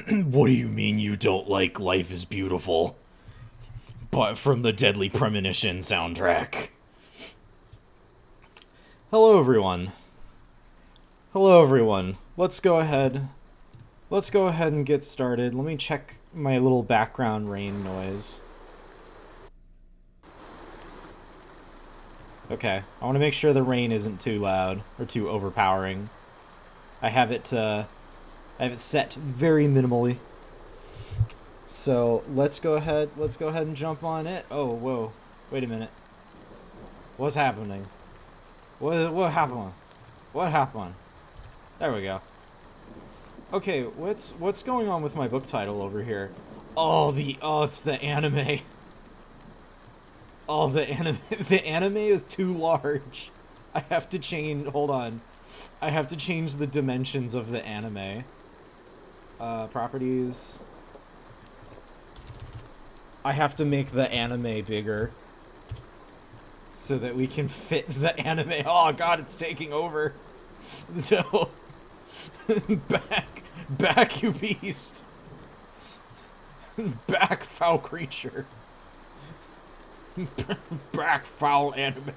What do you mean you don't like Life is Beautiful? But from the Deadly Premonition soundtrack. Hello everyone. Hello everyone. Let's go ahead. Let's go ahead and get started. Let me check my little background rain noise. Okay, I want to make sure the rain isn't too loud or too overpowering. I have it set very minimally. So let's go ahead and jump on it. Oh, whoa. Wait a minute. What's happening? What happened? What happened? There we go. Okay, what's going on with my book title over here? It's the anime. Oh, the anime the anime is too large. I have to change, hold on. I have to change the dimensions of the anime. Properties. I have to make the anime bigger so that we can fit the anime. Oh god, it's taking over. No. Back, you beast. Back, foul creature. Back, foul anime.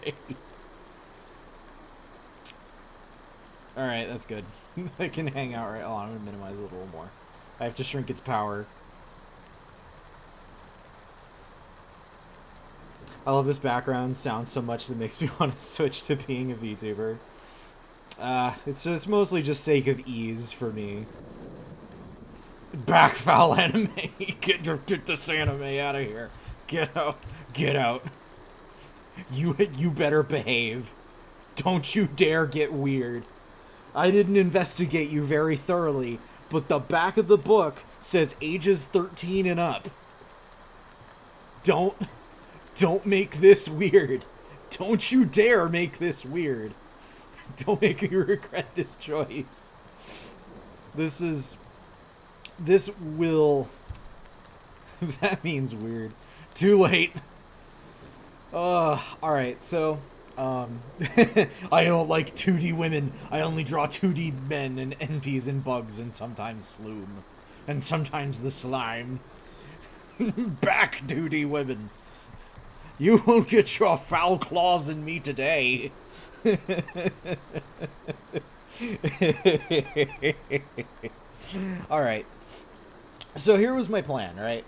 Alright, that's good. I can hang out right. Oh, I'm gonna minimize it a little more. I have to shrink its power. I love this background sound so much that it makes me want to switch to being a VTuber. It's just mostly just sake of ease for me. Back, foul anime. Get this anime out of here. Get out. Get out. You better behave. Don't you dare get weird. I didn't investigate you very thoroughly, but the back of the book says ages 13 and up. Don't make this weird. Don't you dare make this weird. Don't make me regret this choice. This will... That means weird. Too late. Alright, so, I don't like 2D women. I only draw 2D men and NPs and bugs and sometimes Sloom. And sometimes the slime. Back, 2D women. You won't get your foul claws in me today. Alright. So here was my plan, right?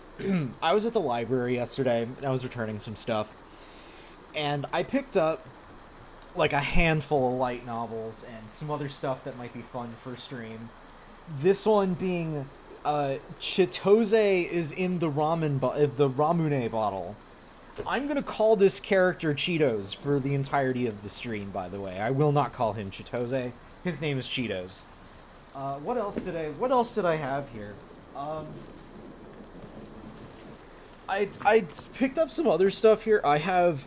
I was at the library yesterday, and I was returning some stuff. And I picked up, like, a handful of light novels and some other stuff that might be fun for stream. This one being, Chitose is in the the Ramune bottle. I'm gonna call this character Cheetos for the entirety of the stream, by the way. I will not call him Chitose. His name is Cheetos. What else did I have here? I picked up some other stuff here. I have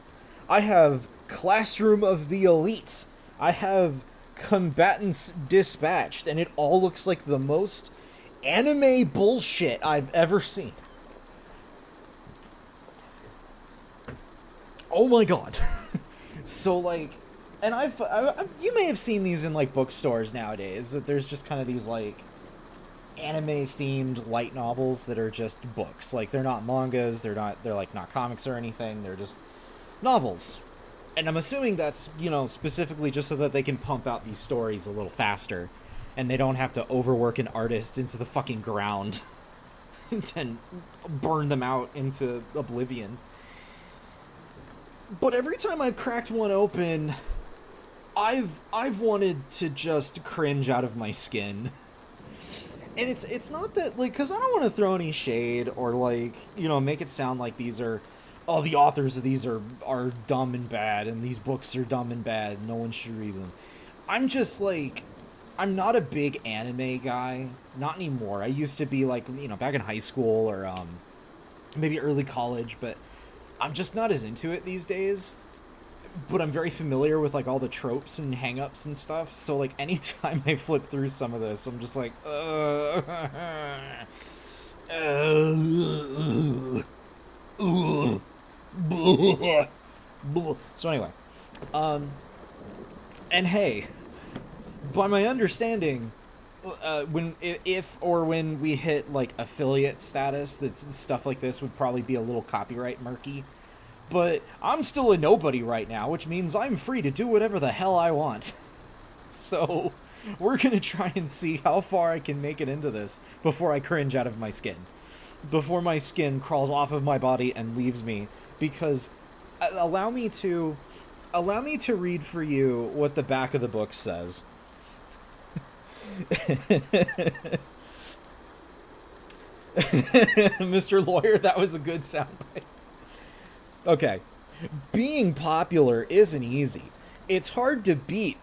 Classroom of the Elite. I have Combatants Dispatched, and it all looks like the most anime bullshit I've ever seen. Oh my god. So, like, and I've you may have seen these in, like, bookstores nowadays, that there's just kind of these, like, anime-themed light novels that are just books. Like, they're not mangas, they're like, not comics or anything, they're just novels. And I'm assuming that's, you know, specifically just so that they can pump out these stories a little faster, and they don't have to overwork an artist into the fucking ground and burn them out into oblivion. But every time I've cracked one open, I've wanted to just cringe out of my skin. And it's not that, like, because I don't want to throw any shade or, like, you know, make it sound like these are, oh, the authors of these are dumb and bad, and these books are dumb and bad, no one should read them. I'm just, like, I'm not a big anime guy. Not anymore. I used to be, like, you know, back in high school or, maybe early college, but I'm just not as into it these days. But I'm very familiar with, like, all the tropes and hang-ups and stuff, so, like, anytime I flip through some of this, I'm just like, So anyway, and hey, by my understanding, when if or when we hit like affiliate status, that's stuff like this would probably be a little copyright murky. But I'm still a nobody right now, which means I'm free to do whatever the hell I want. So we're gonna try and see how far I can make it into this before I cringe out of my skin, before my skin crawls off of my body and leaves me. Because allow me to read for you what the back of the book says. Mr. Lawyer, that was a good soundbite. Okay. Being popular isn't easy. It's hard to beat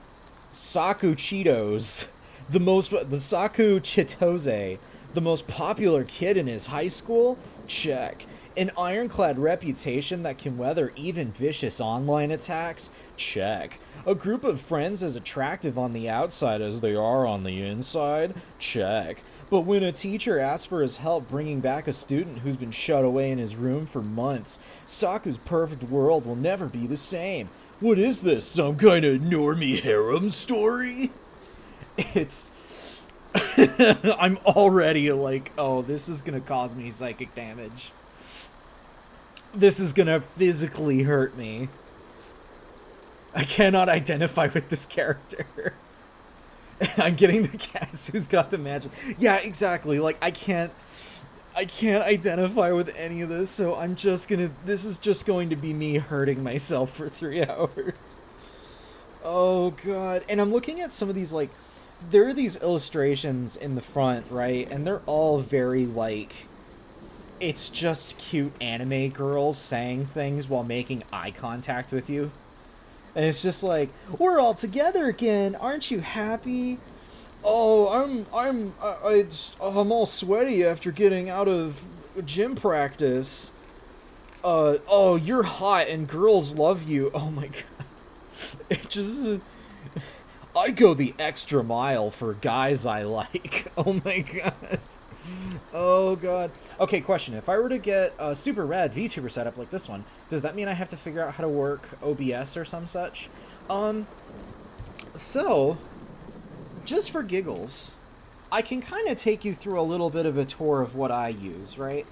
Saku Chitose, the Saku Chitose, the most popular kid in his high school? Check. An ironclad reputation that can weather even vicious online attacks? Check. A group of friends as attractive on the outside as they are on the inside? Check. But when a teacher asks for his help bringing back a student who's been shut away in his room for months, Saku's perfect world will never be the same. What is this, some kind of normie harem story? It's... I'm already like, oh, this is gonna cause me psychic damage. This is gonna physically hurt me. I cannot identify with this character. I'm getting the cast who's got the magic. Yeah, exactly. Like, I can't identify with any of this, so this is just going to be me hurting myself for 3 hours. Oh, God. And I'm looking at some of these, like, there are these illustrations in the front, right? And they're all very, like, it's just cute anime girls saying things while making eye contact with you. And it's just like, we're all together again. Aren't you happy? Oh, I'm all sweaty after getting out of gym practice. Oh, you're hot and girls love you. Oh my god. It just, I go the extra mile for guys I like. Oh my god. Oh god. Okay, question. If I were to get a super rad VTuber setup like this one, does that mean I have to figure out how to work OBS or some such? So, just for giggles, I can kind of take you through a little bit of a tour of what I use, right?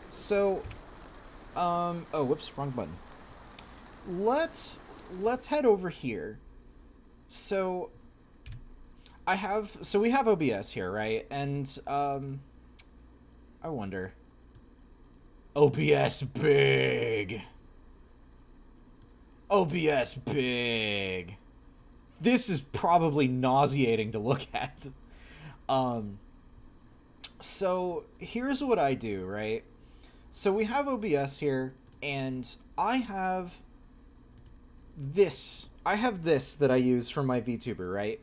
So, oh, whoops, wrong button. Let's head over here. So, we have OBS here, right? And, I wonder. OBS big. OBS big. This is probably nauseating to look at. So here's what I do, right? So we have OBS here, and I have this that I use for my VTuber, right?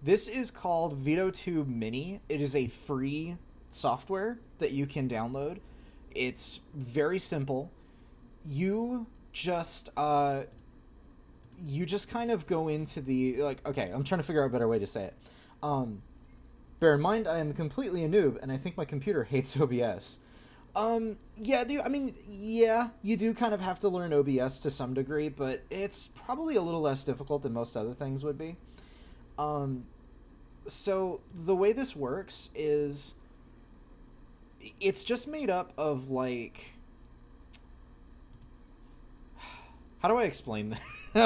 This is called VideoTube Mini. It is a free software that you can download. It's very simple. You just kind of go into the, like, okay, I'm trying to figure out a better way to say it. Bear in mind, I am completely a noob, and I think my computer hates OBS. Yeah, you do kind of have to learn OBS to some degree, but it's probably a little less difficult than most other things would be. So the way this works is it's just made up of, like, how do I explain that?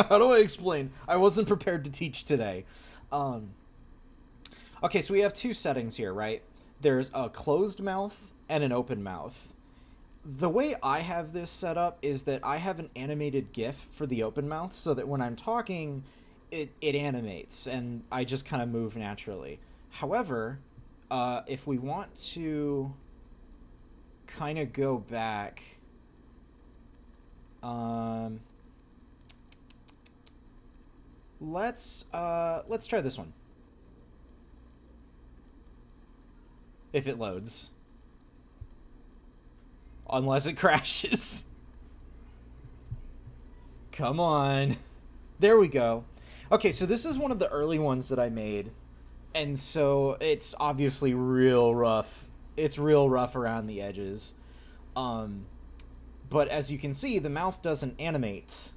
How do I explain? I wasn't prepared to teach today. Okay, so we have two settings here, right? There's a closed mouth and an open mouth. The way I have this set up is that I have an animated GIF for the open mouth, so that when I'm talking, it animates, and I just kind of move naturally. However, if we want to kind of go back, let's try this one. If it loads. Unless it crashes. Come on. There we go. Okay, so this is one of the early ones that I made. And so it's obviously real rough. It's real rough around the edges. But as you can see, the mouth doesn't animate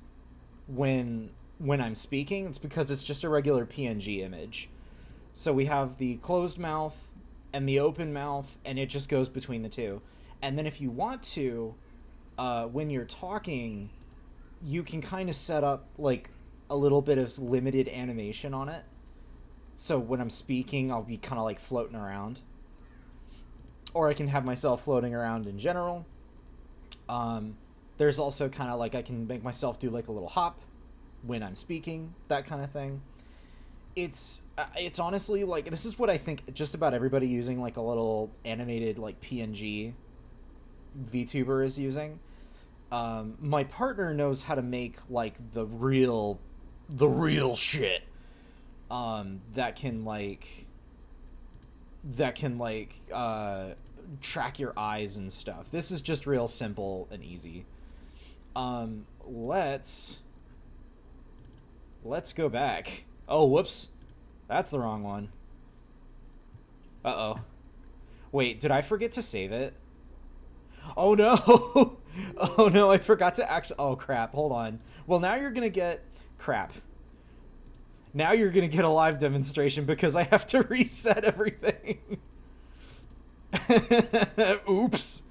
when I'm speaking. It's because it's just a regular PNG image. So we have the closed mouth and the open mouth, and it just goes between the two. And then if you want to, when you're talking, you can kind of set up like a little bit of limited animation on it. So when I'm speaking, I'll be kind of like floating around. Or I can have myself floating around in general. There's also kind of like I can make myself do like a little hop when I'm speaking, that kind of thing. It's honestly like this is what I think just about everybody using like a little animated like PNG VTuber is using. My partner knows how to make like the real shit. That can track your eyes and stuff. This is just real simple and easy. Let's go back. Oh, whoops. That's the wrong one. Uh-oh. Wait, did I forget to save it? Oh, no. Oh, no, I forgot to actually... Oh, crap. Hold on. Well, now you're gonna get... Crap. Now you're gonna get a live demonstration because I have to reset everything. Oops.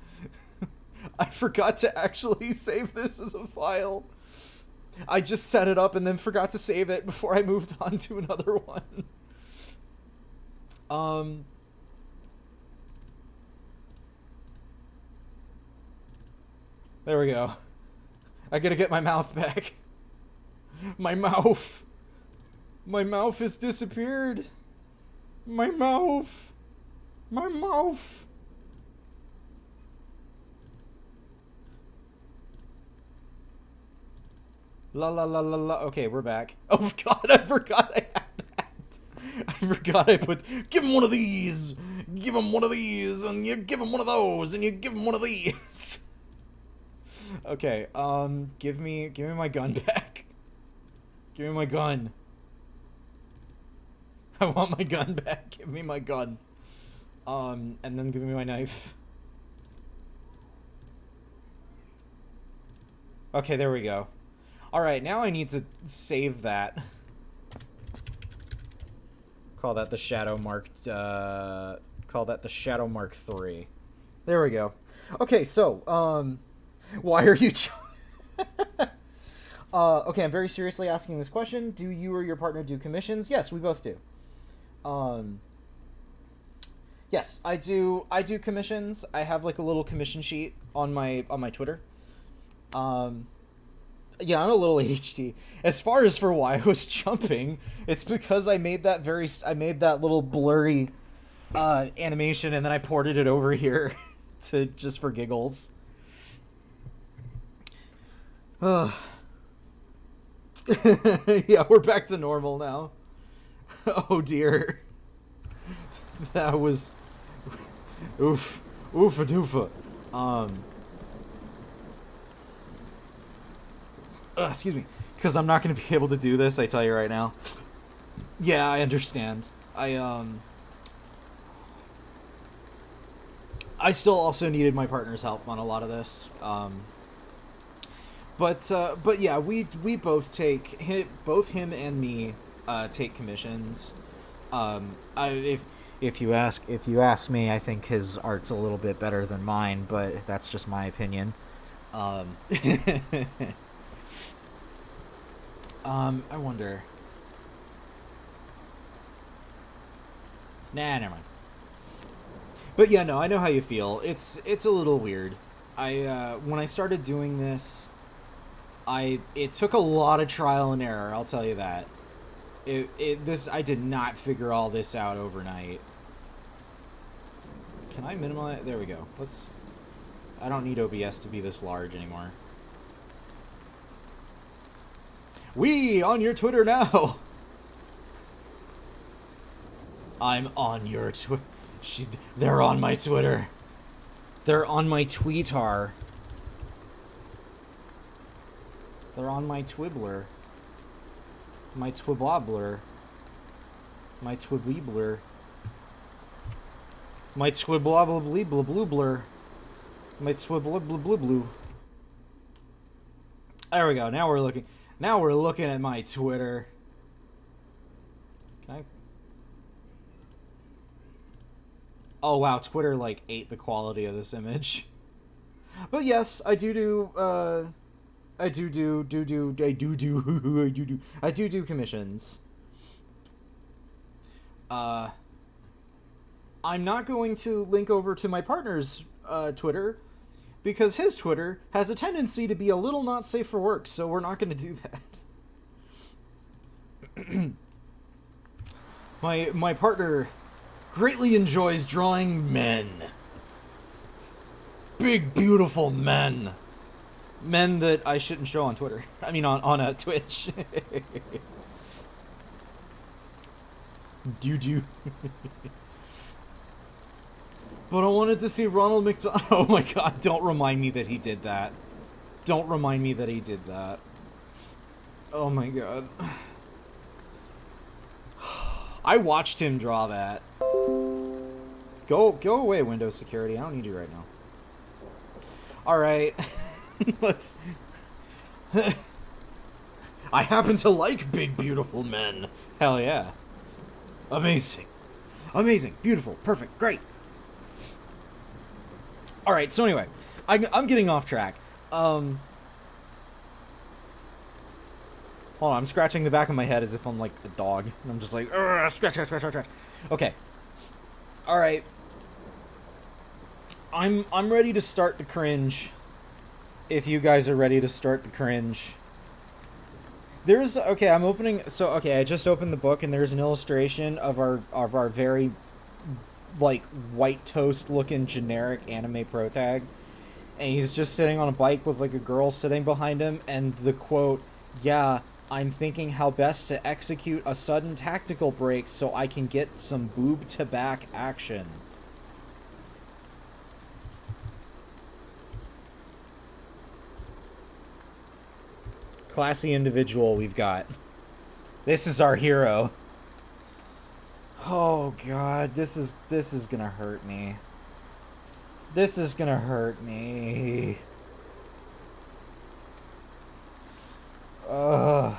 I forgot to actually save this as a file. I just set it up and then forgot to save it before I moved on to another one. There we go. I gotta get my mouth back. My mouth. My mouth has disappeared. My mouth. My mouth. La la la la la. Okay, we're back. Oh god, I forgot I had that. I forgot I put. Give him one of these. Give him one of these, and you give him one of those, and you give him one of these. Okay. Give me my gun back. Give me my gun. I want my gun back. Give me my gun. And then give me my knife. Okay, there we go. Alright, now I need to save that. Call that the Shadow Mark, call that the Shadow Mark 3. There we go. Okay, so, why are you... okay, I'm very seriously asking this question. Do you or your partner do commissions? Yes, we both do. Yes, I do commissions. I have, like, a little commission sheet on my Twitter. Yeah, I'm a little ADHD. As far as for why I was jumping, it's because I made that little blurry animation and then I ported it over here to just for giggles. Yeah, we're back to normal now. Oh dear. That was oofa doofa. Excuse me, because I'm not going to be able to do this, I tell you right now. Yeah, I understand. I still also needed my partner's help on a lot of this. But yeah, we both take both him and me take commissions. If you ask me, I think his art's a little bit better than mine, but that's just my opinion. I wonder. Nah, never mind. But yeah, no, I know how you feel. It's a little weird. When I started doing this, it took a lot of trial and error, I'll tell you that. I did not figure all this out overnight. Can I minimize? There we go. I don't need OBS to be this large anymore. We on your Twitter now. I'm on your Twitter. They're on my Twitter. They're on my Tweetar. They're on my Twibbler. My Twibbobler. My Twibweebler. My Twibblobblebleebler. My Twibblobblebleeblue. There we go. Now we're looking at my Twitter. Can I? Oh wow, Twitter like ate the quality of this image. But yes, I do commissions. Uh, I'm not going to link over to my partner's Twitter because his Twitter has a tendency to be a little not safe for work, so we're not going to do that. My partner greatly enjoys drawing men. Big, beautiful men. Men that I shouldn't show on Twitter. I mean, on Twitch. Do. But I wanted to see Ronald McDonald. Oh my god, don't remind me that he did that. Don't remind me that he did that. Oh my god. I watched him draw that. Go away, Windows security. I don't need you right now. Alright. Let's... I happen to like big, beautiful men. Hell yeah. Amazing. Amazing. Beautiful. Perfect. Great. Alright, so anyway. I'm getting off track. Hold on, I'm scratching the back of my head as if I'm like a dog. And I'm just like, scratch. Okay. Alright. I'm ready to start the cringe. If you guys are ready to start the cringe. Okay, I'm opening, I just opened the book and there's an illustration of our very, like, white toast looking generic anime protag. And he's just sitting on a bike with, like, a girl sitting behind him, and the quote, "Yeah, I'm thinking how best to execute a sudden tactical break so I can get some boob-to-back action." Classy individual we've got. This is our hero. Oh god, this is gonna hurt me. This is gonna hurt me. Alright.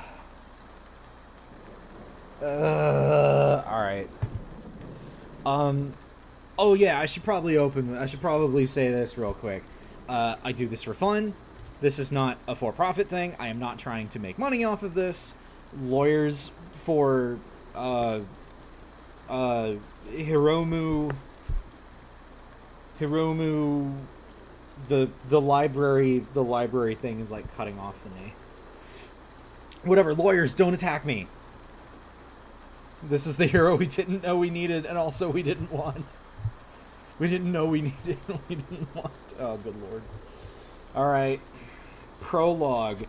Oh yeah, I should probably say this real quick. I do this for fun. This is not a for-profit thing. I am not trying to make money off of this. Lawyers for, Hiromu, the library thing is, like, cutting off to me. Whatever, lawyers, don't attack me. This is the hero we didn't know we needed, and also we didn't want. We didn't know we needed, and we didn't want. Oh, good lord. Alright. Prologue.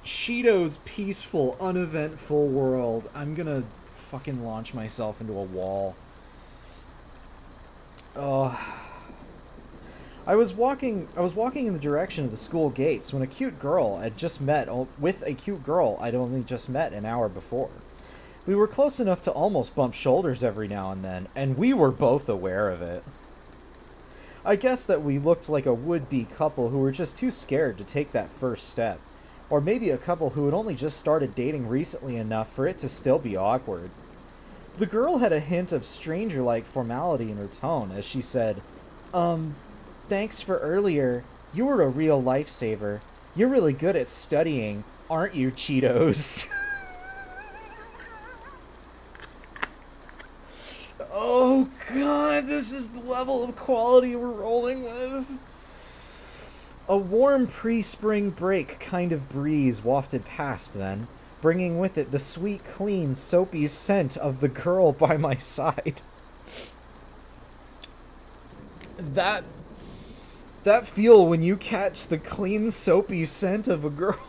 Cheeto's peaceful, uneventful world. I'm gonna fucking launch myself into a wall. Oh. I was walking in the direction of the school gates when a cute girl I'd just met with a cute girl I'd only just met an hour before. We were close enough to almost bump shoulders every now and then, and we were both aware of it. I guess that we looked like a would-be couple who were just too scared to take that first step. Or maybe a couple who had only just started dating recently enough for it to still be awkward. The girl had a hint of stranger-like formality in her tone as she said, "Thanks for earlier. You were a real lifesaver. You're really good at studying, aren't you, Chitose?" Oh god, this is the level of quality we're rolling with. A warm pre-spring break kind of breeze wafted past then, bringing with it the sweet, clean, soapy scent of the girl by my side. That feel when you catch the clean, soapy scent of a girl.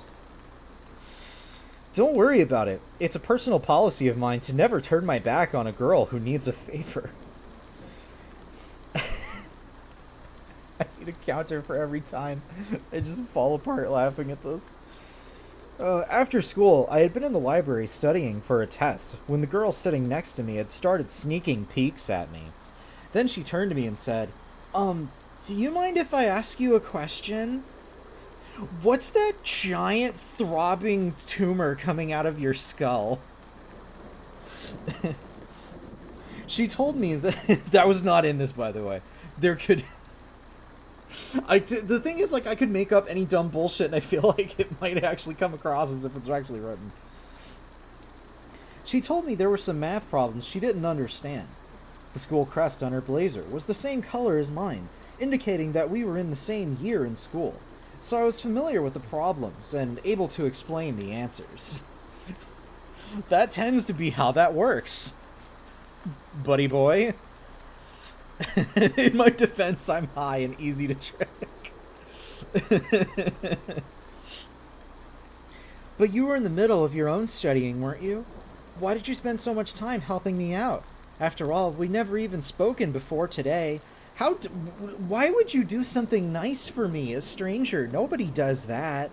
Don't worry about it. It's a personal policy of mine to never turn my back on a girl who needs a favor. I need a counter for every time. I just fall apart laughing at this. After school, I had been in the library studying for a test when the girl sitting next to me had started sneaking peeks at me. Then she turned to me and said, "Do you mind if I ask you a question? What's that giant throbbing tumor coming out of your skull?" She told me that that was not in this, by the way. There could. The thing is, like, I could make up any dumb bullshit, and I feel like it might actually come across as if it's actually written. She told me there were some math problems she didn't understand. The school crest on her blazer was the same color as mine, indicating that we were in the same year in school, so I was familiar with the problems and able to explain the answers. That tends to be how that works, buddy boy. In my defense, I'm high and easy to trick. But you were in the middle of your own studying, weren't you? Why did you spend so much time helping me out? After all, we never even spoken before today. Why would you do something nice for me, a stranger? Nobody does that.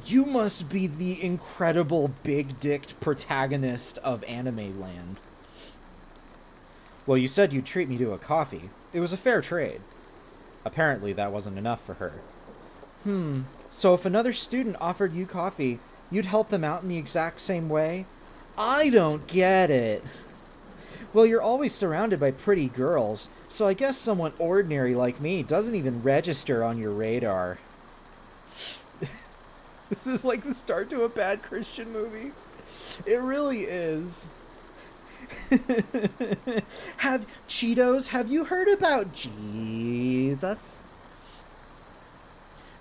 You must be the incredible big-dicked protagonist of anime land. Well, you said you'd treat me to a coffee. It was a fair trade. Apparently that wasn't enough for her. So if another student offered you coffee, you'd help them out in the exact same way? I don't get it. Well, you're always surrounded by pretty girls, so I guess someone ordinary like me doesn't even register on your radar. This is like the start to a bad Christian movie. It really is. Chitose, have you heard about Jesus?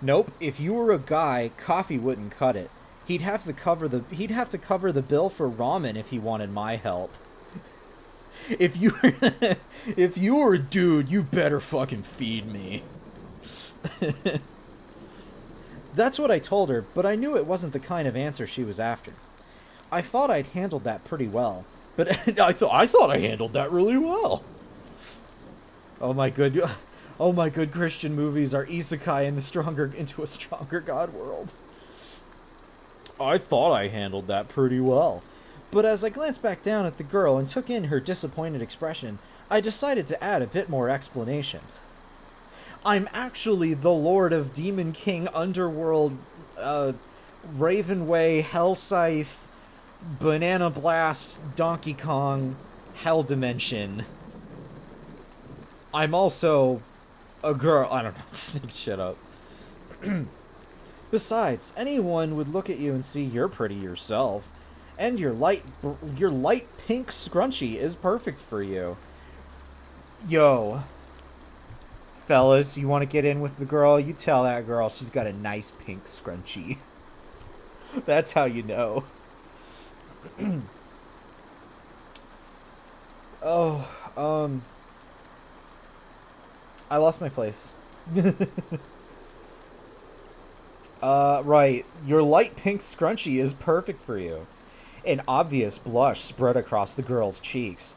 Nope. If you were a guy, coffee wouldn't cut it. He'd have to cover the bill for ramen if he wanted my help. If you were a dude, you better fucking feed me. That's what I told her, but I knew it wasn't the kind of answer she was after. I thought I'd handled that pretty well, but I thought I handled that really well. Oh my good Christian movies are isekai into a stronger God world. I thought I handled that pretty well. But as I glanced back down at the girl and took in her disappointed expression, I decided to add a bit more explanation. I'm actually the Lord of Demon King Underworld, Ravenway, Hellscythe, Banana Blast, Donkey Kong, Hell Dimension. I'm also a girl. I don't know, just make shit up. Besides, anyone would look at you and see you're pretty yourself. And your light pink scrunchie is perfect for you. Yo. Fellas, you want to get in with the girl? You tell that girl she's got a nice pink scrunchie. That's how you know. I lost my place. Right. Your light pink scrunchie is perfect for you. An obvious blush spread across the girl's cheeks.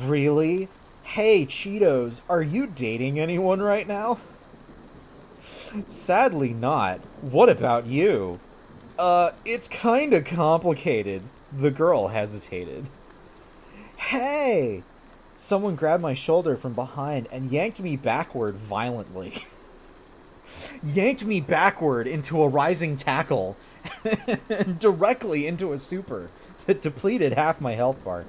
Really? Hey, Chitose, are you dating anyone right now? Sadly not. What about you? It's kinda complicated. The girl hesitated. Hey! Someone grabbed my shoulder from behind and yanked me backward violently. Yanked me backward into a rising tackle. Directly into a super that depleted half my health bar.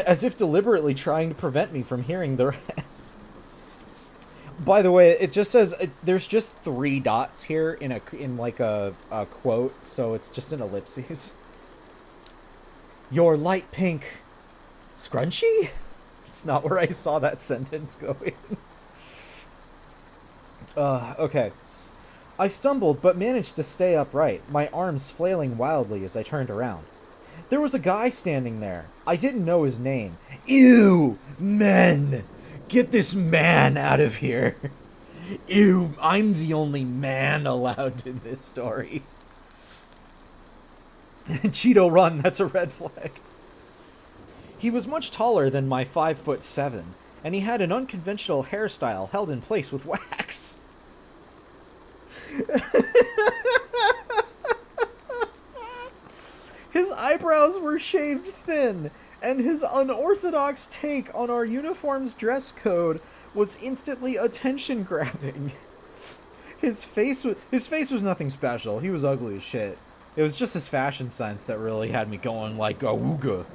As if deliberately trying to prevent me from hearing the rest. By the way, it just says there's just 3 dots here in a quote, so it's just an ellipses. Your light pink scrunchie? It's not where I saw that sentence going. Okay. I stumbled, but managed to stay upright, my arms flailing wildly as I turned around. There was a guy standing there. I didn't know his name. Ew! Men! Get this man out of here! Ew, I'm the only man allowed in this story. Cheeto, run, that's a red flag. He was much taller than my 5'7", and he had an unconventional hairstyle held in place with wax. His eyebrows were shaved thin, and his unorthodox take on our uniform's dress code was instantly attention-grabbing. His face was nothing special. He was ugly as shit. It was just his fashion sense that really had me going like, awooga.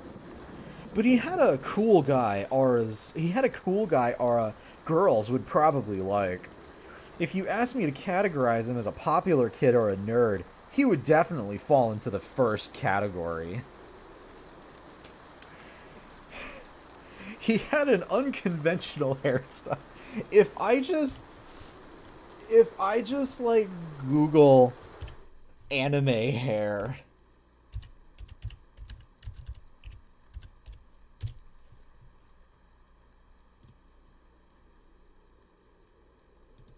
But he had a cool guy Aura girls would probably like. If you asked me to categorize him as a popular kid or a nerd, he would definitely fall into the first category. He had an unconventional hairstyle. If I just like Google anime hair,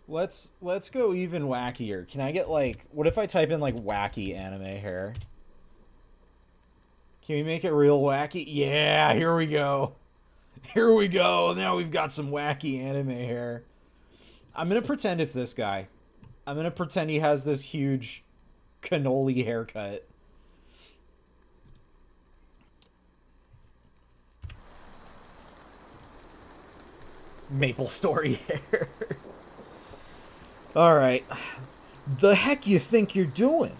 let's go even wackier. Can I get like, what if I type in like wacky anime hair? Can we make it real wacky? Yeah, here we go. Here we go. Now we've got some wacky anime hair. I'm gonna pretend it's this guy. I'm gonna pretend he has this huge cannoli haircut. Maple Story hair. Alright. The heck you think you're doing?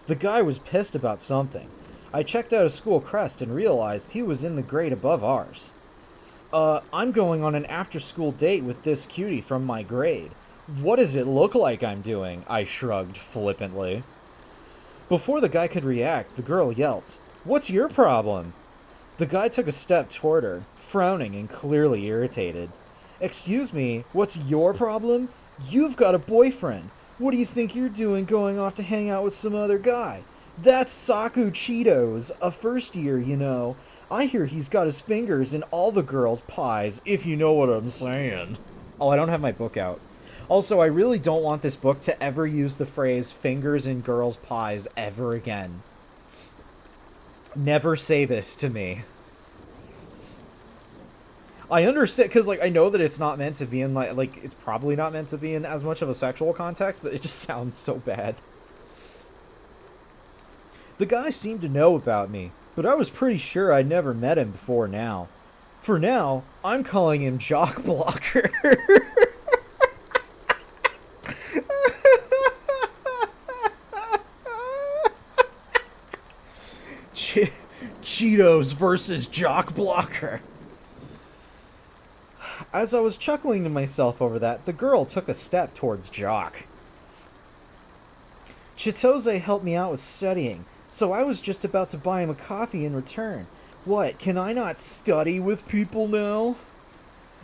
The guy was pissed about something. I checked out his school crest and realized he was in the grade above ours. I'm going on an after-school date with this cutie from my grade. What does it look like I'm doing? I shrugged flippantly. Before the guy could react, the girl yelped, "What's your problem?" The guy took a step toward her, frowning and clearly irritated. "Excuse me, what's your problem? You've got a boyfriend. What do you think you're doing going off to hang out with some other guy? That's Saku Cheetos, a first year, you know. I hear he's got his fingers in all the girls' pies, if you know what I'm saying." Oh, I don't have my book out. Also, I really don't want this book to ever use the phrase fingers in girls' pies ever again. Never say this to me. I understand, because, like, I know that it's not meant to be in, like, it's probably not meant to be in as much of a sexual context, but it just sounds so bad. The guy seemed to know about me, but I was pretty sure I'd never met him before now. For now, I'm calling him Jock Blocker. Cheetos versus Jock Blocker. As I was chuckling to myself over that, the girl took a step towards Jock. Chitose helped me out with studying, so I was just about to buy him a coffee in return. What, can I not study with people now?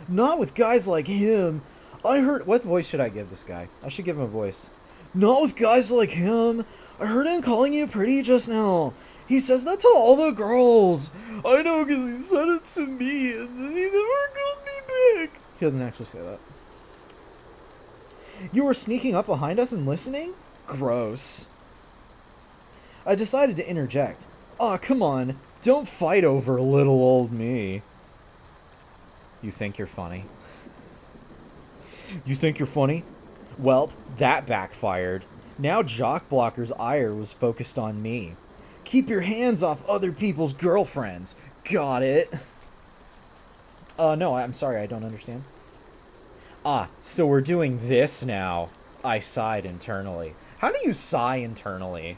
Not with guys like him. I heard... What voice should I give this guy? I should give him a voice. Not with guys like him. I heard him calling you pretty just now. He says that to all the girls. I know because he said it to me, and then he never called me back. He doesn't actually say that. You were sneaking up behind us and listening? Gross. I decided to interject. Aw, come on. Don't fight over little old me. You think you're funny? You think you're funny? Well, that backfired. Now Jock Blocker's ire was focused on me. Keep your hands off other people's girlfriends. Got it? No, I'm sorry, I don't understand. Ah, so we're doing this now. I sighed internally. How do you sigh internally?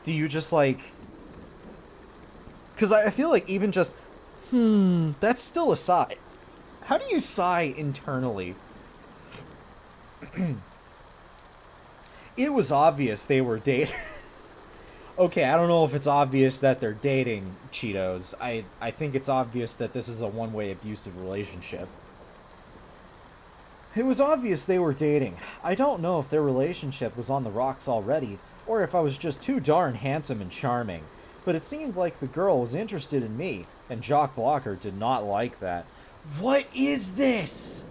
Do you just, like... Because I feel like even just, that's still a sigh. How do you sigh internally? It was obvious they were dating. Okay, I don't know if it's obvious that they're dating, Cheetos. I think it's obvious that this is a one-way abusive relationship. It was obvious they were dating. I don't know if their relationship was on the rocks already, or if I was just too darn handsome and charming. But it seemed like the girl was interested in me, and Jock Blocker did not like that. What is this?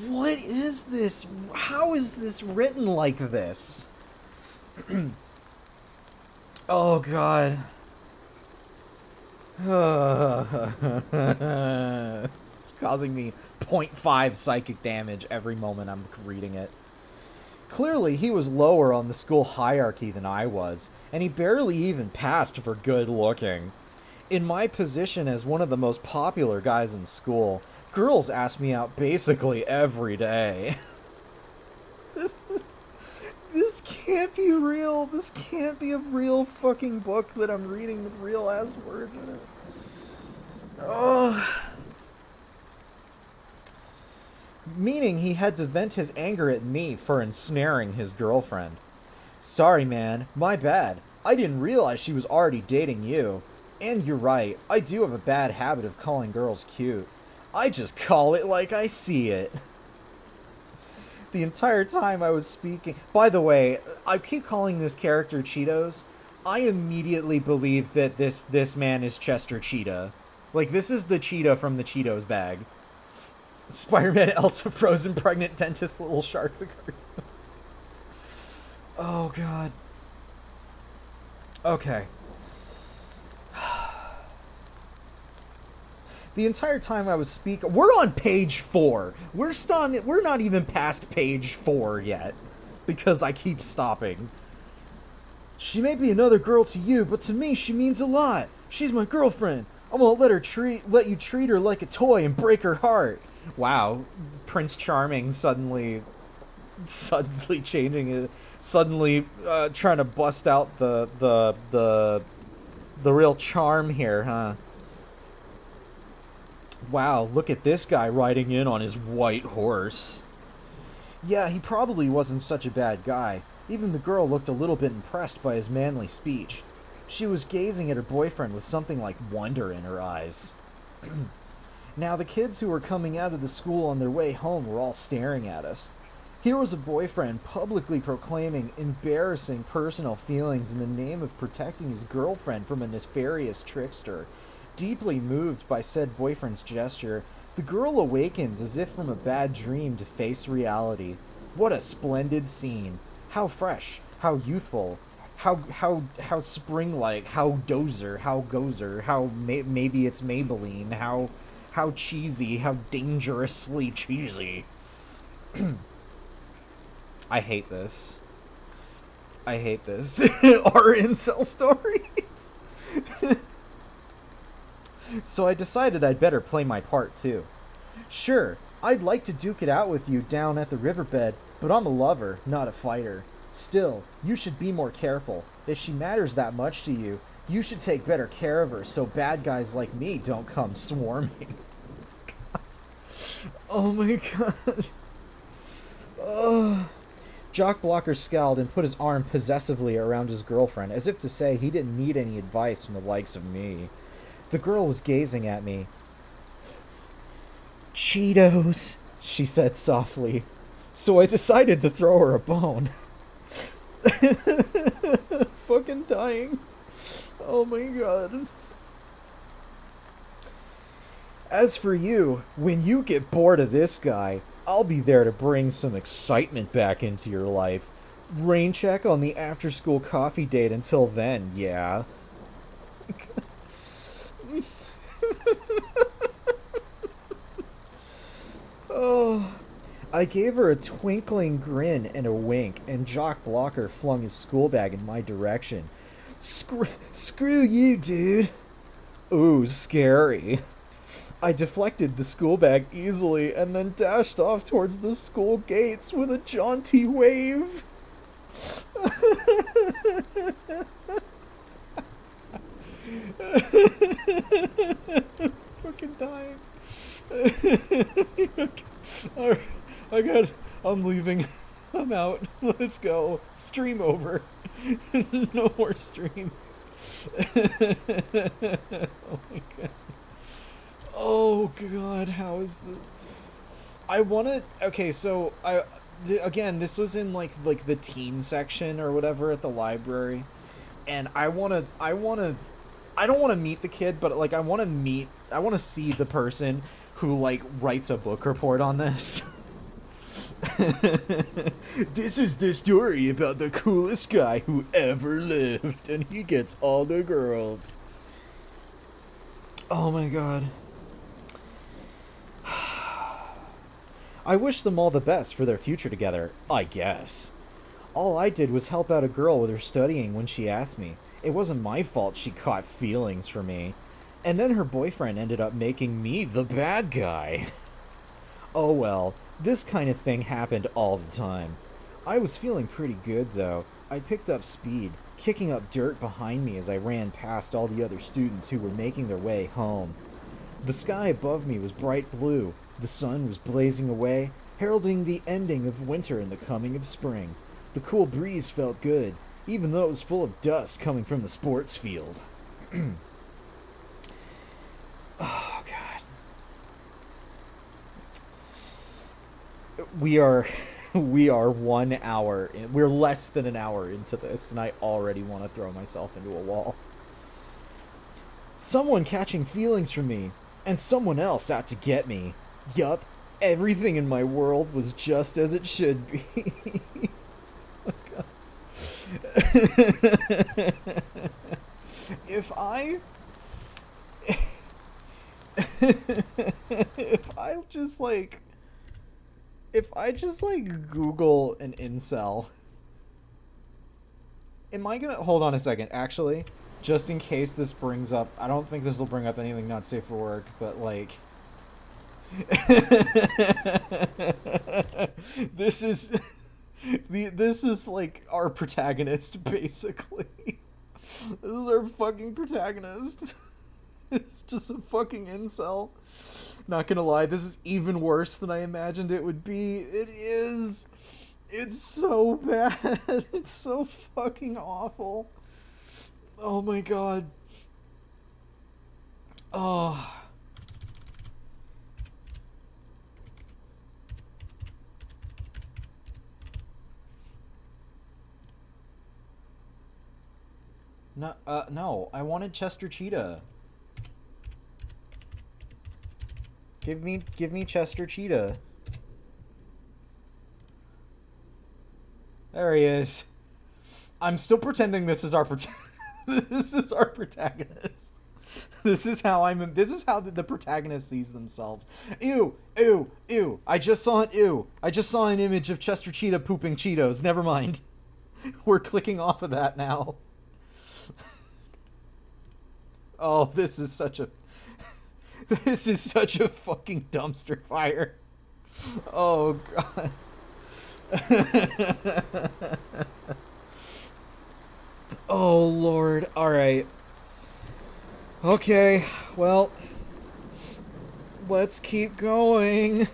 What is this? How is this written like this? Oh, God. It's causing me 0.5 psychic damage every moment I'm reading it. Clearly, he was lower on the school hierarchy than I was, and he barely even passed for good looking. In my position as one of the most popular guys in school, girls asked me out basically every day. This can't be real. This can't be a real fucking book that I'm reading with real ass words in it. Oh. Meaning he had to vent his anger at me for ensnaring his girlfriend. Sorry, man. My bad. I didn't realize she was already dating you. And you're right. I do have a bad habit of calling girls cute. I just call it like I see it. The entire time I was speaking... By the way, I keep calling this character Chitose. I immediately believe that this man is Chester Cheetah. Like, this is the cheetah from the Cheetos bag. Spider-Man, Elsa, frozen, pregnant, dentist, little shark, the cartoon. Oh, God. Okay. The entire time I was speaking... We're on page 4. We're not even past page 4 yet. Because I keep stopping. She may be another girl to you, but to me she means a lot. She's my girlfriend. I'm gonna let you treat her like a toy and break her heart. Wow. Prince Charming suddenly changing it. Suddenly trying to bust out the real charm here, huh? Wow, look at this guy riding in on his white horse. Yeah, he probably wasn't such a bad guy. Even the girl looked a little bit impressed by his manly speech. She was gazing at her boyfriend with something like wonder in her eyes. Now, the kids who were coming out of the school on their way home were all staring at us. Here was a boyfriend publicly proclaiming embarrassing personal feelings in the name of protecting his girlfriend from a nefarious trickster. Deeply moved by said boyfriend's gesture, the girl awakens as if from a bad dream to face reality. What a splendid scene. How fresh, how youthful, how spring-like, how dozer, how gozer, how maybe it's Maybelline, how cheesy, how dangerously cheesy. I hate this. I hate this. Our incel stories. So I decided I'd better play my part too. Sure, I'd like to duke it out with you down at the riverbed, but I'm a lover, not a fighter. Still, you should be more careful. If she matters that much to you, you should take better care of her so bad guys like me don't come swarming. Oh my god. Oh. Jock Blocker scowled and put his arm possessively around his girlfriend, as if to say he didn't need any advice from the likes of me. The girl was gazing at me. Cheetos, she said softly. So I decided to throw her a bone. Fucking dying. Oh my god. As for you, when you get bored of this guy, I'll be there to bring some excitement back into your life. Rain check on the after-school coffee date until then, yeah. Oh, I gave her a twinkling grin and a wink, and Jock Blocker flung his school bag in my direction. Screw you, dude. Ooh, scary. I deflected the school bag easily and then dashed off towards the school gates with a jaunty wave. Fucking dying. Alright, I'm leaving. I'm out. Let's go. Stream over. No more stream. Oh my god. Oh god, how is the... I wanna... Okay, so, again, this was in, like, the teen section or whatever at the library. And I don't wanna meet the kid, but, like, I wanna see the person who, like, writes a book report on this. This is the story about the coolest guy who ever lived, and he gets all the girls. Oh my god. I wish them all the best for their future together, I guess. All I did was help out a girl with her studying when she asked me. It wasn't my fault she caught feelings for me. And then her boyfriend ended up making me the bad guy. Oh well, this kind of thing happened all the time. I was feeling pretty good though. I picked up speed, kicking up dirt behind me as I ran past all the other students who were making their way home. The sky above me was bright blue. The sun was blazing away, heralding the ending of winter and the coming of spring. The cool breeze felt good, even though it was full of dust coming from the sports field. Oh, God. We are 1 hour in, we're less than an hour into this, and I already want to throw myself into a wall. Someone catching feelings for me, and someone else out to get me. Yup, everything in my world was just as it should be. If I if I just Google an incel, am I gonna hold on a second? Actually, just in case this brings up, I don't think this will bring up anything not safe for work, but like, this is this is like our protagonist basically. This is our fucking protagonist. It's just a fucking incel. Not gonna lie, this is even worse than I imagined it would be. It is. It's so bad. It's so fucking awful. Oh my god. Oh. No, no. I wanted Chester Cheetah. Give me Chester Cheetah. There he is. I'm still pretending this is our this is our protagonist. This is how the protagonist sees themselves. Ew, ew, ew. I just saw an image of Chester Cheetah pooping Cheetos. Never mind. We're clicking off of that now. Oh, this is such a fucking dumpster fire. Oh god. Oh lord. Alright. Okay, well, let's keep going.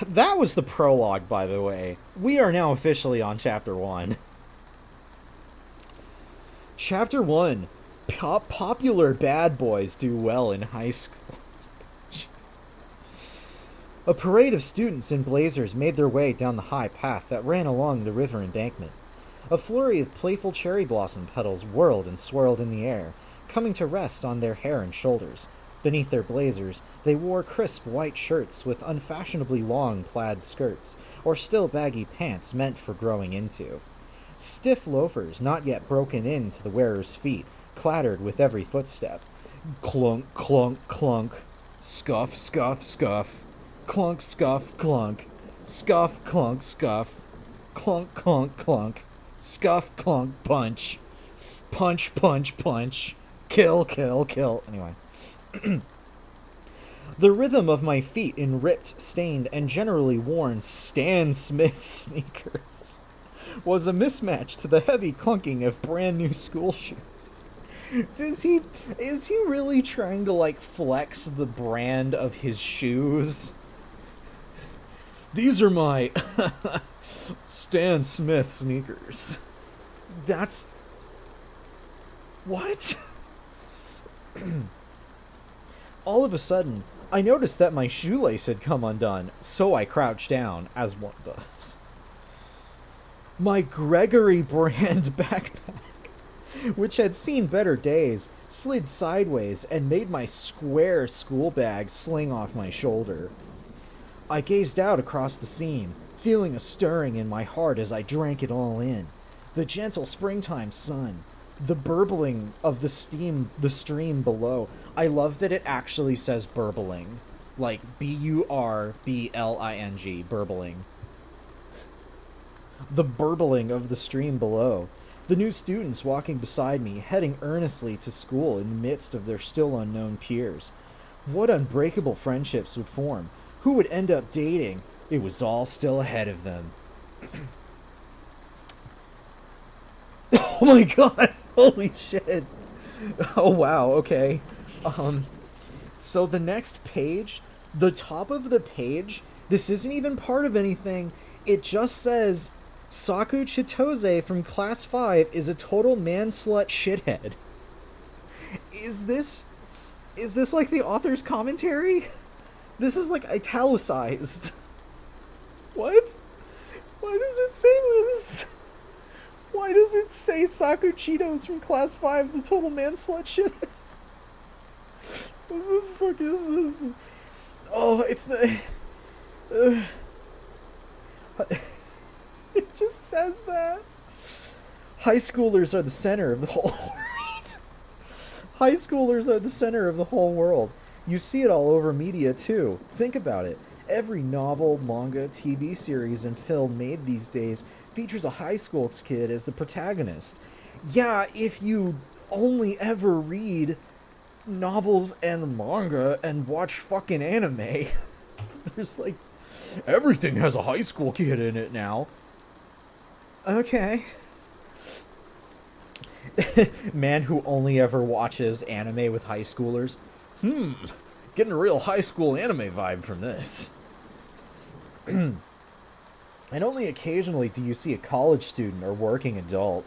That was the prologue, by the way. We are now officially on chapter 1. Chapter 1. Popular bad boys do well in high school. A parade of students in blazers made their way down the high path that ran along the river embankment. A flurry of playful cherry blossom petals whirled and swirled in the air, coming to rest on their hair and shoulders. Beneath their blazers, they wore crisp white shirts with unfashionably long plaid skirts, or still baggy pants meant for growing into. Stiff loafers, not yet broken into the wearer's feet, clattered with every footstep. Clunk, clunk, clunk. Scuff, scuff, scuff. Clunk, scuff, clunk. Scuff, clunk, scuff. Clunk, clunk, clunk. Scuff, clunk, punch. Punch, punch, punch. Kill, kill, kill. Anyway. The rhythm of my feet in ripped, stained, and generally worn Stan Smith sneakers was a mismatch to the heavy clunking of brand new school shoes. Is he really trying to, like, flex the brand of his shoes? These are my Stan Smith sneakers. That's... What? All of a sudden, I noticed that my shoelace had come undone, so I crouched down, as one does. My Gregory brand backpack, which had seen better days, slid sideways and made my square school bag sling off my shoulder. I gazed out across the scene, feeling a stirring in my heart as I drank it all in. The gentle springtime sun, the burbling of the stream below. I love that it actually says burbling. Like, B-U-R-B-L-I-N-G, burbling. The burbling of the stream below. The new students walking beside me, heading earnestly to school in the midst of their still unknown peers. What unbreakable friendships would form? Who would end up dating? It was all still ahead of them. Oh my god! Holy shit! Oh wow, okay. Um, so the next page, the top of the page, this isn't even part of anything. It just says Saku Chitose from Class 5 is a total man-slut shithead. Is this like the author's commentary? This is like italicized. What? Why does it say this? Why does it say Saku Cheetos from Class 5 is a total man-slut shithead? What the fuck is this? Oh, it's the... it just says that. High schoolers are the center of the whole world. High schoolers are the center of the whole world. You see it all over media, too. Think about it. Every novel, manga, TV series, and film made these days features a high school kid as the protagonist. Yeah, if you only ever read novels and manga and watch fucking anime. There's like, everything has a high school kid in it now. Okay. Man who only ever watches anime with high schoolers. Getting a real high school anime vibe from this. And only occasionally do you see a college student or working adult.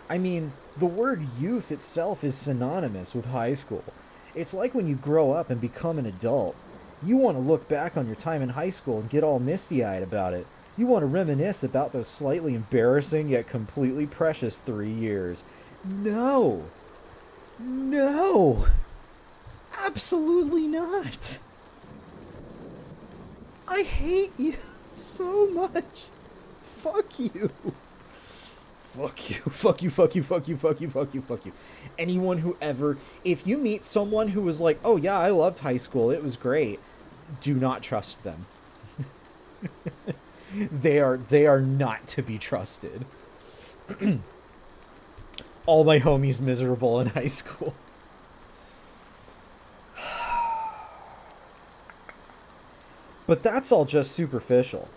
I mean, the word youth itself is synonymous with high school. It's like when you grow up and become an adult. You want to look back on your time in high school and get all misty-eyed about it. You want to reminisce about those slightly embarrassing yet completely precious 3 years. No. No. Absolutely not. I hate you so much. Fuck you. Fuck you, fuck you, fuck you, fuck you, fuck you, fuck you, fuck you. Anyone who ever, if you meet someone who was like, oh yeah, I loved high school, it was great, do not trust them. They are not to be trusted. All my homies miserable in high school. But that's all just superficial.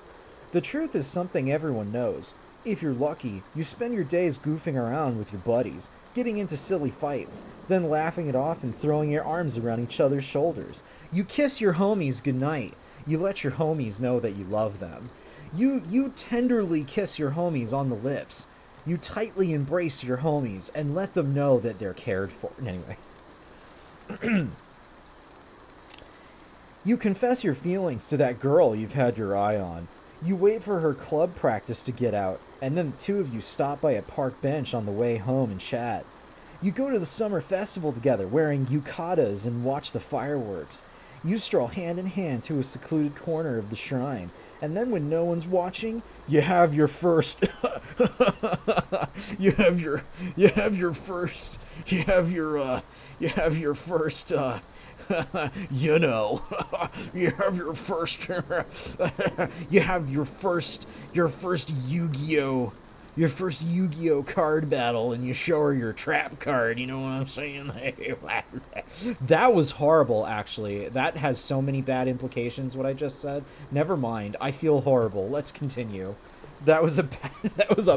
The truth is something everyone knows. If you're lucky, you spend your days goofing around with your buddies, getting into silly fights, then laughing it off and throwing your arms around each other's shoulders. You kiss your homies goodnight. You let your homies know that you love them. You tenderly kiss your homies on the lips. You tightly embrace your homies and let them know that they're cared for. Anyway. You confess your feelings to that girl you've had your eye on. You wait for her club practice to get out, and then the two of you stop by a park bench on the way home and chat. You go to the summer festival together wearing yukatas and watch the fireworks. You stroll hand in hand to a secluded corner of the shrine, and then when no one's watching, you have your first you have your first you know, you have your first Yu-Gi-Oh card battle, and you show her your trap card, you know what I'm saying? That was horrible, actually. That has so many bad implications, what I just said. Never mind, I feel horrible. Let's continue. That was a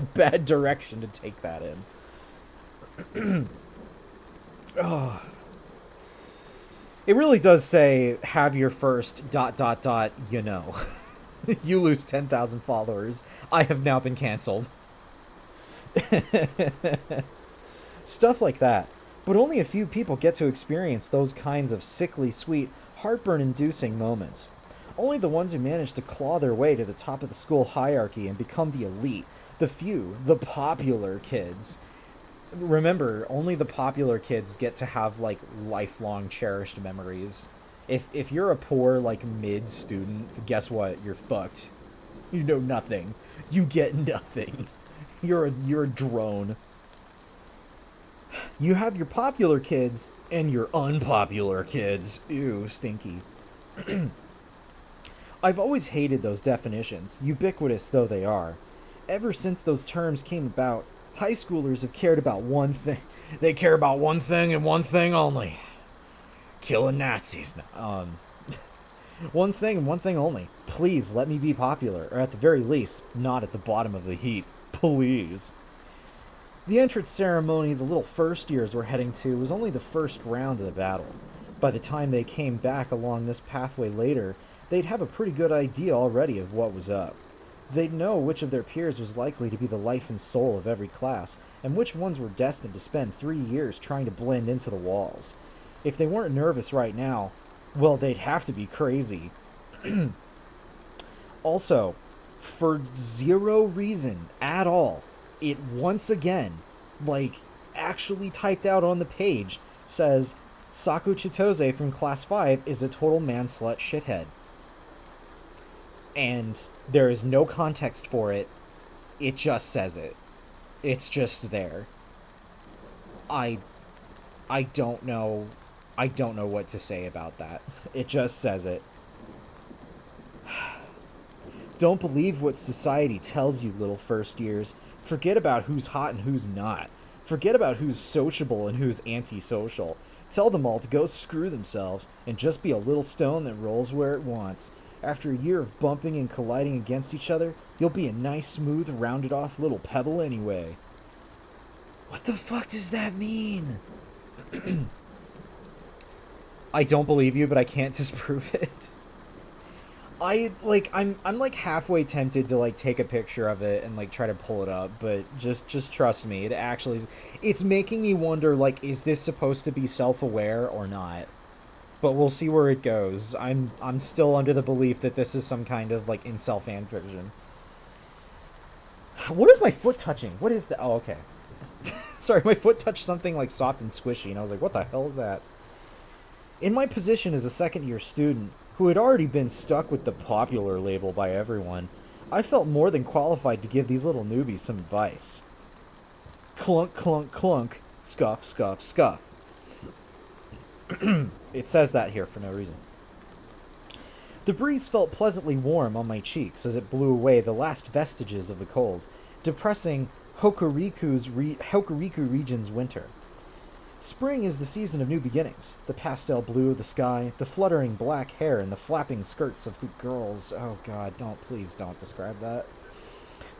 bad direction to take that in. Oh. It really does say, have your first ... you know. You lose 10,000 followers. I have now been cancelled. Stuff like that. But only a few people get to experience those kinds of sickly sweet, heartburn-inducing moments. Only the ones who manage to claw their way to the top of the school hierarchy and become the elite, the few, the popular kids. Remember, only the popular kids get to have, like, lifelong cherished memories. If you're a poor, like, mid-student, guess what? You're fucked. You know nothing. You get nothing. You're a drone. You have your popular kids and your unpopular kids. Ew, stinky. I've always hated those definitions, ubiquitous though they are. Ever since those terms came about, high schoolers have cared about one thing. They care about one thing and one thing only. Killing Nazis. One thing and one thing only. Please let me be popular, or at the very least, not at the bottom of the heap. Please. The entrance ceremony the little first years were heading to was only the first round of the battle. By the time they came back along this pathway later, they'd have a pretty good idea already of what was up. They'd know which of their peers was likely to be the life and soul of every class, and which ones were destined to spend 3 years trying to blend into the walls. If they weren't nervous right now, well, they'd have to be crazy. Also, for zero reason at all, it once again, like, actually typed out on the page, says, Saku Chitose from Class 5 is a total man-slut shithead. And there is no context for it. It just says it. It's just there. I don't know. I don't know what to say about that. It just says it. Don't believe what society tells you, little first years. Forget about who's hot and who's not. Forget about who's sociable and who's antisocial. Tell them all to go screw themselves and just be a little stone that rolls where it wants. After a year of bumping and colliding against each other, you'll be a nice, smooth, rounded off little pebble anyway. What the fuck does that mean? I don't believe you, but I can't disprove it. I'm like halfway tempted to like take a picture of it and like try to pull it up, but just trust me, it's making me wonder, like, is this supposed to be self-aware or not? But we'll see where it goes. I'm still under the belief that this is some kind of like incel fan fiction. What is my foot touching? What is that? Oh, okay. Sorry, my foot touched something like soft and squishy, and I was like, what the hell is that? In my position as a second-year student, who had already been stuck with the popular label by everyone, I felt more than qualified to give these little newbies some advice. Clunk, clunk, clunk, scuff, scuff, scuff. It says that here for no reason. The breeze felt pleasantly warm on my cheeks as it blew away the last vestiges of the cold, depressing Hokuriku region's winter. Spring is the season of new beginnings. The pastel blue of the sky, the fluttering black hair, and the flapping skirts of the girls. Oh god, please don't describe that.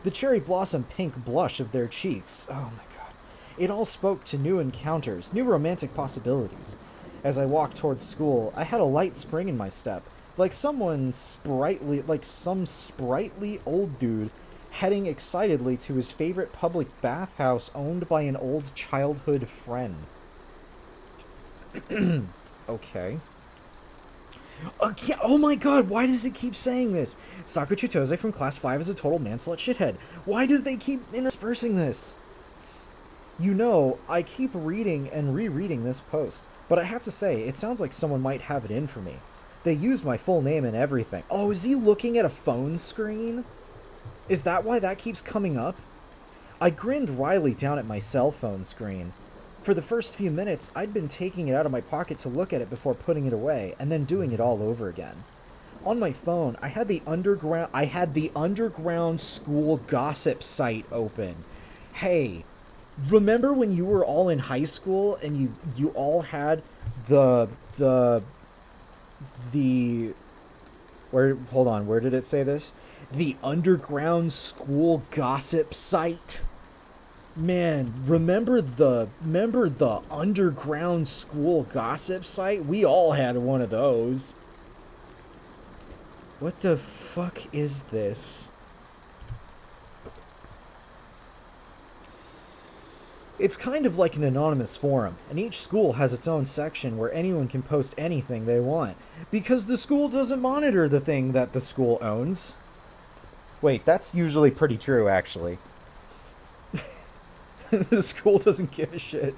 The cherry blossom pink blush of their cheeks. Oh my god. It all spoke to new encounters, new romantic possibilities. As I walked towards school, I had a light spring in my step, like some sprightly old dude heading excitedly to his favorite public bathhouse owned by an old childhood friend. Okay. Oh my god, why does it keep saying this? Saku Chitose from Class 5 is a total man-slut shithead. Why does they keep interspersing this? You know, I keep reading and rereading this post, but I have to say, it sounds like someone might have it in for me. They used my full name and everything. Oh, is he looking at a phone screen? Is that why that keeps coming up? I grinned wryly down at my cell phone screen. For the first few minutes, I'd been taking it out of my pocket to look at it before putting it away, and then doing it all over again. On my phone, I had the underground school gossip site open. Hey, remember when you were all in high school and you all had the where did it say this? The underground school gossip site? Man, remember the underground school gossip site? We all had one of those. What the fuck is this? It's kind of like an anonymous forum, and each school has its own section where anyone can post anything they want, because the school doesn't monitor the thing that the school owns. Wait, that's usually pretty true, actually. The school doesn't give a shit.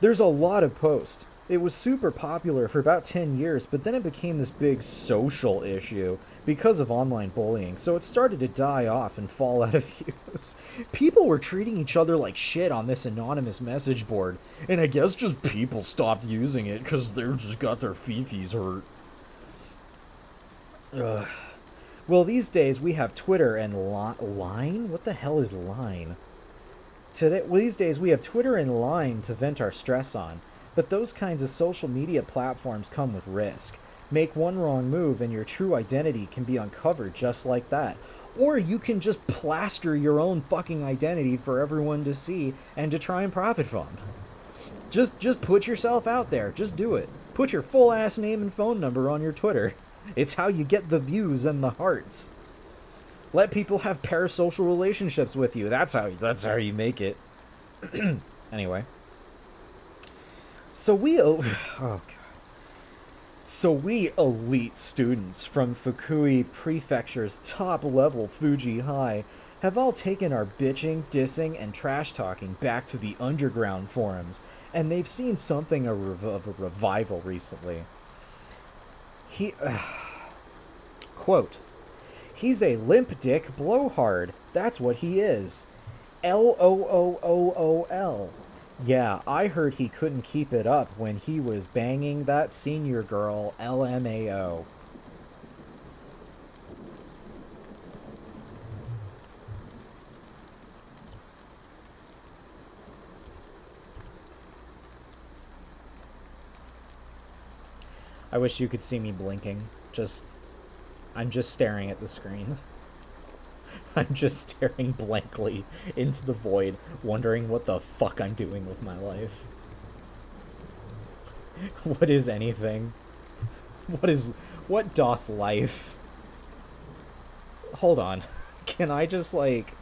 There's a lot of posts. It was super popular for about 10 years, but then it became this big social issue because of online bullying, so it started to die off and fall out of use. People were treating each other like shit on this anonymous message board, and I guess just people stopped using it because they just got their fifis hurt. Ugh. Well, these days we have Twitter and Line? What the hell is Line? These days we have Twitter and Line to vent our stress on, but those kinds of social media platforms come with risk. Make one wrong move and your true identity can be uncovered just like that. Or you can just plaster your own fucking identity for everyone to see and to try and profit from. Just put yourself out there. Just do it. Put your full ass name and phone number on your Twitter. It's how you get the views and the hearts. Let people have parasocial relationships with you. That's how you make it. Anyway. So we elite students from Fukui Prefecture's top-level Fuji High have all taken our bitching, dissing, and trash-talking back to the underground forums, and they've seen something of a revival recently. Quote, "He's a limp dick blowhard. That's what he is. LOOOOL. Yeah, I heard he couldn't keep it up when he was banging that senior girl, LMAO." I wish you could see me blinking. I'm just staring at the screen. I'm just staring blankly into the void, wondering what the fuck I'm doing with my life. What is anything? What doth life? Hold on. Can I just, like...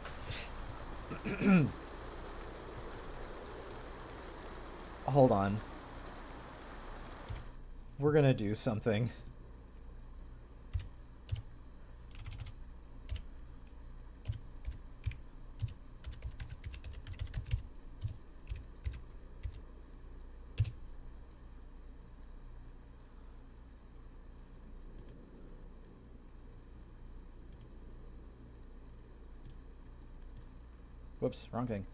Hold on. We're gonna do something. Whoops, wrong thing.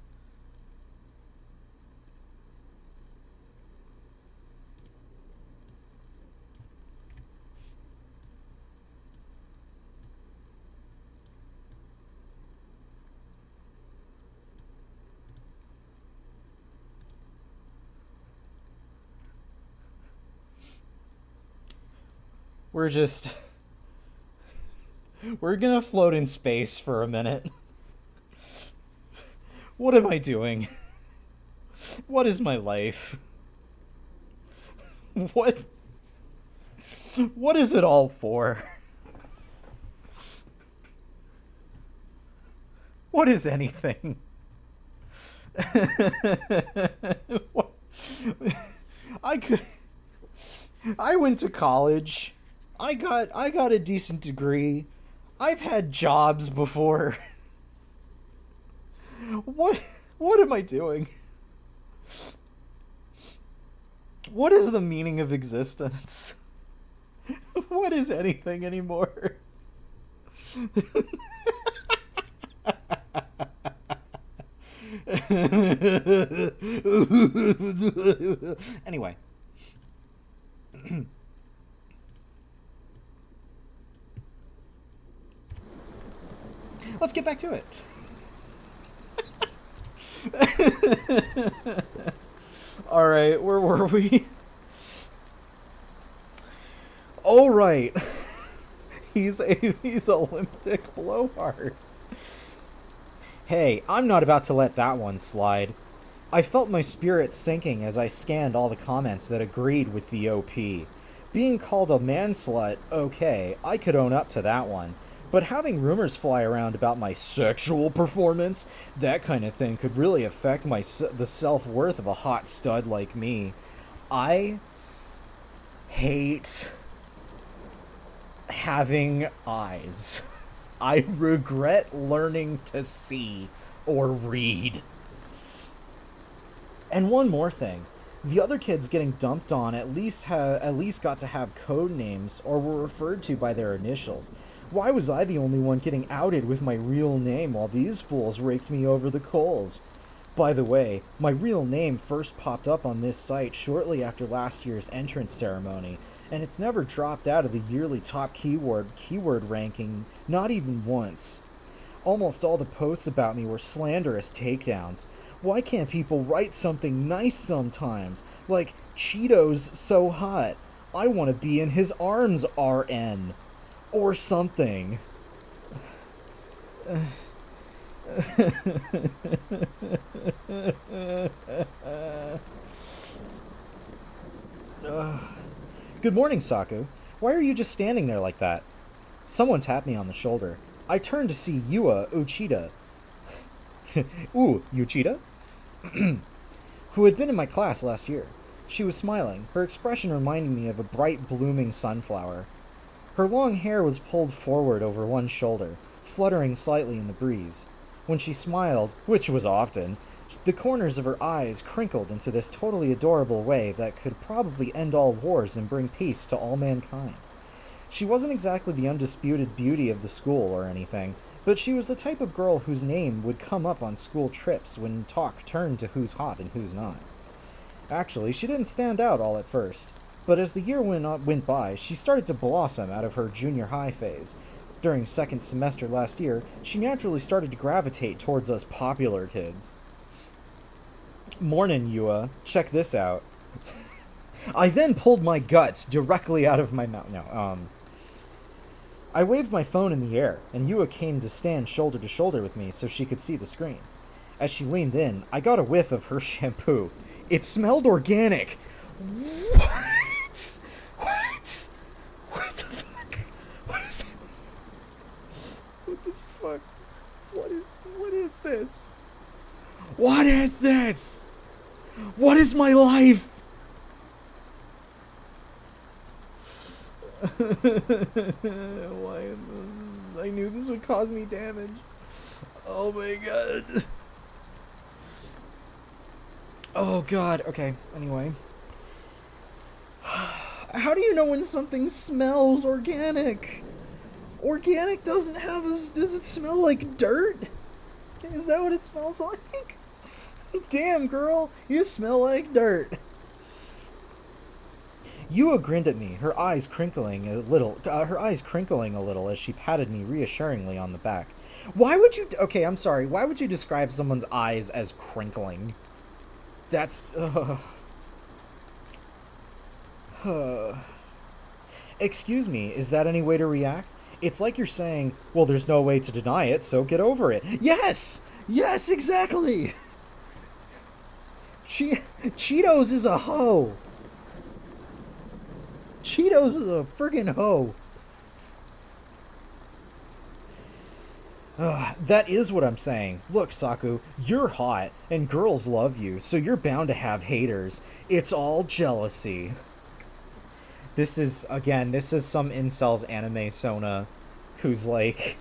We're gonna float in space for a minute. What am I doing? What is my life? What is it all for? What is anything? I went to college. I got a decent degree. I've had jobs before. What am I doing? What is the meaning of existence? What is anything anymore? Anyway. Let's get back to it. Alright, where were we? Alright. He's Olympic blowhard. Hey, I'm not about to let that one slide. I felt my spirit sinking as I scanned all the comments that agreed with the OP. Being called a man-slut, okay, I could own up to that one. But having rumors fly around about my sexual performance, that kind of thing could really affect the self-worth of a hot stud like me. I hate having eyes. I regret learning to see or read. And one more thing. The other kids getting dumped on at least got to have code names or were referred to by their initials. Why was I the only one getting outed with my real name while these fools raked me over the coals? By the way, my real name first popped up on this site shortly after last year's entrance ceremony, and it's never dropped out of the yearly top keyword ranking, not even once. Almost all the posts about me were slanderous takedowns. Why can't people write something nice sometimes? Like, Chitose so hot. I want to be in his arms, RN. Or something. Good morning, Saku. Why are you just standing there like that? Someone tapped me on the shoulder. I turned to see Yua Uchida. Ooh, Uchida? Who had been in my class last year. She was smiling, her expression reminding me of a bright, blooming sunflower. Her long hair was pulled forward over one shoulder, fluttering slightly in the breeze. When she smiled, which was often, the corners of her eyes crinkled into this totally adorable way that could probably end all wars and bring peace to all mankind. She wasn't exactly the undisputed beauty of the school or anything, but she was the type of girl whose name would come up on school trips when talk turned to who's hot and who's not. Actually, she didn't stand out all at first, but as the year went by, she started to blossom out of her junior high phase. During second semester last year, she naturally started to gravitate towards us popular kids. Mornin', Yua. Check this out. I then pulled my guts directly out of my mouth. No, I waved my phone in the air, and Yua came to stand shoulder to shoulder with me so she could see the screen. As she leaned in, I got a whiff of her shampoo. It smelled organic. What? What? What the fuck? What is that? What the fuck? What is this? What is this? What is my life? Why? I knew this would cause me damage. Oh my god. Oh god. Okay, anyway. How do you know when something smells organic? Organic doesn't have a... Does it smell like dirt? Is that what it smells like? Damn, girl, you smell like dirt. Yua grinned at me, her eyes crinkling a little as she patted me reassuringly on the back. Why would you... Okay, I'm sorry. Why would you describe someone's eyes as crinkling? That's... Excuse me, is that any way to react? It's like you're saying, well, there's no way to deny it, so get over it. Yes! Yes, exactly! Chitose is a hoe! Chitose is a friggin' hoe! That is what I'm saying. Look, Saku, you're hot, and girls love you, so you're bound to have haters. It's all jealousy. This is some incels anime Sona who's like,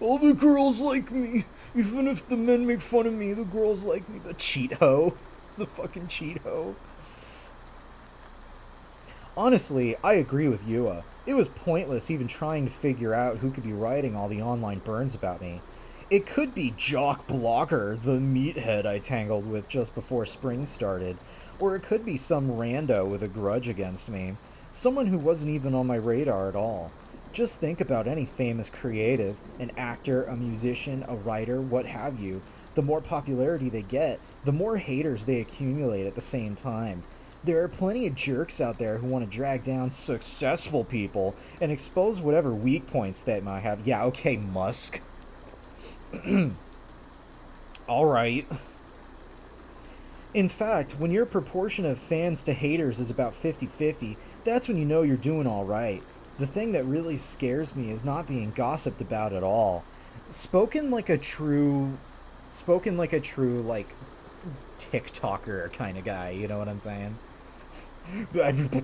all the girls like me. Even if the men make fun of me, the girls like me. The cheat hoe. It's a fucking cheat hoe. Honestly, I agree with Yua. It was pointless even trying to figure out who could be writing all the online burns about me. It could be Jock Blocker, the meathead I tangled with just before spring started, or it could be some rando with a grudge against me. Someone who wasn't even on my radar at all. Just think about any famous creative, an actor, a musician, a writer, what have you. The more popularity they get, the more haters they accumulate at the same time. There are plenty of jerks out there who want to drag down successful people and expose whatever weak points they might have. Yeah, okay, Musk. Alright. In fact, when your proportion of fans to haters is about 50-50, that's when you know you're doing alright. The thing that really scares me is not being gossiped about at all. Spoken like a true, like, TikToker kind of guy, you know what I'm saying?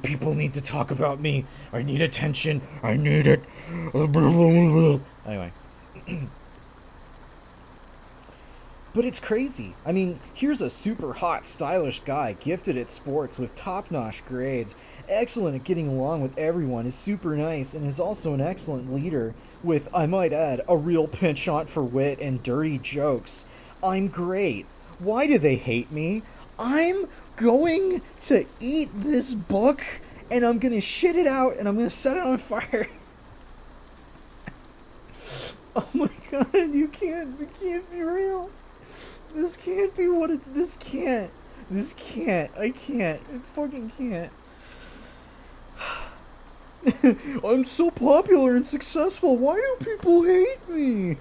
People need to talk about me. I need attention. I need it. Anyway. But it's crazy. I mean, here's a super hot, stylish guy, gifted at sports with top-notch grades, excellent at getting along with everyone, is super nice, and is also an excellent leader with, I might add, a real penchant for wit and dirty jokes. I'm great. Why do they hate me? I'm going to eat this book, and I'm going to shit it out, and I'm going to set it on fire. Oh my god, it can't be real. This can't be what it's... This can't. I can't. I fucking can't. I'm so popular and successful. Why do people hate me?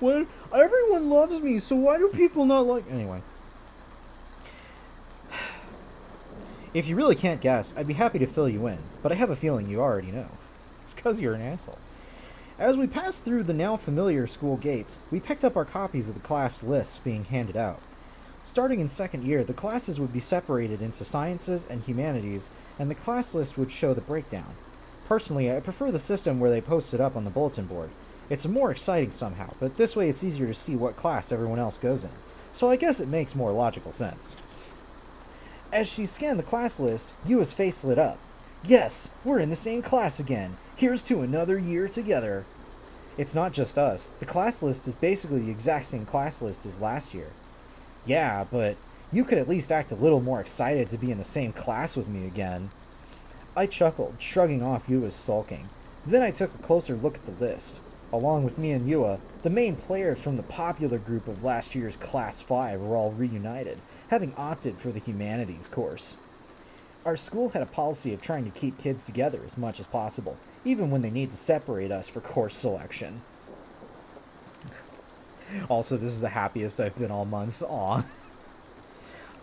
What? Everyone loves me, so why do people not like... Anyway. If you really can't guess, I'd be happy to fill you in, but I have a feeling you already know. It's because you're an asshole. As we passed through the now familiar school gates, we picked up our copies of the class lists being handed out. Starting in second year, the classes would be separated into sciences and humanities, and the class list would show the breakdown. Personally, I prefer the system where they post it up on the bulletin board. It's more exciting somehow, but this way it's easier to see what class everyone else goes in, so I guess it makes more logical sense. As she scanned the class list, Yua's face lit up. Yes, we're in the same class again. Here's to another year together. It's not just us. The class list is basically the exact same class list as last year. Yeah, but you could at least act a little more excited to be in the same class with me again. I chuckled, shrugging off Yua's sulking. Then I took a closer look at the list. Along with me and Yua, the main players from the popular group of last year's Class 5 were all reunited, having opted for the humanities course. Our school had a policy of trying to keep kids together as much as possible, even when they need to separate us for course selection. Also, this is the happiest I've been all month. Aw.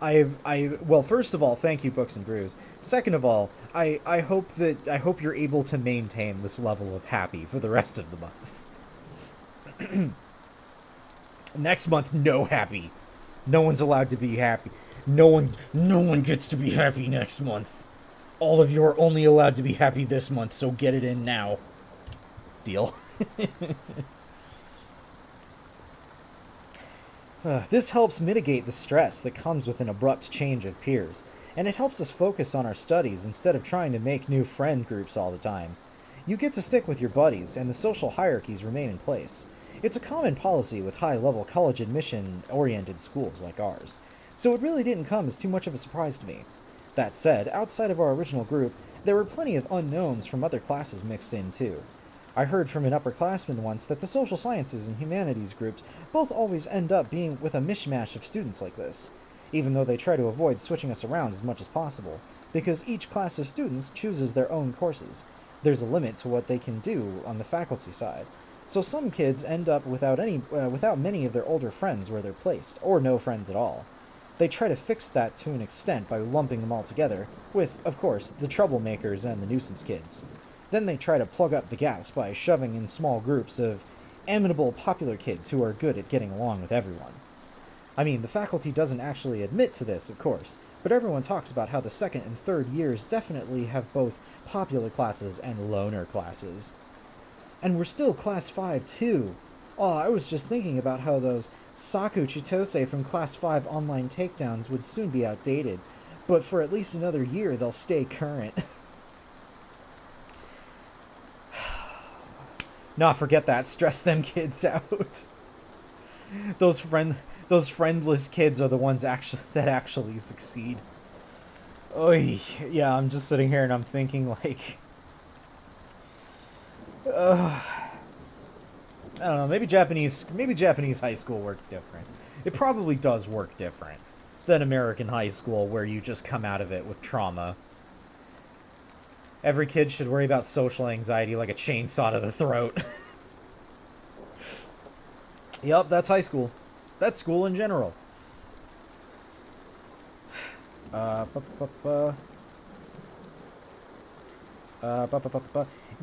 Well, first of all, thank you, Books and Brews. Second of all, I hope you're able to maintain this level of happy for the rest of the month. Next month, no happy. No one's allowed to be happy. No one gets to be happy next month. All of you are only allowed to be happy this month, so get it in now. Deal. This helps mitigate the stress that comes with an abrupt change of peers, and it helps us focus on our studies instead of trying to make new friend groups all the time. You get to stick with your buddies, and the social hierarchies remain in place. It's a common policy with high-level college admission-oriented schools like ours, so it really didn't come as too much of a surprise to me. That said, outside of our original group, there were plenty of unknowns from other classes mixed in too. I heard from an upperclassman once that the social sciences and humanities groups both always end up being with a mishmash of students like this, even though they try to avoid switching us around as much as possible, because each class of students chooses their own courses. There's a limit to what they can do on the faculty side. So some kids end up without many of their older friends where they're placed, or no friends at all. They try to fix that to an extent by lumping them all together, with, of course, the troublemakers and the nuisance kids. Then they try to plug up the gaps by shoving in small groups of amenable popular kids who are good at getting along with everyone. I mean, the faculty doesn't actually admit to this, of course, but everyone talks about how the second and third years definitely have both popular classes and loner classes. And we're still Class 5, too. Oh, I was just thinking about how those Saku Chitose from Class 5 online takedowns would soon be outdated, but for at least another year they'll stay current. Nah, forget that. Stress them kids out. Those friendless kids are the ones that actually succeed. Oy, yeah, I'm just sitting here and I'm thinking like... I don't know, maybe Japanese high school works different. It probably does work different than American high school, where you just come out of it with trauma. Every kid should worry about social anxiety like a chainsaw to the throat. Yup, that's high school. That's school in general.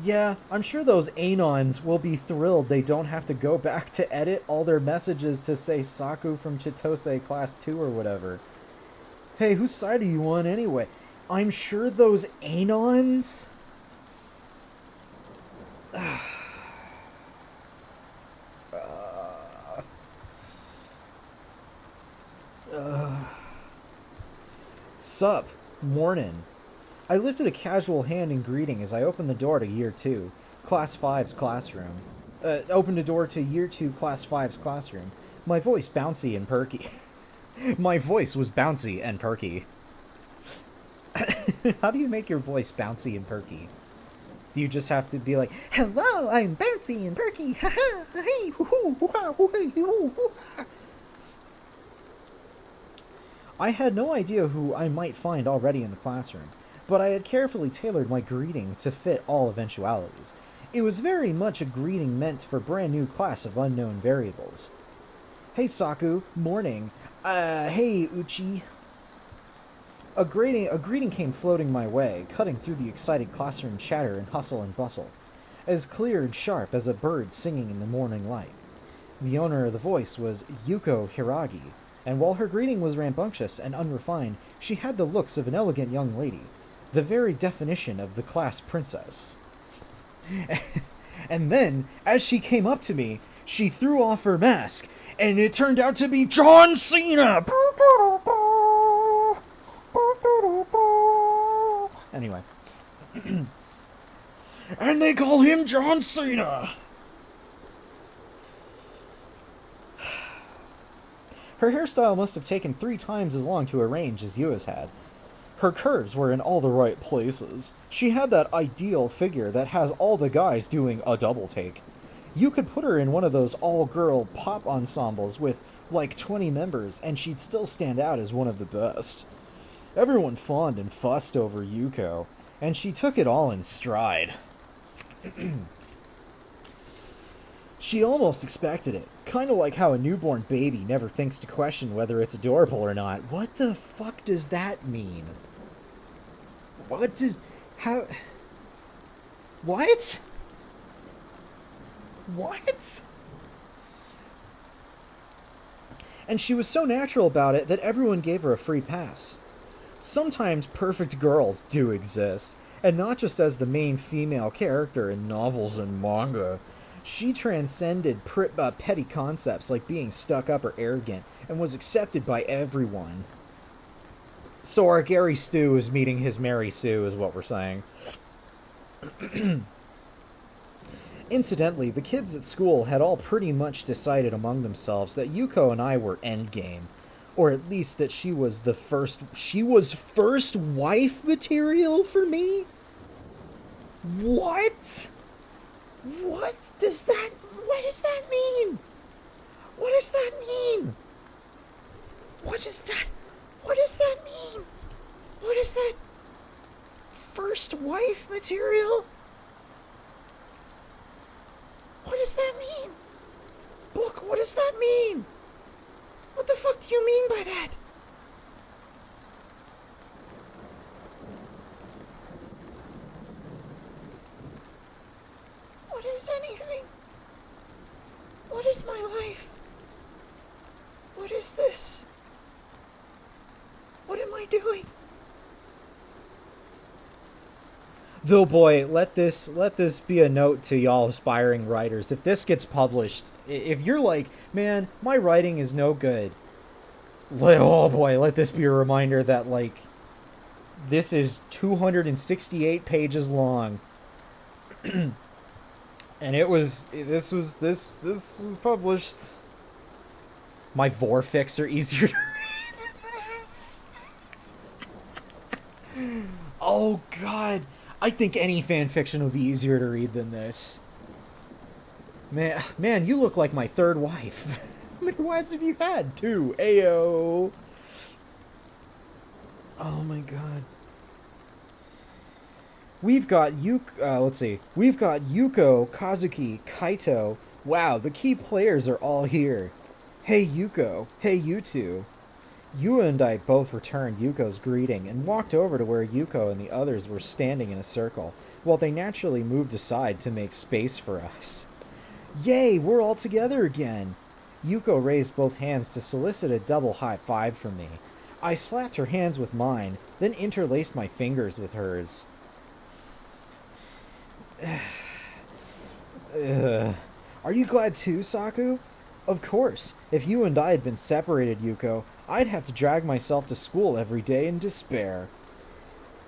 Yeah, I'm sure those Anons will be thrilled they don't have to go back to edit all their messages to say Saku from Chitose Class 2 or whatever. Hey, whose side are you on anyway? I'm sure those Anons... Sup, mornin'. I lifted a casual hand in greeting as I opened the door to Year 2, Class 5's classroom. Opened the door to Year 2, Class 5's classroom. My voice bouncy and perky. My voice was bouncy and perky. How do you make your voice bouncy and perky? Do you just have to be like, "Hello, I'm bouncy and perky, haha, hey, hoo hoo ha hoo hey hoo hoo ha." I had no idea who I might find already in the classroom, but I had carefully tailored my greeting to fit all eventualities. It was very much a greeting meant for brand new class of unknown variables. Hey Saku, morning. Hey Uchi. A greeting came floating my way, cutting through the excited classroom chatter and hustle and bustle, as clear and sharp as a bird singing in the morning light. The owner of the voice was Yuko Hiragi, and while her greeting was rambunctious and unrefined, she had the looks of an elegant young lady, the very definition of the class princess. And then, as she came up to me, she threw off her mask, and it turned out to be John Cena! Anyway. And they call him John Cena! Her hairstyle must have taken 3 times as long to arrange as Yua's had. Her curves were in all the right places. She had that ideal figure that has all the guys doing a double take. You could put her in one of those all-girl pop ensembles with, like, 20 members, and she'd still stand out as one of the best. Everyone fawned and fussed over Yuko, and she took it all in stride. She almost expected it, kind of like how a newborn baby never thinks to question whether it's adorable or not. What the fuck does that mean? What does... how... What? What? And she was so natural about it that everyone gave her a free pass. Sometimes perfect girls do exist, and not just as the main female character in novels and manga. She transcended petty concepts like being stuck up or arrogant, and was accepted by everyone. So our Gary Stu is meeting his Mary Sue, is what we're saying. Incidentally, the kids at school had all pretty much decided among themselves that Yuko and I were endgame. Or at least that she was first wife material for me? What? What does that mean? What does that mean? What does that mean? What is that? First wife material? What does that mean? Book, what does that mean? What the fuck do you mean by that? What is anything? What is my life? What is this? What am I doing? Though boy, let this be a note to y'all aspiring writers. If this gets published, if you're like, man, my writing is no good, let this be a reminder that, like, this is 268 pages long. And this was published. My Vorfics are easier to read than this. Oh god. I think any fan fiction would be easier to read than this. Man, you look like my third wife. How many wives have you had? 2. Ayo. Oh my god. We've got We've got Yuko, Kazuki, Kaito. Wow, the key players are all here. Hey Yuko. Hey you two. Yua and I both returned Yuko's greeting and walked over to where Yuko and the others were standing in a circle, while they naturally moved aside to make space for us. Yay, we're all together again! Yuko raised both hands to solicit a double high five from me. I slapped her hands with mine, then interlaced my fingers with hers. Are you glad too, Saku? Of course. If you and I had been separated, Yuko, I'd have to drag myself to school every day in despair.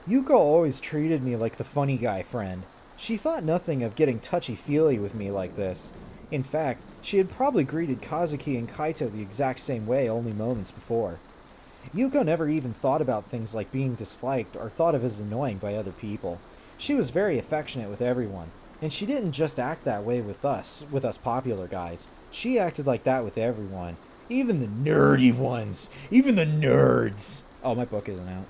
Yuko always treated me like the funny guy friend. She thought nothing of getting touchy-feely with me like this. In fact, she had probably greeted Kazuki and Kaito the exact same way only moments before. Yuko never even thought about things like being disliked or thought of as annoying by other people. She was very affectionate with everyone, and she didn't just act that way with us popular guys. She acted like that with everyone. Even the nerdy ones. Even the nerds. Oh, my book isn't out.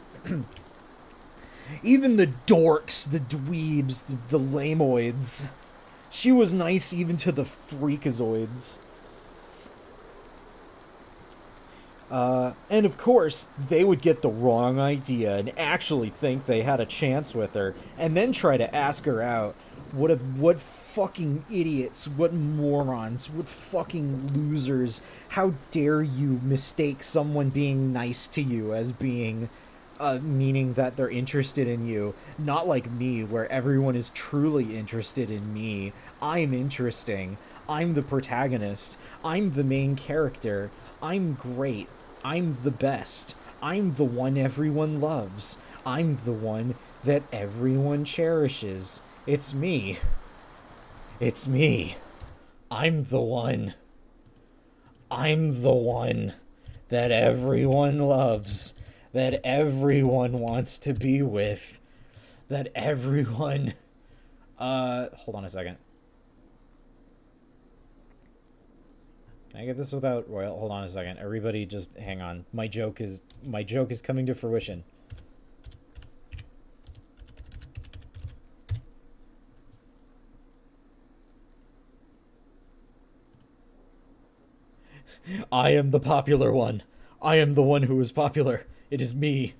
Even the dorks, the dweebs, the lamoids. She was nice even to the freakazoids. And of course, they would get the wrong idea and actually think they had a chance with her, and then try to ask her out. What fucking idiots, what morons, what fucking losers. How dare you mistake someone being nice to you as being, meaning that they're interested in you. Not like me, where everyone is truly interested in me. I'm interesting. I'm the protagonist. I'm the main character. I'm great. I'm the best. I'm the one everyone loves. I'm the one that everyone cherishes. It's me. It's me. I'm the one. I'm the one that everyone loves. That everyone wants to be with. That everyone... hold on a second. Can I get this without Royal? Hold on a second. Everybody just hang on. My joke is coming to fruition. I am the popular one. I am the one who is popular. It is me.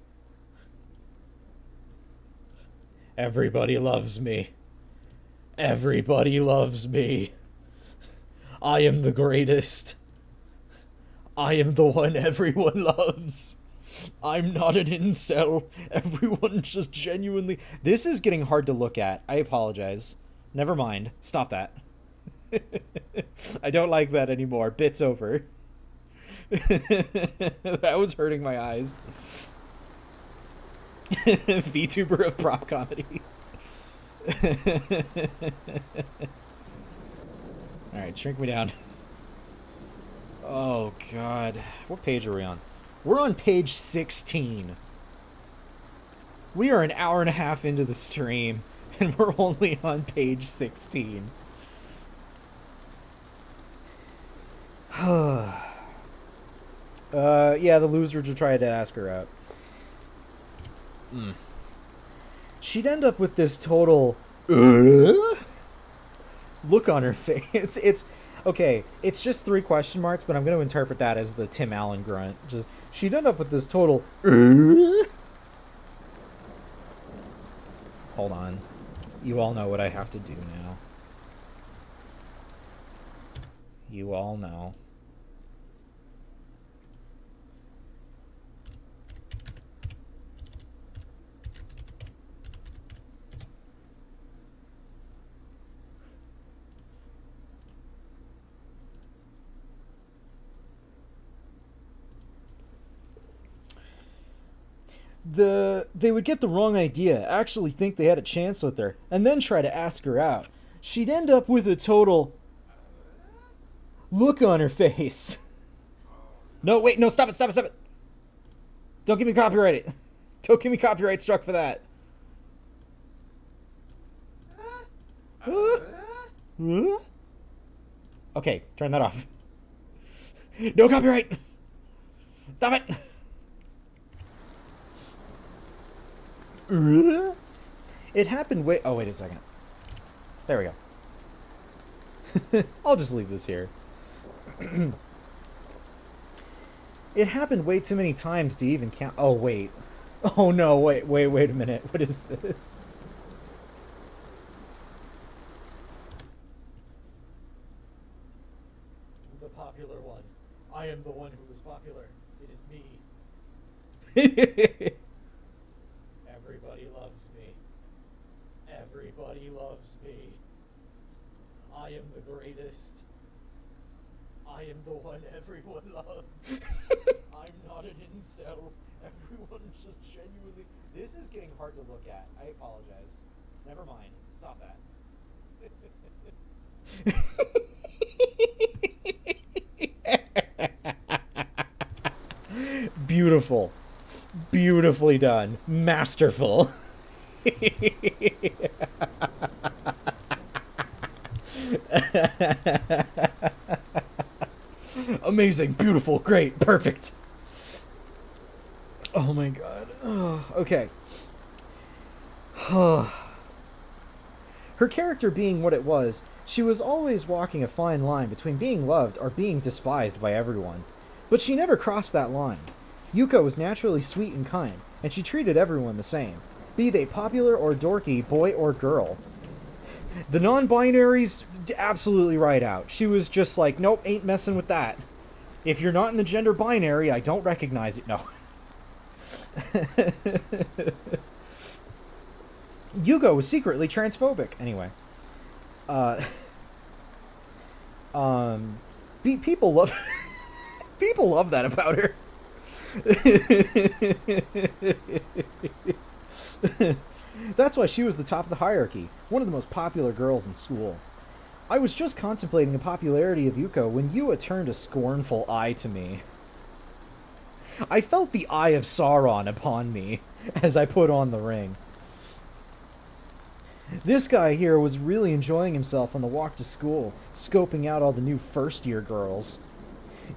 Everybody loves me. Everybody loves me. I am the greatest. I am the one everyone loves. I'm not an incel. Everyone just genuinely... This is getting hard to look at. I apologize. Never mind. Stop that. I don't like that anymore. Bit's over. That was hurting my eyes. VTuber of prop comedy. Alright, shrink me down. Oh, God. What page are we on? We're on page 16. We are an hour and a half into the stream, and we're only on page 16. Yeah, the losers would try to ask her out. She'd end up with this total... look on her face. It's okay. It's just 3 question marks, but I'm going to interpret that as the Tim Allen grunt. Just she'd end up with this total. Hold on. You all know what I have to do now. You all know. They would get the wrong idea, actually think they had a chance with her, and then try to ask her out. She'd end up with a total look on her face. No, wait, no, stop it. Don't get me copyrighted. Don't get me copyright struck for that. Okay, turn that off. No copyright. Stop it. It happened way... Oh, wait a second. There we go. I'll just leave this here. It happened way too many times to even count... Oh, wait. Oh, no, wait a minute. What is this? The popular one. I am the one who is popular. It is me. Everybody loves me. Everybody loves me. I am the greatest. I am the one everyone loves. I'm not an incel. Everyone's just genuinely... This is getting hard to look at. I apologize. Never mind. Stop that. Beautiful. Beautifully done. Masterful. Amazing, beautiful, great, perfect. Oh my god. Oh, okay. Her character being what it was, She was always walking a fine line between being loved or being despised by everyone. But she never crossed that line. Yuko was naturally sweet and kind, and she treated everyone the same, be they popular or dorky, boy or girl. The non-binaries, absolutely right out. She was just like, nope, ain't messing with that. If you're not in the gender binary, I don't recognize it. No. Yugo was secretly transphobic. Anyway. People love... people love that about her. That's why she was the top of the hierarchy, one of the most popular girls in school. I was just contemplating the popularity of Yuko when Yua turned a scornful eye to me. I felt the eye of Sauron upon me as I put on the ring. This guy here was really enjoying himself on the walk to school, scoping out all the new first-year girls.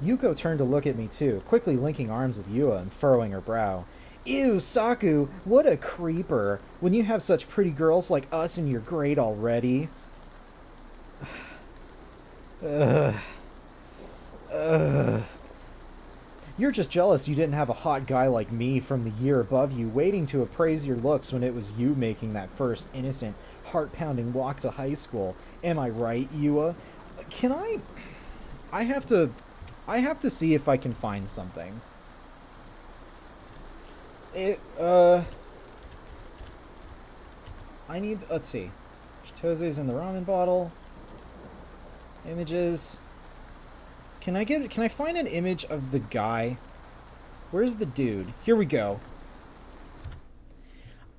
Yuko turned to look at me too, quickly linking arms with Yua and furrowing her brow. Ew, Saku, what a creeper, when you have such pretty girls like us in your grade already. You're just jealous you didn't have a hot guy like me from the year above you waiting to appraise your looks when it was you making that first innocent, heart-pounding walk to high school. Am I right, Yua? Can I have to see if I can find something. I need, let's see. Chitose's in the ramen bottle. Images. Can I find an image of the guy? Where's the dude? Here we go.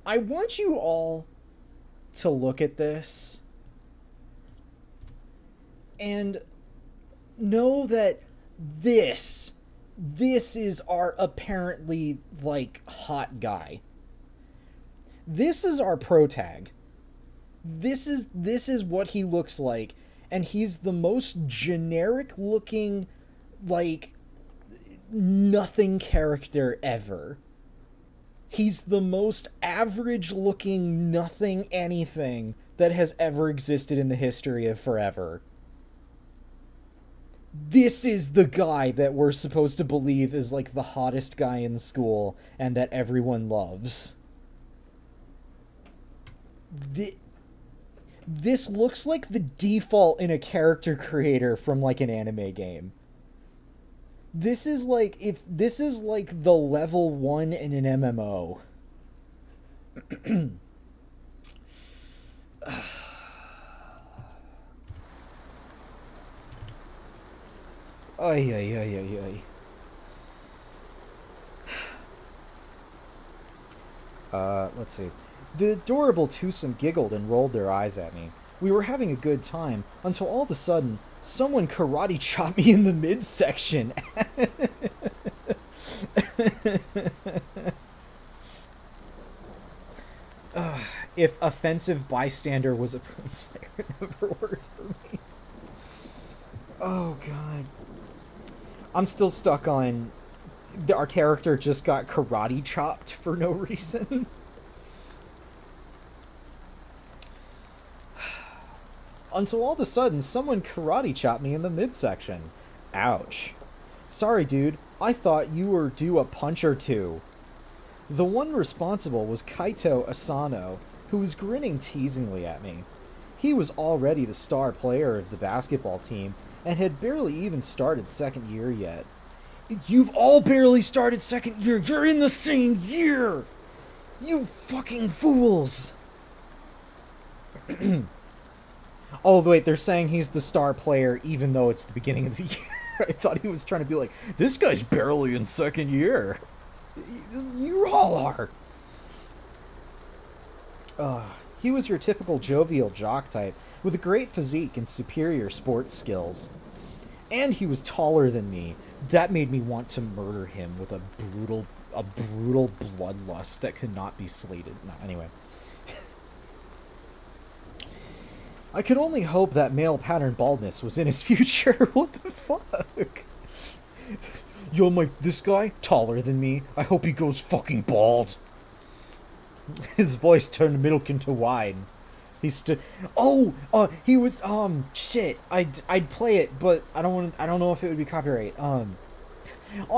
I want you all to look at this and know that this is our apparently, like, hot guy. This is our pro tag. This is what he looks like, and he's the most generic looking, like, nothing character ever. He's the most average looking nothing anything that has ever existed in the history of forever. This is the guy that we're supposed to believe is, like, the hottest guy in school and that everyone loves. This looks like the default in a character creator from, like, an anime game. This is like the level 1 in an MMO. Ay, ay, ay, ay, ay. Let's see. The adorable twosome giggled and rolled their eyes at me. We were having a good time, until all of a sudden, someone karate chopped me in the midsection. If offensive bystander was a poonslayer, it never worked for me. Oh, God. I'm still stuck on... Our character just got karate chopped for no reason. Until all of a sudden, someone karate chopped me in the midsection. Ouch. Sorry, dude. I thought you were due a punch or two. The one responsible was Kaito Asano, who was grinning teasingly at me. He was already the star player of the basketball team, and had barely even started second year yet. You've all barely started second year. You're in the same year! You fucking fools! Oh, wait, they're saying he's the star player even though it's the beginning of the year. I thought he was trying to be like, this guy's barely in second year. You all are. He was your typical jovial jock type, with a great physique and superior sports skills. And he was taller than me. That made me want to murder him with a brutal bloodlust that could not be slated. No, anyway. I could only hope that male pattern baldness was in his future. What the fuck? Yo, this guy, taller than me. I hope he goes fucking bald. His voice turned middle into wide. He stood. Oh, he was. Shit. I'd play it, but I don't want. I don't know if it would be copyright. On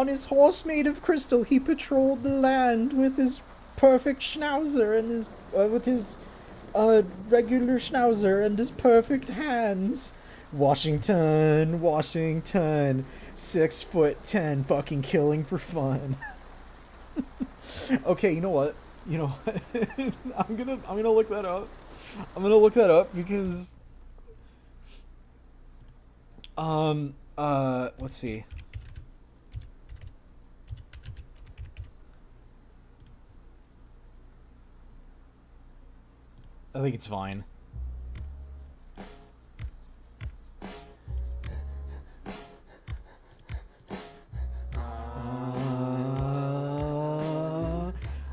his horse made of crystal, he patrolled the land with his perfect schnauzer and his with his regular schnauzer and his perfect hands. Washington, Washington, 6'10", fucking killing for fun. Okay, you know what? You know what? I'm gonna look that up. I'm gonna look that up because let's see. I think it's fine.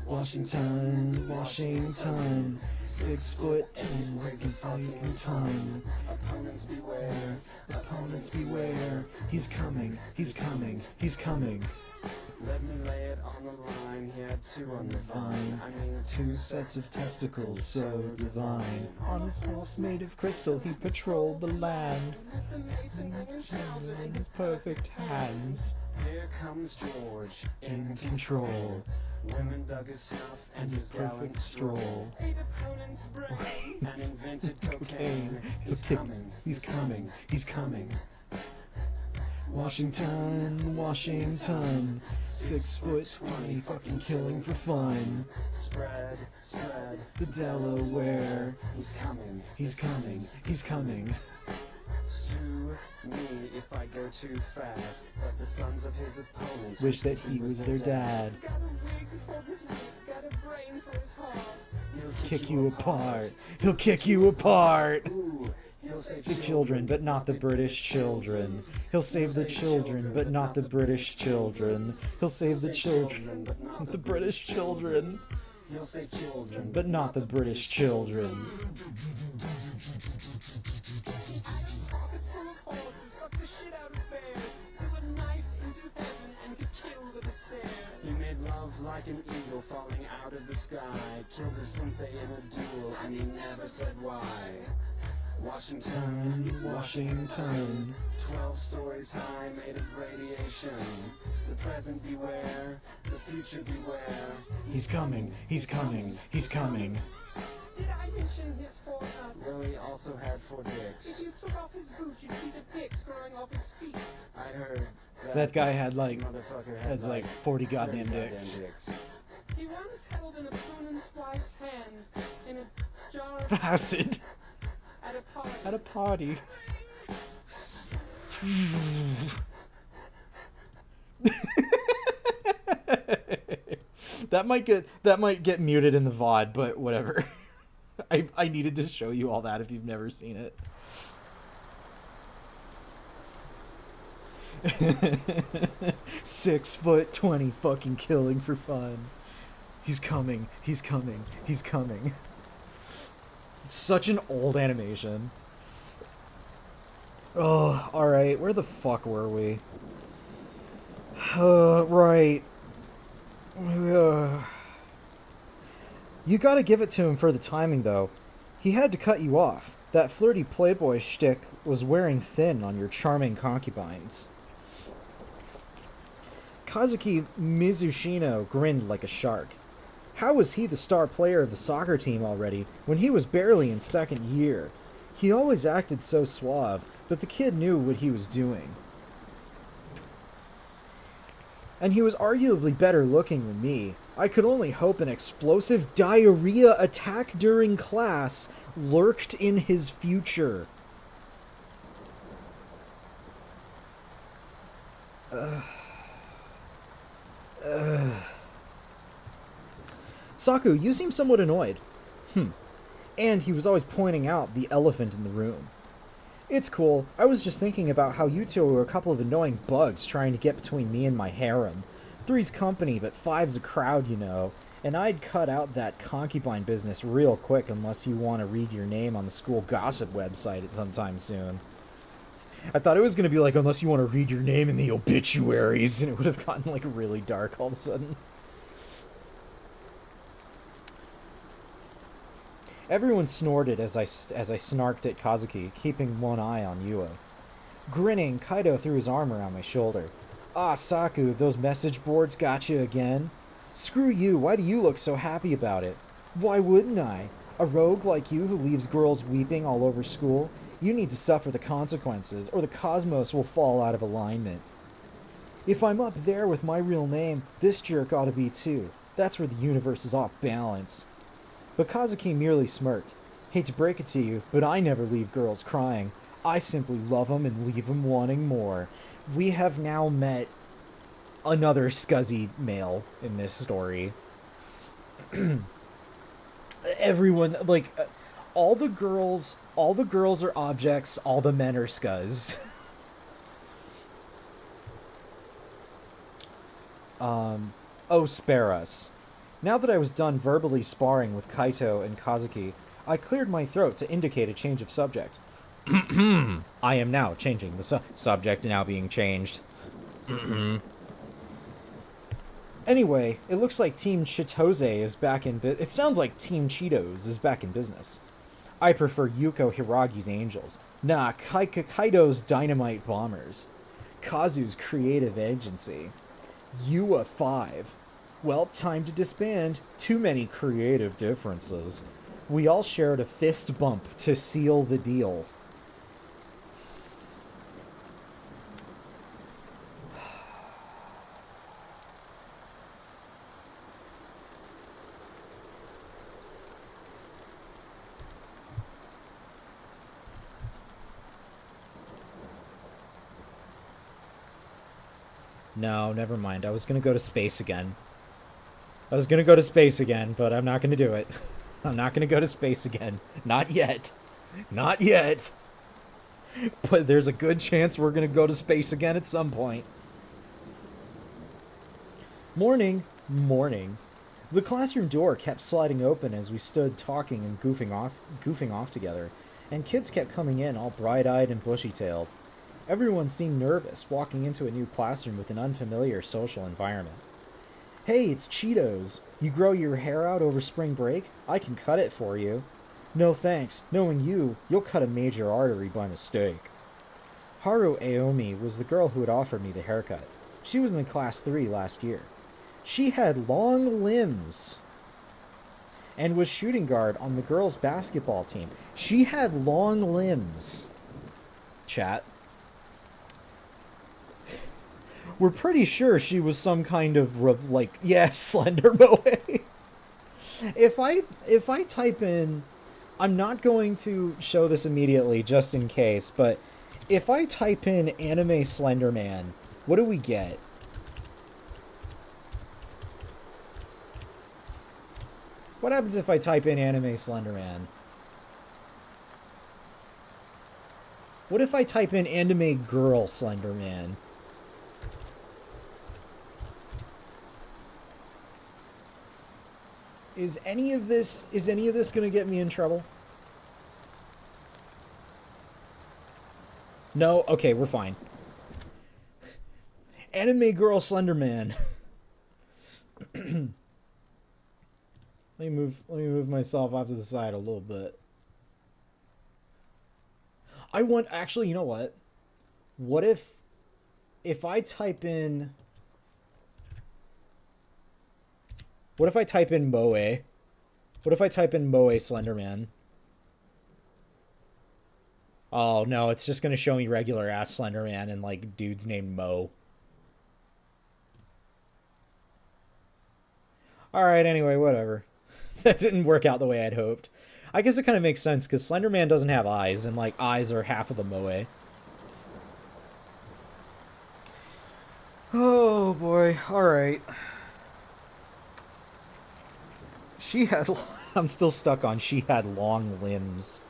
Washington, Washington, 6'10", weighs a fucking ton. Opponents beware, opponents beware. He's coming, he's coming, he's coming. Let me lay it on the line. He had two on the vine. I mean, two sets of testicles so divine. On his horse made of crystal, he patrolled the land. In his perfect hands. Here comes George, in control. Women dug his snuff and his gallant stroll. Ate opponent's brains and invented cocaine. He's coming, he's coming, he's coming. Washington, Washington, 6'20", fucking killing for fun. Spread, spread, the Delaware. He's coming, he's coming, he's coming. Sue me if I go too fast, but the sons of his opponents wish that he was their dad. Got a wig for his wig, got a brain for his heart. He'll kick you apart. He'll kick you apart. Ooh, he'll save the children, but not the British children. He'll save the children, but not the British children. He'll save the children, but not the British children. He'll save children, but not the British children. He made love like an eagle falling out of the sky. Killed his sensei in a duel, and he never said why. Washington, Washington, 12 stories high, made of radiation. The present beware, the future beware. He's coming, he's coming, he's coming. Did I mention his four nuts? Well, he also had 4 dicks. If you took off his boots, you'd see the dicks growing off his feet. I heard that guy had like, has like 40 goddamn dicks. He once held an opponent's wife's hand in a jar of acid. At a party. That might get muted in the VOD, but whatever. I needed to show you all that if you've never seen it. 6'20", fucking killing for fun. He's coming, he's coming, he's coming. It's such an old animation. Oh, alright, where the fuck were we? Right. You gotta give it to him for the timing, though. He had to cut you off. That flirty playboy shtick was wearing thin on your charming concubines. Kazuki Mizushino grinned like a shark. How was he the star player of the soccer team already, when he was barely in second year? He always acted so suave, but the kid knew what he was doing. And he was arguably better looking than me. I could only hope an explosive diarrhea attack during class lurked in his future. Saku, you seem somewhat annoyed. And he was always pointing out the elephant in the room. It's cool. I was just thinking about how you two were a couple of annoying bugs trying to get between me and my harem. 3's company, but 5's a crowd, you know. And I'd cut out that concubine business real quick unless you want to read your name on the school gossip website sometime soon. I thought it was going to be like, unless you want to read your name in the obituaries, and it would have gotten, like, really dark all of a sudden. Everyone snorted as I snarked at Kazuki, keeping one eye on Yua. Grinning, Kaido threw his arm around my shoulder. Ah, Saku, those message boards got you again? Screw you, why do you look so happy about it? Why wouldn't I? A rogue like you who leaves girls weeping all over school? You need to suffer the consequences, or the cosmos will fall out of alignment. If I'm up there with my real name, this jerk ought to be too. That's where the universe is off balance. But Kazuki merely smirked. Hate to break it to you, but I never leave girls crying. I simply love them and leave them wanting more. We have now met another scuzzy male in this story. Everyone, like, all the girls are objects, all the men are scuzz. Oh, spare us. Now that I was done verbally sparring with Kaito and Kazuki, I cleared my throat to indicate a change of subject. I am now changing the subject now being changed. Anyway, it looks like Team Chitose is back in it sounds like Team Cheetos is back in business. I prefer Yuko Hiragi's Angels. Nah, Kaido's Dynamite Bombers. Kazu's Creative Agency. Yua 5. Well, time to disband. Too many creative differences. We all shared a fist bump to seal the deal. No, never mind. I was gonna go to space again. But I'm not gonna do it. I'm not gonna go to space again. Not yet. Not yet. But there's a good chance we're gonna go to space again at some point. Morning. The classroom door kept sliding open as we stood talking and goofing off together, and kids kept coming in all bright-eyed and bushy-tailed. Everyone seemed nervous, walking into a new classroom with an unfamiliar social environment. Hey, it's Cheetos. You grow your hair out over spring break? I can cut it for you. No thanks. Knowing you, you'll cut a major artery by mistake. Haru Aomi was the girl who had offered me the haircut. She was in class 3 last year. She had long limbs and was shooting guard on the girls' basketball team. She had long limbs. Chat. We're pretty sure she was some kind of, slender moe. If I type in... I'm not going to show this immediately, just in case, but if I type in anime Slenderman, what do we get? What happens if I type in anime Slenderman? What if I type in anime girl Slenderman? Is any of this gonna get me in trouble? No? Okay, we're fine. Anime girl Slenderman. Let me move myself off to the side a little bit. Actually, you know what? What if I type in... What if I type in Moe? What if I type in Moe Slenderman? Oh, no, it's just gonna show me regular ass Slenderman and, like, dudes named Mo. Alright, anyway, whatever. That didn't work out the way I'd hoped. I guess it kind of makes sense, because Slenderman doesn't have eyes, and, like, eyes are half of the Moe. Oh, boy. Alright. I'm still stuck on she had long limbs.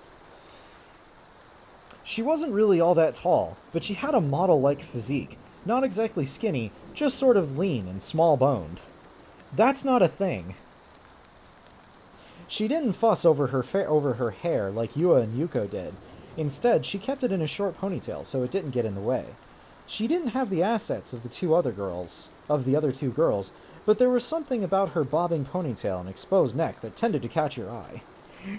She wasn't really all that tall, but she had a model-like physique. Not exactly skinny, just sort of lean and small-boned. That's not a thing. She didn't fuss over her hair like Yua and Yuko did. Instead, she kept it in a short ponytail so it didn't get in the way. She didn't have the assets of the other two girls, but there was something about her bobbing ponytail and exposed neck that tended to catch your eye.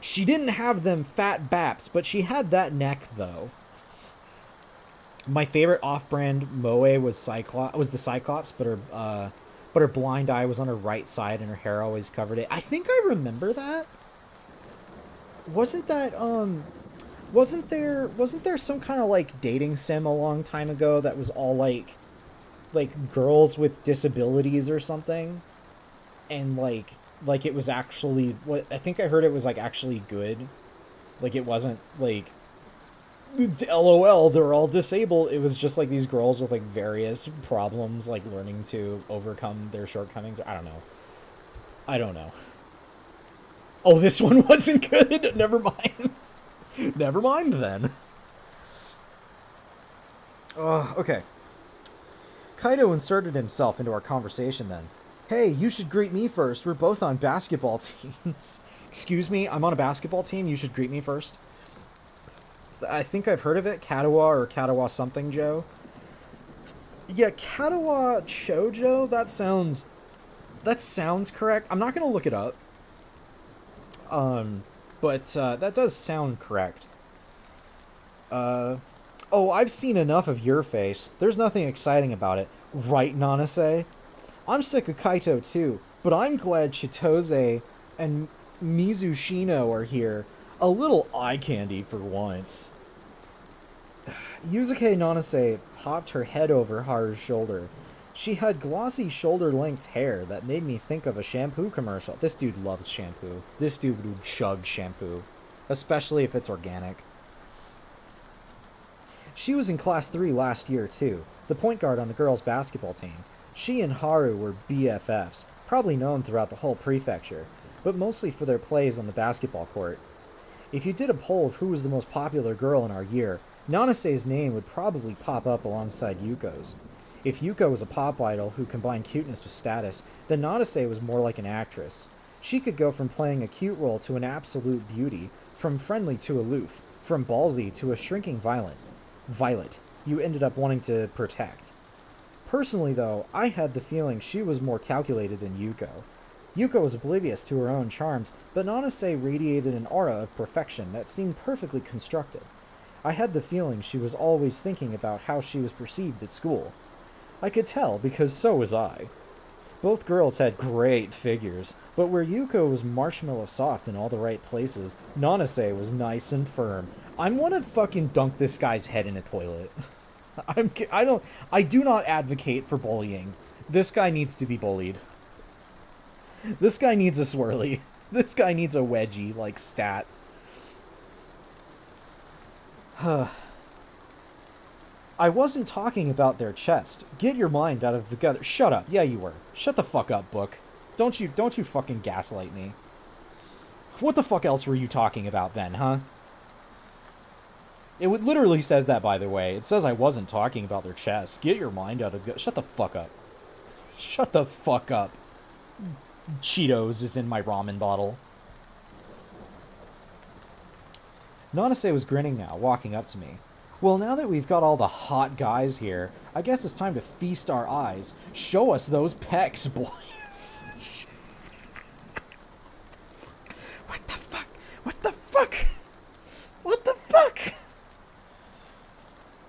She didn't have them fat baps, but she had that neck though. My favorite off-brand Moe was the Cyclops, but her blind eye was on her right side and her hair always covered it. I think I remember that. Wasn't that wasn't there some kind of like dating sim a long time ago that was all like girls with disabilities or something? And like it was actually what I think I heard it was like actually good. Like it wasn't like LOL, they're all disabled. It was just like these girls with like various problems, like learning to overcome their shortcomings. I don't know. I don't know. Oh, this one wasn't good? Never mind. Never mind then. Okay. Kaido inserted himself into our conversation then. Hey, you should greet me first. We're both on basketball teams. Excuse me, I'm on a basketball team. You should greet me first. I think I've heard of it. Katawa or Katawa something Joe. Yeah, Katawa Chojo? That sounds correct. I'm not gonna look it up. But that does sound correct. Oh, I've seen enough of your face. There's nothing exciting about it. Right, Nanase? I'm sick of Kaito too, but I'm glad Chitose and Mizushino are here. A little eye candy for once. Yuzuke Nanase popped her head over Haru's shoulder. She had glossy shoulder-length hair that made me think of a shampoo commercial. This dude loves shampoo. This dude would chug shampoo. Especially if it's organic. She was in Class 3 last year, too. The point guard on the girls' basketball team. She and Haru were BFFs, probably known throughout the whole prefecture, but mostly for their plays on the basketball court. If you did a poll of who was the most popular girl in our year, Nanase's name would probably pop up alongside Yuko's. If Yuko was a pop idol who combined cuteness with status, then Nanase was more like an actress. She could go from playing a cute role to an absolute beauty, from friendly to aloof, from ballsy to a shrinking Violet, you ended up wanting to protect. Personally, though, I had the feeling she was more calculated than Yuko. Yuko was oblivious to her own charms, but Nanase radiated an aura of perfection that seemed perfectly constructed. I had the feeling she was always thinking about how she was perceived at school. I could tell because so was I. Both girls had great figures, but where Yuko was marshmallow soft in all the right places, Nanase was nice and firm. I want to fucking dunk this guy's head in a toilet. I do not advocate for bullying. This guy needs to be bullied. This guy needs a swirly. This guy needs a wedgie, like, stat. I wasn't talking about their chest. Get your mind out of the gutter. Shut up. Yeah, you were. Shut the fuck up, Book. Don't you fucking gaslight me. What the fuck else were you talking about then, huh? It literally says that, by the way. It says I wasn't talking about their chest. Get your mind out of the... Shut the fuck up. Shut the fuck up. Cheetos is in my ramen bottle. Nanase was grinning now, walking up to me. Well, now that we've got all the hot guys here, I guess it's time to feast our eyes. Show us those pecs, boys. What the fuck? What the fuck? What the fuck?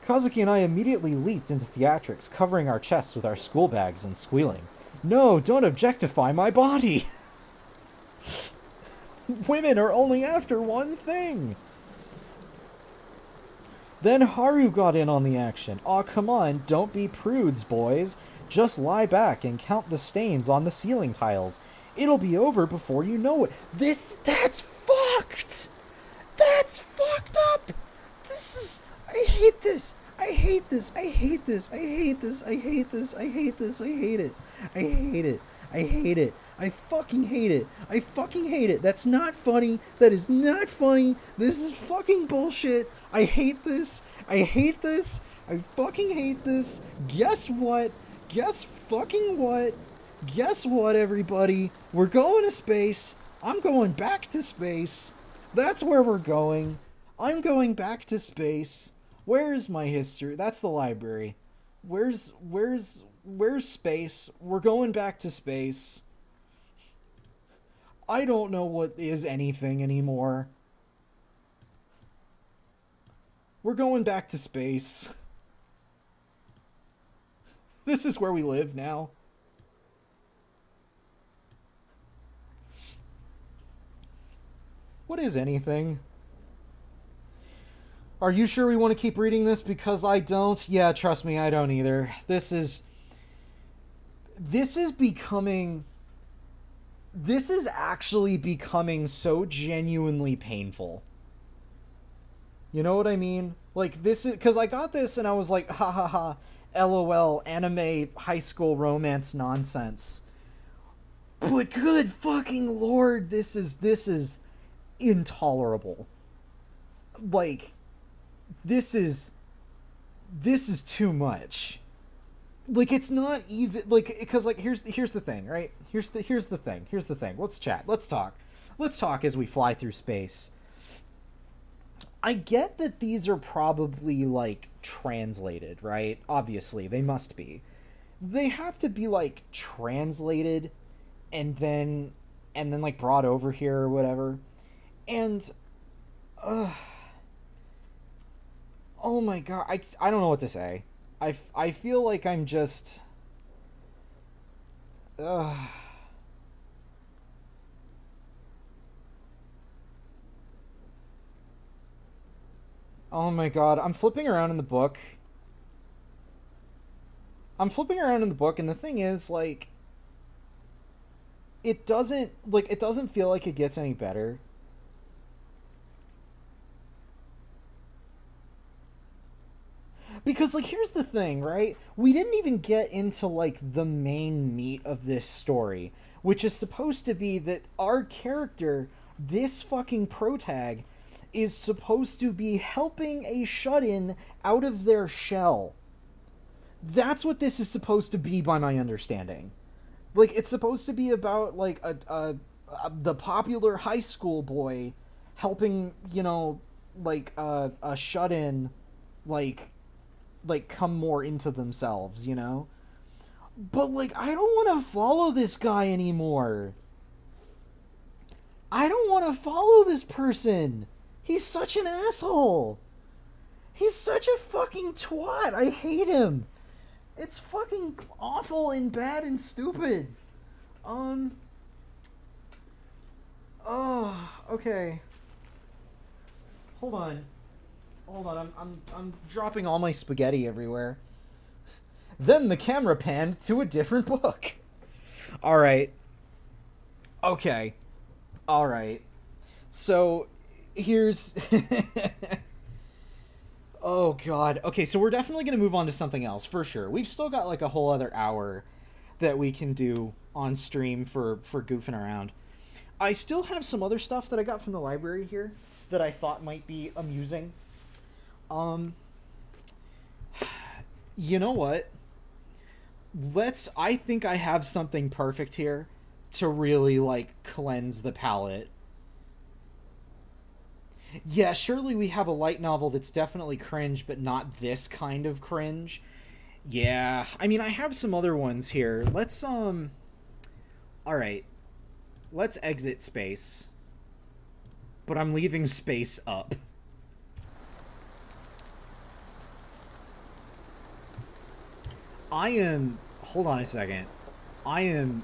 Kazuki and I immediately leaped into theatrics, covering our chests with our school bags and squealing. No, don't objectify my body! Women are only after one thing! Then Haru got in on the action. Aw, come on, don't be prudes, boys. Just lie back and count the stains on the ceiling tiles. It'll be over before you know it. That's fucked! That's fucked up! I hate this! I hate this! I hate this! I hate this! I hate this! I hate this! I hate it! I hate it! I hate it! I fucking hate it! I fucking hate it! That's not funny! That is not funny! This is fucking bullshit! I hate this! I hate this! I fucking hate this! Guess what? Guess fucking what? Guess what, everybody? We're going to space! I'm going back to space! That's where we're going! I'm going back to space! Where's my history? That's the library. Where's space? We're going back to space. I don't know what is anything anymore. We're going back to space. This is where we live now. What is anything? Are you sure we want to keep reading this? Because I don't. Yeah, trust me, I don't either. This is becoming... This is actually becoming so genuinely painful. You know what I mean? Like, this is... Because I got this and I was like, ha ha ha, LOL, anime high school romance nonsense. But good fucking lord, this is intolerable. Like, this is too much. Like, it's not even like, because like here's the thing, right? Here's the thing. Let's chat. Let's talk as we fly through space. I get that these are probably like translated, right? Obviously, they must be. They have to be like translated and then like brought over here or whatever. And oh my god, I don't know what to say. I feel like I'm just... Oh my god, I'm flipping around in the book. And the thing is, like, it doesn't feel like it gets any better. Because, like, here's the thing, right? We didn't even get into, like, the main meat of this story, which is supposed to be that our character, this fucking protag, is supposed to be helping a shut-in out of their shell. That's what this is supposed to be, by my understanding. Like, it's supposed to be about, like, the popular high school boy helping, you know, like, a shut-in, like come more into themselves, you know? But like, I don't want to follow this guy anymore. I don't want to follow this person. He's such an asshole. He's such a fucking twat. I hate him. It's fucking awful and bad and stupid. Oh, okay. Hold on. I'm dropping all my spaghetti everywhere. Then the camera panned to a different book. Alright. Okay. Alright. So, here's... Oh, God. Okay, so we're definitely going to move on to something else, for sure. We've still got, like, a whole other hour that we can do on stream for goofing around. I still have some other stuff that I got from the library here that I thought might be amusing. You know what? I think I have something perfect here to really, like, cleanse the palate. Yeah, surely we have a light novel that's definitely cringe, but not this kind of cringe. Yeah, I mean, I have some other ones here. Let's, alright. Let's exit space. But I'm leaving space up. Hold on a second. I am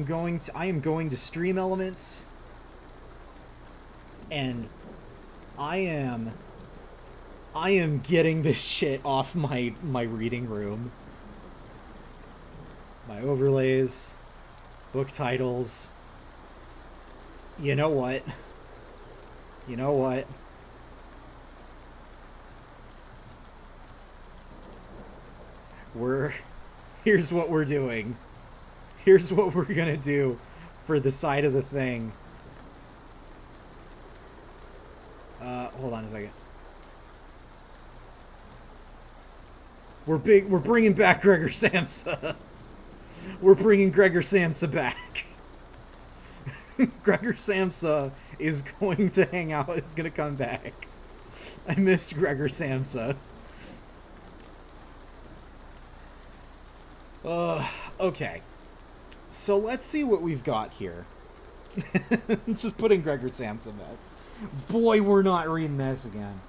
going to Stream Elements, and I am getting this shit off my reading room. My overlays, book titles. You know what? Here's what we're doing. Here's what we're gonna do for the side of the thing. Hold on a second. We're bringing back Gregor Samsa. We're bringing Gregor Samsa back. Gregor Samsa is going to hang out, is gonna come back. I missed Gregor Samsa. Okay. So let's see what we've got here. Just putting Gregor Samsa back. Boy, we're not reading this again.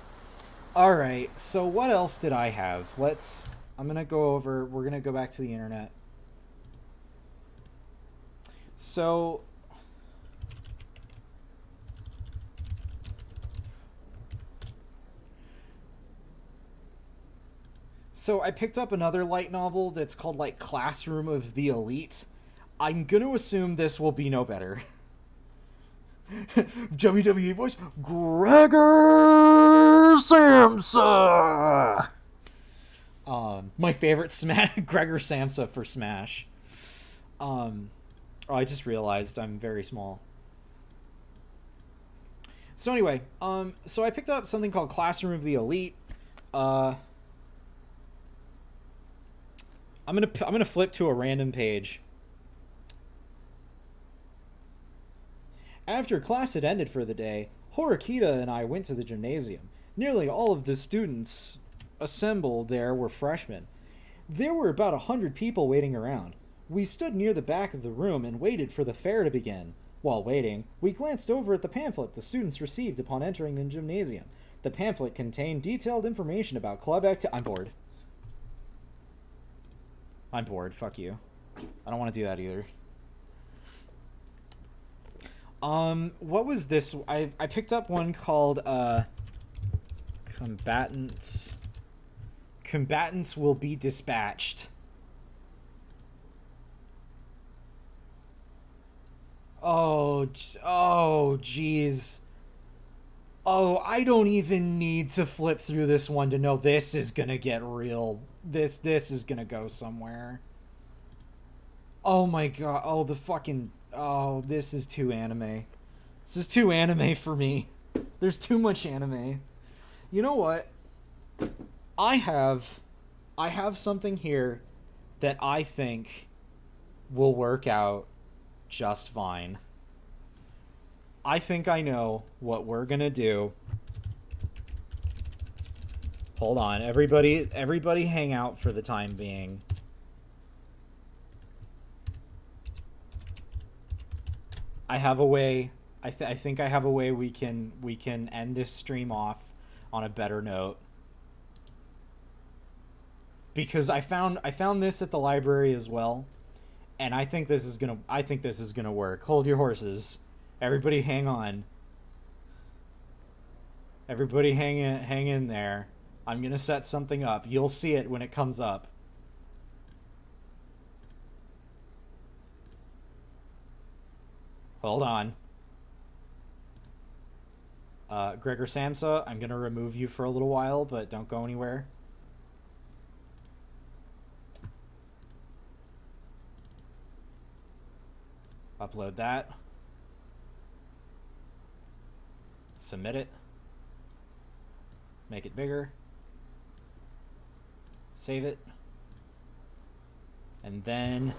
Alright, so what else did I have? I'm gonna go over, we're gonna go back to the internet. So I picked up another light novel that's called like Classroom of the Elite. I'm gonna assume this will be no better. WWE voice, Gregor Samsa. My favorite Gregor Samsa for Smash. I just realized I'm very small. So anyway, so I picked up something called Classroom of the Elite. I'm gonna flip to a random page. After class had ended for the day, Horikita and I went to the gymnasium. Nearly all of the students assembled there were freshmen. There were about 100 people waiting around. We stood near the back of the room and waited for the fair to begin. While waiting, we glanced over at the pamphlet the students received upon entering the gymnasium. The pamphlet contained detailed information about club I'm bored. I'm bored. Fuck you. I don't want to do that either. What was this? I picked up one called, Combatants. Combatants will be dispatched. Oh, jeez. Oh, I don't even need to flip through this one to know this is gonna get real. This is gonna go somewhere. Oh my god. Oh, this is too anime. This is too anime for me. There's too much anime. You know what? I have something here that I think will work out just fine. I think I know what we're gonna do. Hold on, everybody hang out for the time being. I have a way. I think I have a way we can end this stream off on a better note. Because I found this at the library as well, and I think this is gonna work. Hold your horses. Everybody hang on. Everybody hang in there. I'm gonna set something up. You'll see it when it comes up. Hold on. Gregor Samsa, I'm gonna remove you for a little while, but don't go anywhere. Upload that. Submit it. Make it bigger. Save it. And then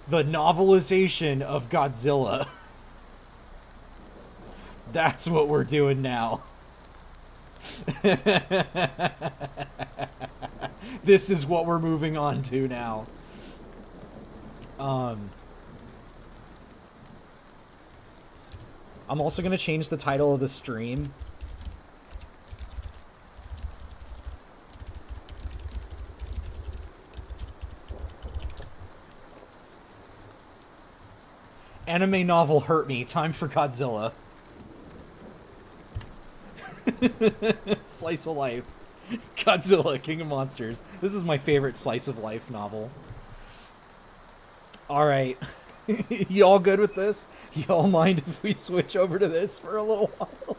the novelization of Godzilla. That's what we're doing now. This is what we're moving on to now. I'm also going to change the title of the stream. Anime novel hurt me. Time for Godzilla. Slice of life. Godzilla, King of Monsters. This is my favorite slice of life novel. Alright. Y'all good with this? Y'all mind if we switch over to this for a little while?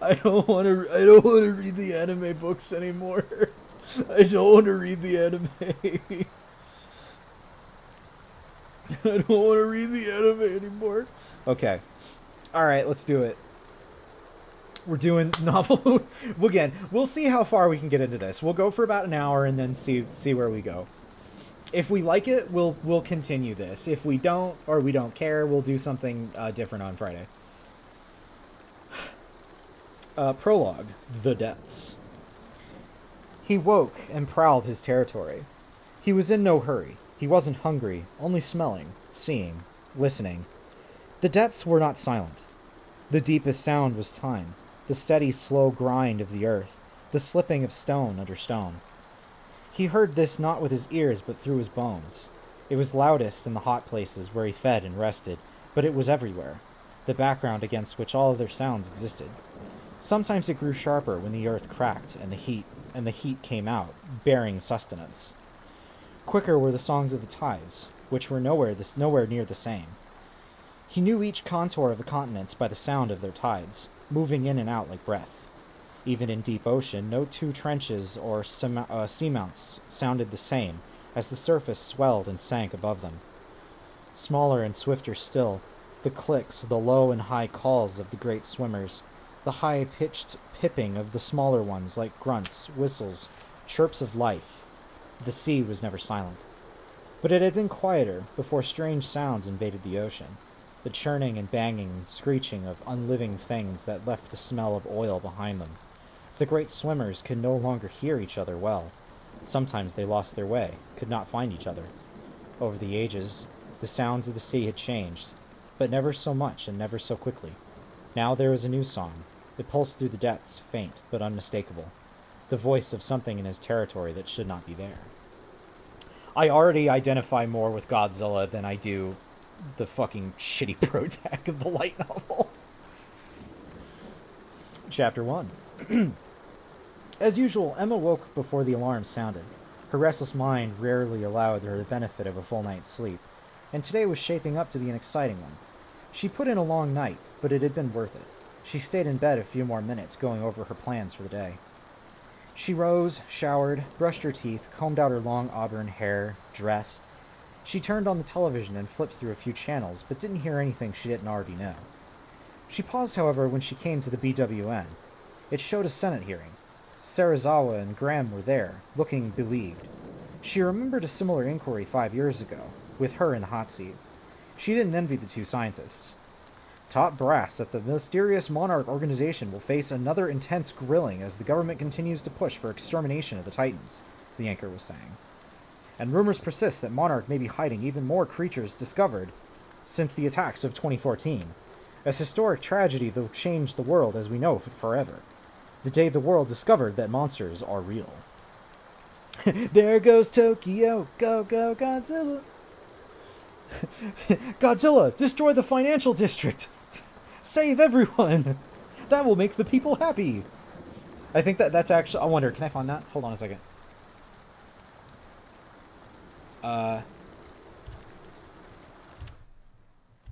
I don't want to read the anime books anymore. I don't want to read the anime. I don't want to read the anime anymore. Okay. Alright, let's do it. We're doing novel. Again, we'll see how far we can get into this. We'll go for about an hour and then see where we go. If we like it, we'll continue this. If we don't, or we don't care, we'll do something different on Friday. Prologue. The Depths. He woke and prowled his territory. He was in no hurry. He wasn't hungry, only smelling, seeing, listening. The depths were not silent. The deepest sound was time, the steady, slow grind of the earth, the slipping of stone under stone. He heard this not with his ears, but through his bones. It was loudest in the hot places where he fed and rested, but it was everywhere, the background against which all other sounds existed. Sometimes it grew sharper when the earth cracked and the heat came out, bearing sustenance. Quicker were the songs of the tides, which were nowhere near the same. He knew each contour of the continents by the sound of their tides, moving in and out like breath. Even in deep ocean, no two trenches or seamounts sounded the same, as the surface swelled and sank above them. Smaller and swifter still, the clicks, the low and high calls of the great swimmers, the high-pitched pipping of the smaller ones like grunts, whistles, chirps of life. The sea was never silent. But it had been quieter before strange sounds invaded the ocean, the churning and banging and screeching of unliving things that left the smell of oil behind them. The great swimmers could no longer hear each other well. Sometimes they lost their way, could not find each other. Over the ages, the sounds of the sea had changed, but never so much and never so quickly. Now there was a new song. It pulsed through the depths, faint but unmistakable. The voice of something in his territory that should not be there. I already identify more with Godzilla than I do the fucking shitty pro-tag of the light novel. Chapter 1. As usual, Emma woke before the alarm sounded. Her restless mind rarely allowed her the benefit of a full night's sleep, and today was shaping up to be an exciting one. She put in a long night, but it had been worth it. She stayed in bed a few more minutes, going over her plans for the day. She rose, showered, brushed her teeth, combed out her long auburn hair, dressed. She turned on the television and flipped through a few channels, but didn't hear anything she didn't already know. She paused, however, when she came to the BWN. It showed a Senate hearing. Sarazawa and Graham were there, looking believed. She remembered a similar inquiry 5 years ago, with her in the hot seat. She didn't envy the two scientists. Top brass that the mysterious Monarch organization will face another intense grilling as the government continues to push for extermination of the Titans, the anchor was saying. And rumors persist that Monarch may be hiding even more creatures discovered since the attacks of 2014. A historic tragedy that will change the world as we know it forever. The day the world discovered that monsters are real. There goes Tokyo, go go Godzilla. Godzilla, destroy the financial district. Save everyone. That will make the people happy. I think that's actually, I wonder, can I find that? Hold on a second.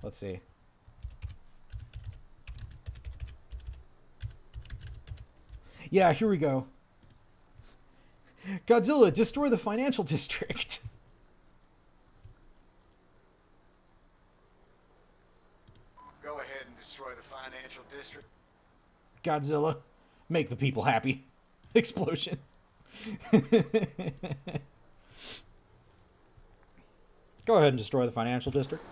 Let's see. Yeah, here we go. Godzilla, destroy the financial district. Go ahead and destroy the financial district. Godzilla, make the people happy. Explosion. Go ahead and destroy the financial district.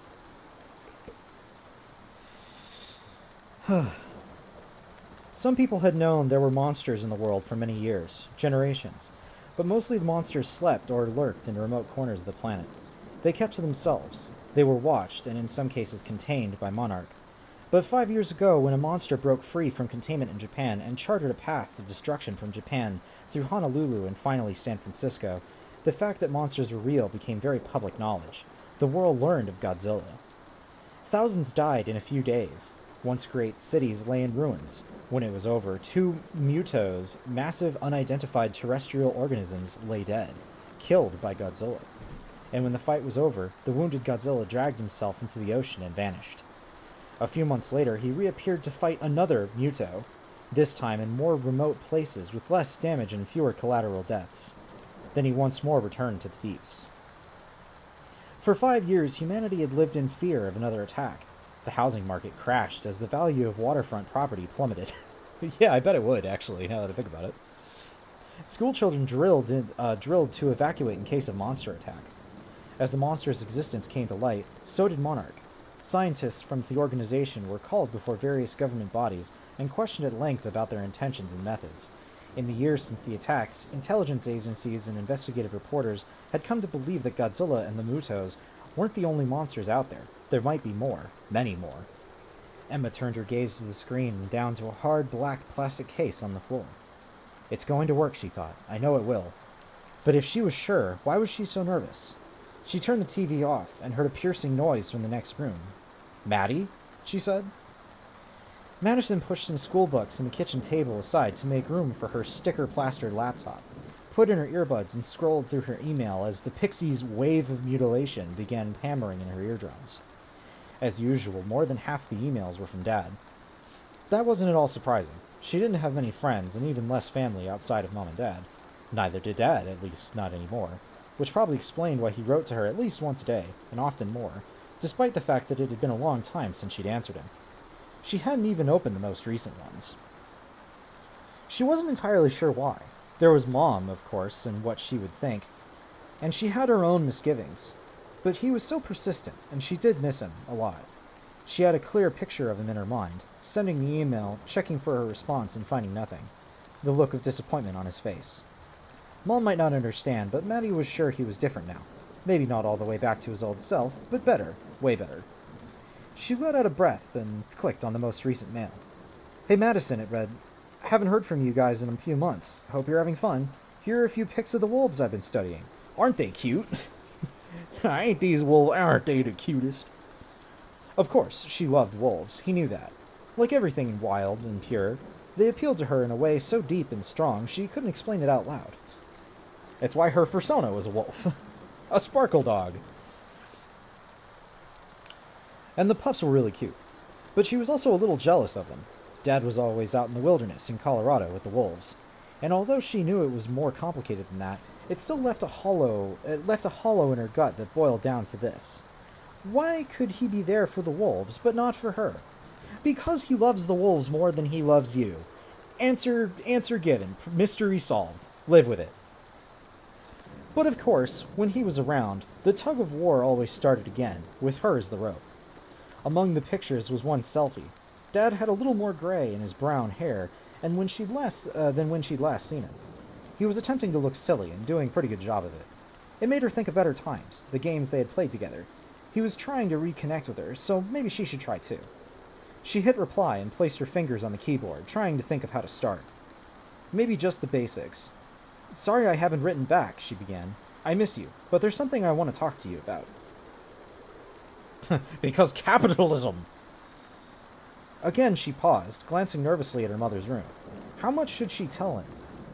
Some people had known there were monsters in the world for many years, generations, but mostly the monsters slept or lurked in remote corners of the planet. They kept to themselves. They were watched, and in some cases contained, by Monarch. But 5 years ago, when a monster broke free from containment in Japan and charted a path to destruction from Japan through Honolulu and finally San Francisco, the fact that monsters were real became very public knowledge. The world learned of Godzilla. Thousands died in a few days. Once great cities lay in ruins. When it was over, 2 Mutos, massive unidentified terrestrial organisms, lay dead, killed by Godzilla. And when the fight was over, the wounded Godzilla dragged himself into the ocean and vanished. A few months later, he reappeared to fight another Muto, this time in more remote places with less damage and fewer collateral deaths. Then he once more returned to the deeps. For 5 years, humanity had lived in fear of another attack. The housing market crashed as the value of waterfront property plummeted. Yeah, I bet it would, actually, now that I think about it. Schoolchildren drilled to evacuate in case of monster attack. As the monster's existence came to light, so did Monarch. Scientists from the organization were called before various government bodies and questioned at length about their intentions and methods. In the years since the attacks, intelligence agencies and investigative reporters had come to believe that Godzilla and the Mutos weren't the only monsters out there. There might be more. Many more. Emma turned her gaze to the screen and down to a hard black plastic case on the floor. It's going to work, she thought. I know it will. But if she was sure, why was she so nervous? She turned the TV off and heard a piercing noise from the next room. Maddie? She said. Madison pushed some school books and the kitchen table aside to make room for her sticker-plastered laptop, put in her earbuds and scrolled through her email as the Pixie's wave of mutilation began hammering in her eardrums. As usual, more than half the emails were from Dad. That wasn't at all surprising. She didn't have many friends and even less family outside of Mom and Dad. Neither did Dad, at least not anymore, which probably explained why he wrote to her at least once a day, and often more, despite the fact that it had been a long time since she'd answered him. She hadn't even opened the most recent ones. She wasn't entirely sure why. There was Mom, of course, and what she would think, and she had her own misgivings. But he was so persistent, and she did miss him a lot. She had a clear picture of him in her mind, sending the email, checking for her response, and finding nothing. The look of disappointment on his face. Mom might not understand, but Maddie was sure he was different now. Maybe not all the way back to his old self, but better. Way better. She let out a breath and clicked on the most recent mail. Hey Madison, it read. Haven't heard from you guys in a few months. Hope you're having fun. Here are a few pics of the wolves I've been studying. Aren't they cute? Aren't they the cutest? Of course, she loved wolves. He knew that. Like everything wild and pure, they appealed to her in a way so deep and strong she couldn't explain it out loud. It's why her persona was a wolf. A sparkle dog. And the pups were really cute. But she was also a little jealous of them. Dad was always out in the wilderness in Colorado with the wolves. And although she knew it was more complicated than that, it still left a hollow in her gut that boiled down to this. Why could he be there for the wolves, but not for her? Because he loves the wolves more than he loves you. Answer given. Mystery solved. Live with it. But of course, when he was around, the tug of war always started again, with her as the rope. Among the pictures was one selfie. Dad had a little more gray in his brown hair than when she'd last seen him. He was attempting to look silly and doing a pretty good job of it. It made her think of better times, the games they had played together. He was trying to reconnect with her, so maybe she should try too. She hit reply and placed her fingers on the keyboard, trying to think of how to start. Maybe just the basics. Sorry I haven't written back, she began. I miss you, but there's something I want to talk to you about. Because capitalism! Again she paused, glancing nervously at her mother's room. How much should she tell him?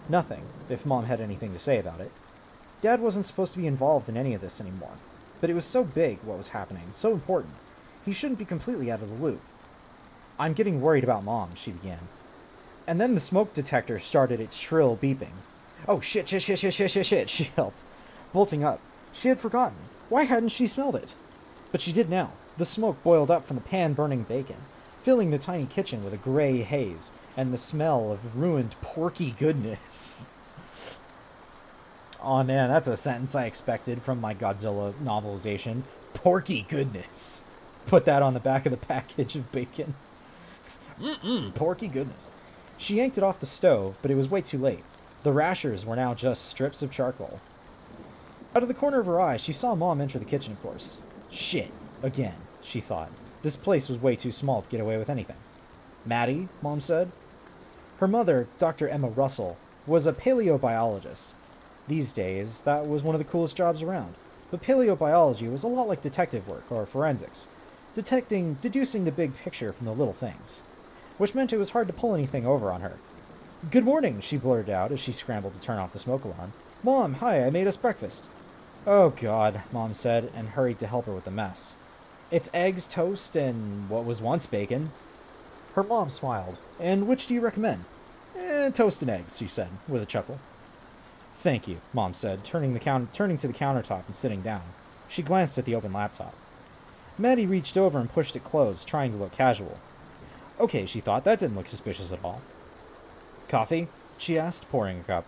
Nothing, if Mom had anything to say about it. Dad wasn't supposed to be involved in any of this anymore. But it was so big, what was happening, so important. He shouldn't be completely out of the loop. I'm getting worried about Mom, she began. And then the smoke detector started its shrill beeping. Oh shit, she yelped, bolting up. She had forgotten. Why hadn't she smelled it? But she did now. The smoke boiled up from the pan-burning bacon, filling the tiny kitchen with a gray haze, and the smell of ruined porky goodness. Aw man, that's a sentence I expected from my Godzilla novelization. Porky goodness. Put that on the back of the package of bacon. Porky goodness. She yanked it off the stove, but it was way too late. The rashers were now just strips of charcoal. Out of the corner of her eye, she saw Mom enter the kitchen, of course. Shit. Again, she thought. This place was way too small to get away with anything. Maddie, Mom said. Her mother, Dr. Emma Russell, was a paleobiologist. These days, that was one of the coolest jobs around. But paleobiology was a lot like detective work, or forensics. Deducing the big picture from the little things. Which meant it was hard to pull anything over on her. Good morning, she blurted out as she scrambled to turn off the smoke alarm. Mom, hi, I made us breakfast. Oh God, Mom said, and hurried to help her with the mess. It's eggs, toast, and what was once bacon. Her mom smiled. And which do you recommend? Toast and eggs, she said, with a chuckle. Thank you, Mom said, turning to the countertop and sitting down. She glanced at the open laptop. Maddie reached over and pushed it closed, trying to look casual. Okay, she thought, that didn't look suspicious at all. Coffee? She asked, pouring a cup.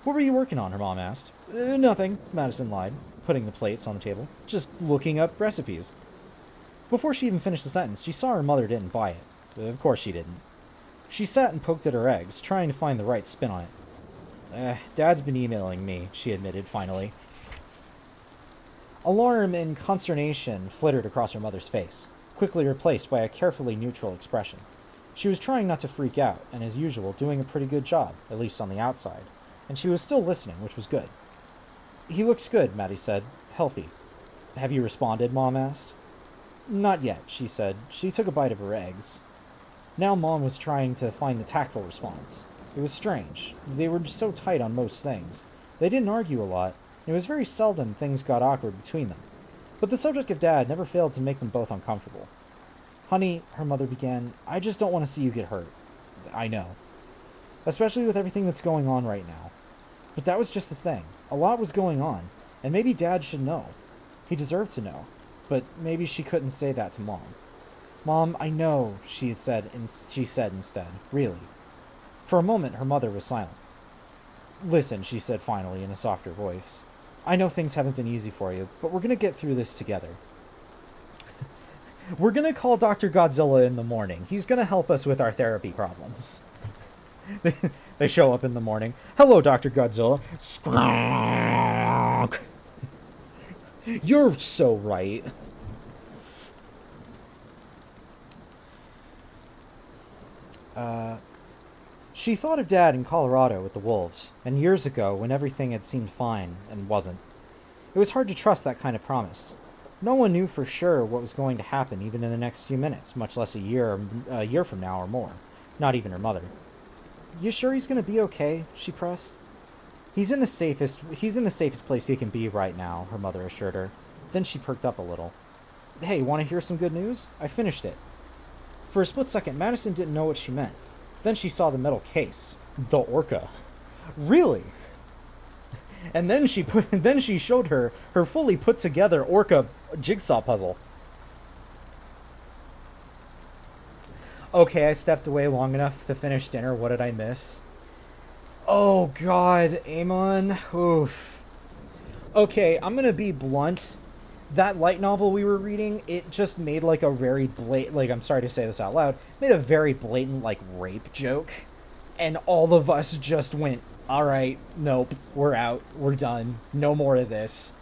What were you working on? Her mom asked. Nothing, Madison lied, putting the plates on the table. Just looking up recipes. Before she even finished the sentence, she saw her mother didn't buy it. Of course she didn't. She sat and poked at her eggs, trying to find the right spin on it. Dad's been emailing me, she admitted, finally. Alarm and consternation flittered across her mother's face, quickly replaced by a carefully neutral expression. She was trying not to freak out, and as usual, doing a pretty good job, at least on the outside, and she was still listening, which was good. He looks good, Maddie said. Healthy. Have you responded, Mom asked. Not yet, she said. She took a bite of her eggs. Now Mom was trying to find the tactful response. It was strange. They were so tight on most things. They didn't argue a lot. It was very seldom things got awkward between them. But the subject of Dad never failed to make them both uncomfortable. Honey, her mother began, I just don't want to see you get hurt. I know. Especially with everything that's going on right now. But that was just the thing. A lot was going on, and maybe Dad should know. He deserved to know. But maybe she couldn't say that to Mom. Mom, I know, she said instead. Really. For a moment, her mother was silent. Listen, she said finally in a softer voice. I know things haven't been easy for you, but we're going to get through this together. We're going to call Dr. Godzilla in the morning. He's going to help us with our therapy problems. They show up in the morning. Hello, Dr. Godzilla. Squawk. You're so right. She thought of Dad in Colorado with the wolves, and years ago when everything had seemed fine and wasn't. It was hard to trust that kind of promise. No one knew for sure what was going to happen even in the next few minutes, much less a year from now or more. Not even her mother. You sure he's going to be okay? She pressed. He's in the safest place he can be right now, her mother assured her. Then she perked up a little. Hey, want to hear some good news? I finished it. For a split second, Madison didn't know what she meant. Then she saw the metal case. The orca. Really? And then she showed her fully put together orca jigsaw puzzle. Okay, I stepped away long enough to finish dinner. What did I miss? Oh god, Amon. Oof. Okay, I'm gonna be blunt. That light novel we were reading, it just made like a very blatant, I'm sorry to say this out loud, made a very blatant rape joke. And all of us just went, alright, nope, we're out, we're done, no more of this.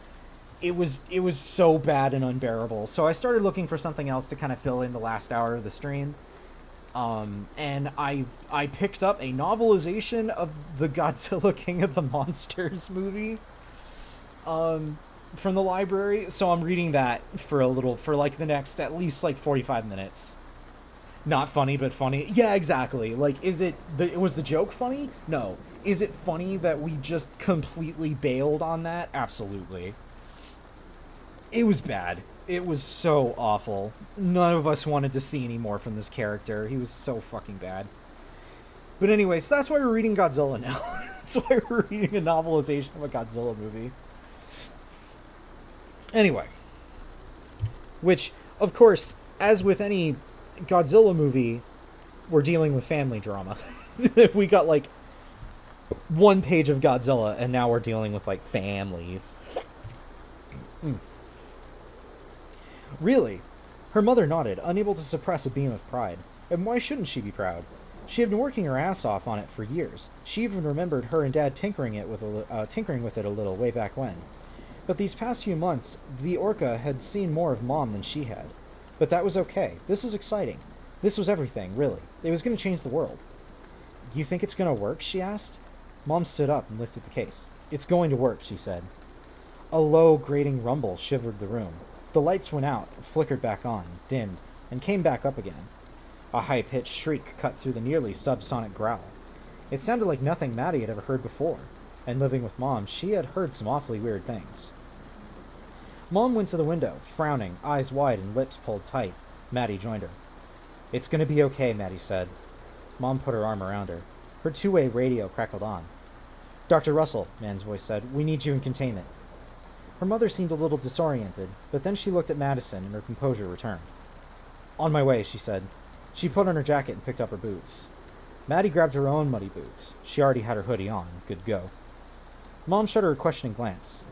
It was so bad and unbearable. So I started looking for something else to kind of fill in the last hour of the stream. And I picked up a novelization of the Godzilla King of the Monsters movie. From the library, so I'm reading that for the next at least 45 minutes. Not funny, but funny. Yeah, exactly. Was the joke funny? No. Is it funny that we just completely bailed on that? Absolutely. It was bad. It was so awful. None of us wanted to see any more from this character. He was so fucking bad. But anyway, so that's why we're reading Godzilla now. That's why we're reading a novelization of a Godzilla movie. Anyway, which, of course, as with any Godzilla movie, we're dealing with family drama. We got, one page of Godzilla, and now we're dealing with, families. Really? Her mother nodded, unable to suppress a beam of pride. And why shouldn't she be proud? She had been working her ass off on it for years. She even remembered her and Dad tinkering with it a little way back when. But these past few months, the orca had seen more of Mom than she had. But that was okay. This was exciting. This was everything, really. It was going to change the world. You think it's going to work? She asked. Mom stood up and lifted the case. It's going to work, she said. A low, grating rumble shivered the room. The lights went out, flickered back on, dimmed, and came back up again. A high-pitched shriek cut through the nearly subsonic growl. It sounded like nothing Maddie had ever heard before. And living with Mom, she had heard some awfully weird things. Mom went to the window, frowning, eyes wide and lips pulled tight. Maddie joined her. It's gonna be okay, Maddie said. Mom put her arm around her. Her two-way radio crackled on. Dr. Russell, Man's voice said, we need you in containment. Her mother seemed a little disoriented, but then she looked at Madison and her composure returned. On my way, she said. She put on her jacket and picked up her boots. Maddie grabbed her own muddy boots. She already had her hoodie on. Good to go. Mom shot her a questioning glance.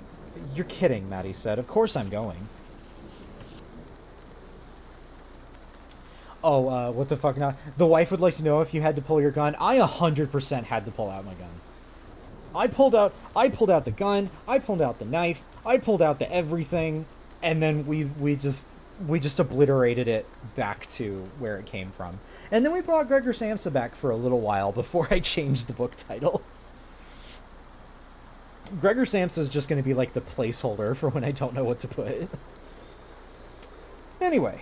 You're kidding, Maddie said. Of course I'm going. Oh, what the fuck now? The wife would like to know if you had to pull your gun. I 100% had to pull out my gun. I pulled out the gun, I pulled out the knife, I pulled out the everything, and then we just obliterated it back to where it came from. And then we brought Gregor Samsa back for a little while before I changed the book title. Gregor Samsa is just going to be like the placeholder for when I don't know what to put. Anyway,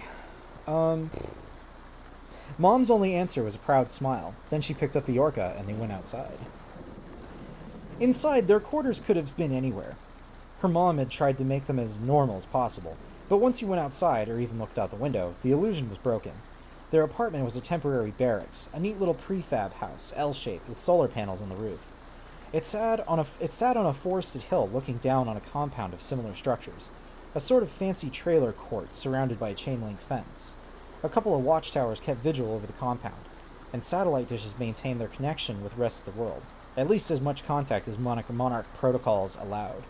Mom's only answer was a proud smile. Then she picked up the Orca and they went outside. Inside, their quarters could have been anywhere. Her mom had tried to make them as normal as possible, but once you went outside or even looked out the window, the illusion was broken. Their apartment was a temporary barracks, a neat little prefab house, L-shaped, with solar panels on the roof. It sat on a forested hill looking down on a compound of similar structures, a sort of fancy trailer court surrounded by a chain-link fence. A couple of watchtowers kept vigil over the compound, and satellite dishes maintained their connection with the rest of the world, at least as much contact as Monarch protocols allowed.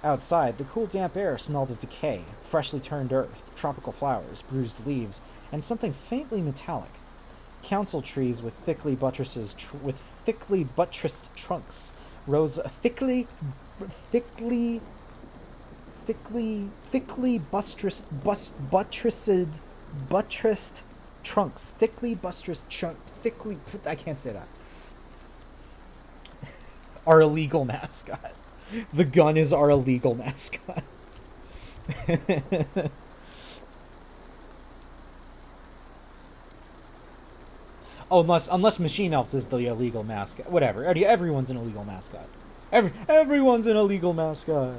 Outside, the cool damp air smelled of decay, freshly turned earth, tropical flowers, bruised leaves, and something faintly metallic. Council trees with thickly buttressed trunks rose thickly buttressed trunks. I can't say that. Our illegal mascot. The gun is our illegal mascot. Oh, unless Machine Elves is the illegal mascot. Whatever. Everyone's an illegal mascot. Everyone's an illegal mascot.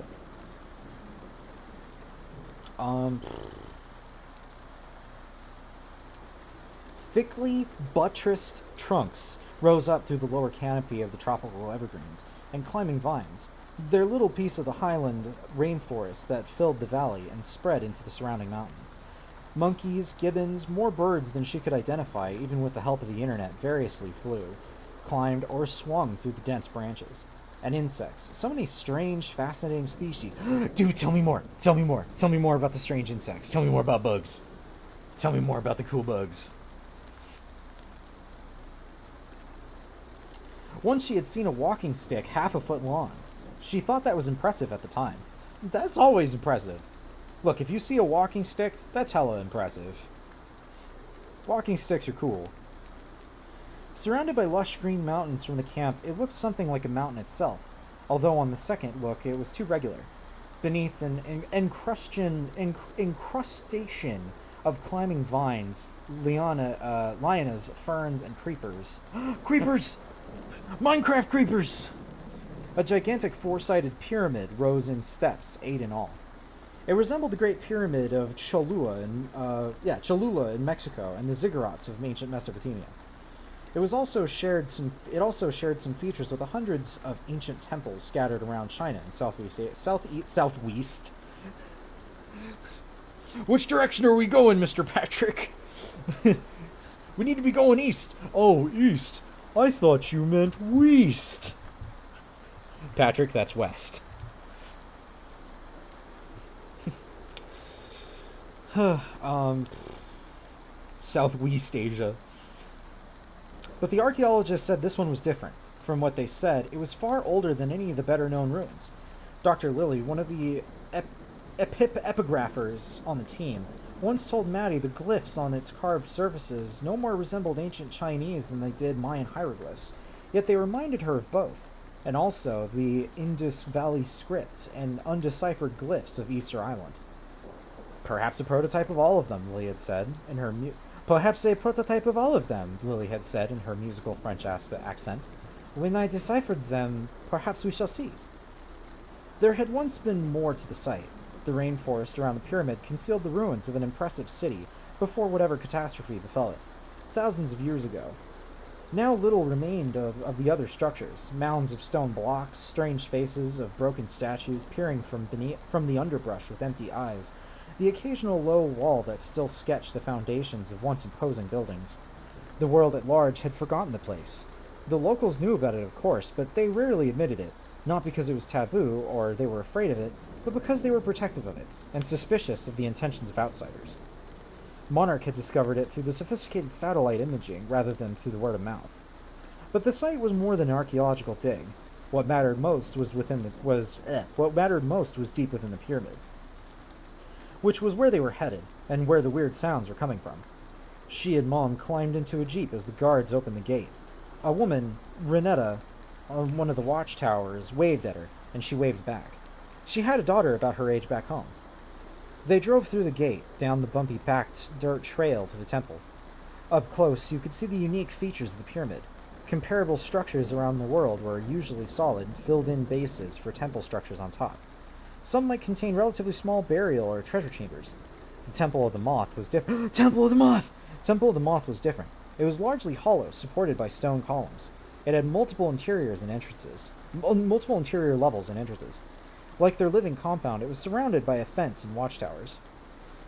Thickly buttressed trunks rose up through the lower canopy of the tropical evergreens and climbing vines, their little piece of the highland rainforest that filled the valley and spread into the surrounding mountains. Monkeys, gibbons, more birds than she could identify, even with the help of the internet, variously flew, climbed, or swung through the dense branches. And insects. So many strange, fascinating species. Dude, tell me more. Tell me more. Tell me more about the strange insects. Tell me more about bugs. Tell me more about the cool bugs. Once she had seen a walking stick half a foot long. She thought that was impressive at the time. That's always impressive. Look, if you see a walking stick, that's hella impressive. Walking sticks are cool. Surrounded by lush green mountains from the camp, it looked something like a mountain itself, although on the second look it was too regular. Beneath an incrustation of climbing vines, lianas, ferns, and creepers. Creepers! Minecraft creepers! A gigantic four-sided pyramid rose in steps, 8 in all. It resembled the Great Pyramid of Cholula in Mexico and the ziggurats of ancient Mesopotamia. It also shared some features with the hundreds of ancient temples scattered around China and southwest. Which direction are we going, Mr. Patrick? We need to be going east. Oh, east. I thought you meant west. Patrick, that's west. Southwest Asia. But the archaeologists said this one was different. From what they said, it was far older than any of the better-known ruins. Dr. Lilly, one of the epigraphers on the team, once told Maddie the glyphs on its carved surfaces no more resembled ancient Chinese than they did Mayan hieroglyphs, yet they reminded her of both, and also the Indus Valley script and undeciphered glyphs of Easter Island. Perhaps a prototype of all of them, Lily had said, in her Perhaps a prototype of all of them, Lily had said in her musical French accent. When I deciphered them, perhaps we shall see. There had once been more to the site. The rainforest around the pyramid concealed the ruins of an impressive city before whatever catastrophe befell it, thousands of years ago. Now little remained of the other structures, mounds of stone blocks, strange faces of broken statues peering from the underbrush with empty eyes, the occasional low wall that still sketched the foundations of once imposing buildings. The world at large had forgotten the place. The locals knew about it, of course, but they rarely admitted it, not because it was taboo or they were afraid of it, but because they were protective of it, and suspicious of the intentions of outsiders. Monarch had discovered it through the sophisticated satellite imaging rather than through the word of mouth. But the site was more than an archaeological dig. What mattered most was what mattered most was deep within the pyramid, which was where they were headed and where the weird sounds were coming from. She and Mom climbed into a jeep as the guards opened the gate. A woman, Renetta, on one of the watchtowers, waved at her, and she waved back. She had a daughter about her age back home. They drove through the gate, down the bumpy packed dirt trail to the temple. Up close, you could see the unique features of the pyramid. Comparable structures around the world were usually solid, filled-in bases for temple structures on top. Some might contain relatively small burial or treasure chambers. The Temple of the Moth was different. Temple of the Moth! Temple of the Moth was different. It was largely hollow, supported by stone columns. It had multiple interior levels and entrances. Like their living compound, it was surrounded by a fence and watchtowers.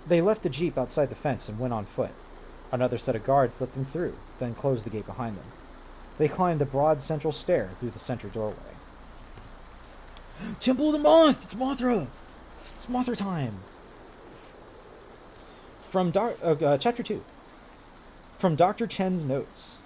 They left the jeep outside the fence and went on foot. Another set of guards let them through, then closed the gate behind them. They climbed the broad central stair through the center doorway. Temple of the Moth! It's Mothra! It's Mothra time! From Chapter 2. From Dr. Chen's notes.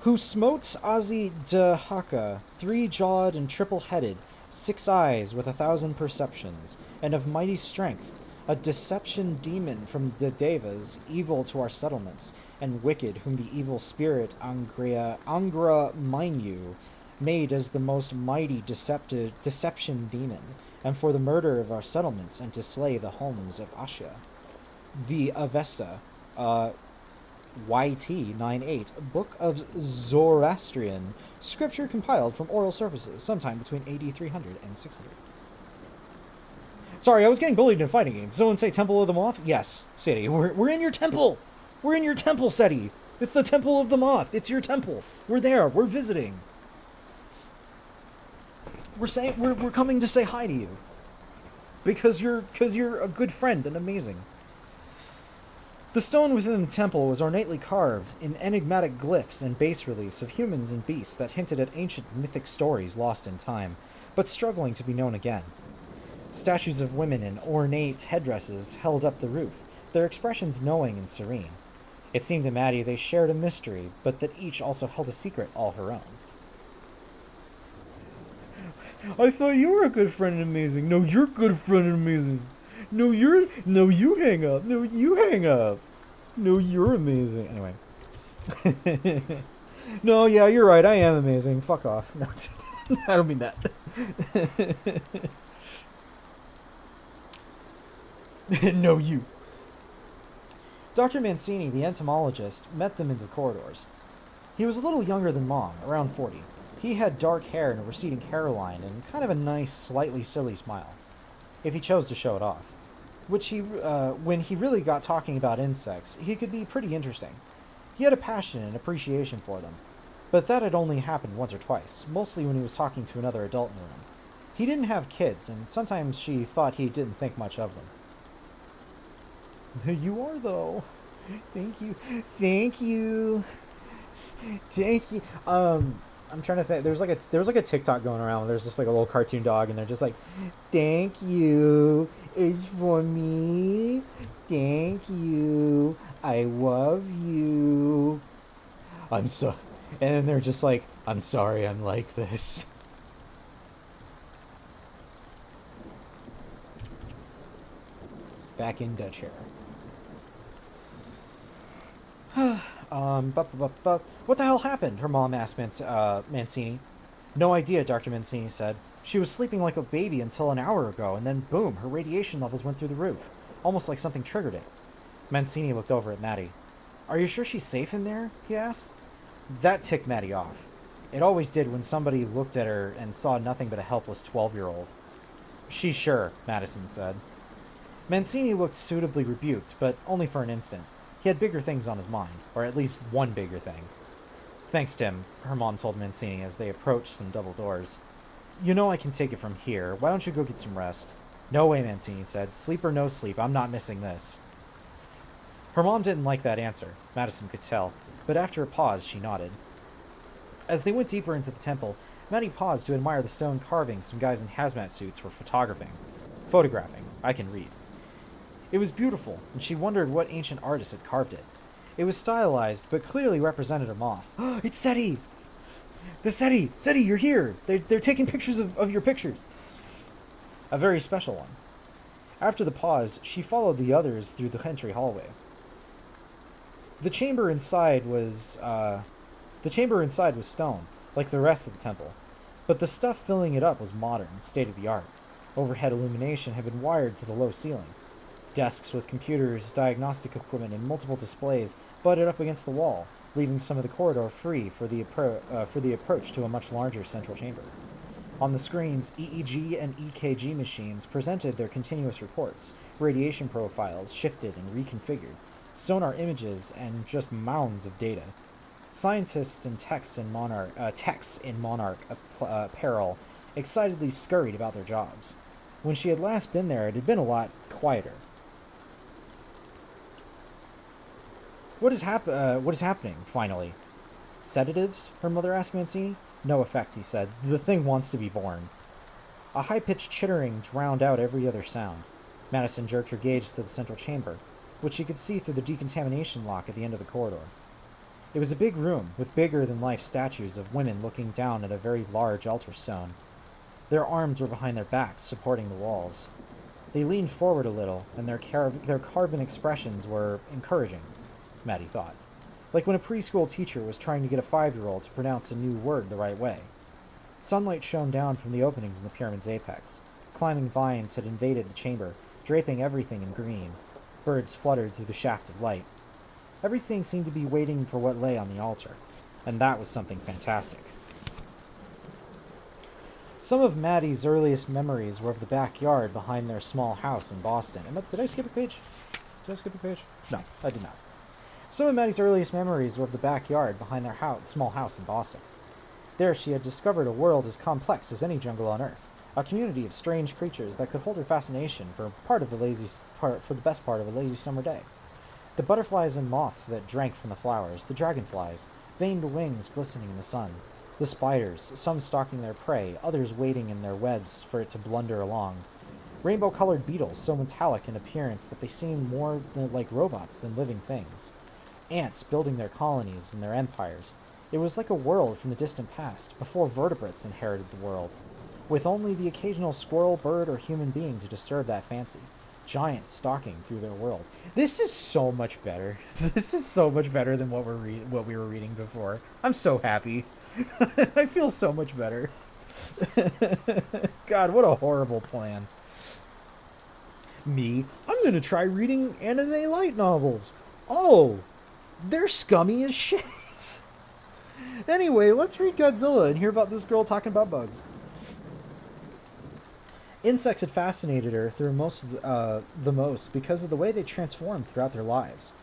Who smote Azi de Haka, three-jawed and triple-headed, 6 eyes with 1,000 perceptions, and of mighty strength, a deception demon from the Devas, evil to our settlements, and wicked, whom the evil spirit Angra Mainyu made as the most mighty deception demon, and for the murder of our settlements and to slay the homes of Asha. The Avesta, YT 98, Book of Zoroastrian, scripture compiled from oral sources sometime between AD 300 and 600. Sorry, I was getting bullied in a fighting game. Did someone say Temple of the Moth? Yes, City. We're in your temple! We're in your temple, Seti! It's the Temple of the Moth! It's your temple! We're there! We're visiting! We're coming to say hi to you. Because you're a good friend and amazing. The stone within the temple was ornately carved in enigmatic glyphs and bas-reliefs of humans and beasts that hinted at ancient mythic stories lost in time, but struggling to be known again. Statues of women in ornate headdresses held up the roof, their expressions knowing and serene. It seemed to Maddie they shared a mystery, but that each also held a secret all her own. I thought you were a good friend and amazing. No, you're good friend and amazing. No, you hang up. No, you hang up. No, you're amazing. Anyway. No, yeah, you're right. I am amazing. Fuck off. No, I don't mean that. No, you. Dr. Mancini, the entomologist, met them in the corridors. He was a little younger than Mom, around 40. He had dark hair and a receding hairline and kind of a nice, slightly silly smile, if he chose to show it off. When he really got talking about insects, he could be pretty interesting. He had a passion and appreciation for them, but that had only happened once or twice, mostly when he was talking to another adult in the room. He didn't have kids, and sometimes she thought he didn't think much of them. You are, though. Thank you. Thank you. Thank you. I'm trying to think. There was like a TikTok going around where there's just like a little cartoon dog, and they're just like, "Thank you. It's for me. Thank you. I love you. I'm so." And then they're just like, "I'm sorry. I'm like this." Back in Dutch hair. What the hell happened? Her mom asked Mancini. No idea, Dr. Mancini said. She was sleeping like a baby until an hour ago, and then boom, her radiation levels went through the roof. Almost like something triggered it. Mancini looked over at Maddie. Are you sure she's safe in there? He asked. That ticked Maddie off. It always did when somebody looked at her and saw nothing but a helpless 12-year-old. She's sure, Madison said. Mancini looked suitably rebuked, but only for an instant. He had bigger things on his mind, or at least one bigger thing. Thanks, Tim, her mom told Mancini as they approached some double doors. You know I can take it from here. Why don't you go get some rest? No way, Mancini said. Sleep or no sleep, I'm not missing this. Her mom didn't like that answer, Madison could tell, but after a pause, she nodded. As they went deeper into the temple, Maddie paused to admire the stone carvings some guys in hazmat suits were photographing. I can read. It was beautiful, and she wondered what ancient artist had carved it. It was stylized, but clearly represented a moth. It's Seti! The SETI! SETI, you're here! They're taking pictures of your pictures. A very special one. After the pause, she followed the others through the entry hallway. The chamber inside was stone, like the rest of the temple, but the stuff filling it up was modern, state-of-the-art. Overhead illumination had been wired to the low ceiling. Desks with computers, diagnostic equipment, and multiple displays butted up against the wall, leaving some of the corridor free for the approach to a much larger central chamber. On the screens, EEG and EKG machines presented their continuous reports, radiation profiles shifted and reconfigured, sonar images, and just mounds of data. Scientists and techs in Monarch apparel excitedly scurried about their jobs. When she had last been there, it had been a lot quieter. What is happening, finally? Sedatives? Her mother asked Mancini. No effect, he said. The thing wants to be born. A high-pitched chittering drowned out every other sound. Madison jerked her gaze to the central chamber, which she could see through the decontamination lock at the end of the corridor. It was a big room, with bigger-than-life statues of women looking down at a very large altar stone. Their arms were behind their backs, supporting the walls. They leaned forward a little, and their carven expressions were encouraging, Maddie thought. Like when a preschool teacher was trying to get a 5-year-old to pronounce a new word the right way. Sunlight shone down from the openings in the pyramid's apex. Climbing vines had invaded the chamber, draping everything in green. Birds fluttered through the shaft of light. Everything seemed to be waiting for what lay on the altar, and that was something fantastic. Some of Maddie's earliest memories were of the backyard behind their small house in Boston. Did I skip a page? No, I did not. Some of Maddie's earliest memories were of the backyard behind their small house in Boston. There she had discovered a world as complex as any jungle on Earth, a community of strange creatures that could hold her fascination for the best part of a lazy summer day. The butterflies and moths that drank from the flowers, the dragonflies, veined wings glistening in the sun, the spiders, some stalking their prey, others waiting in their webs for it to blunder along. Rainbow-colored beetles, so metallic in appearance that they seemed more like robots than living things. Ants building their colonies and their empires. It was like a world from the distant past, before vertebrates inherited the world, with only the occasional squirrel, bird, or human being to disturb that fancy. Giants stalking through their world. This is so much better. This is so much better than what we were reading before. I'm so happy. I feel so much better. God, what a horrible plan. Me, I'm gonna try reading anime light novels. Oh, they're scummy as shit. Anyway, let's read Godzilla and hear about this girl talking about bugs. Insects had fascinated her through the most because of the way they transformed throughout their lives.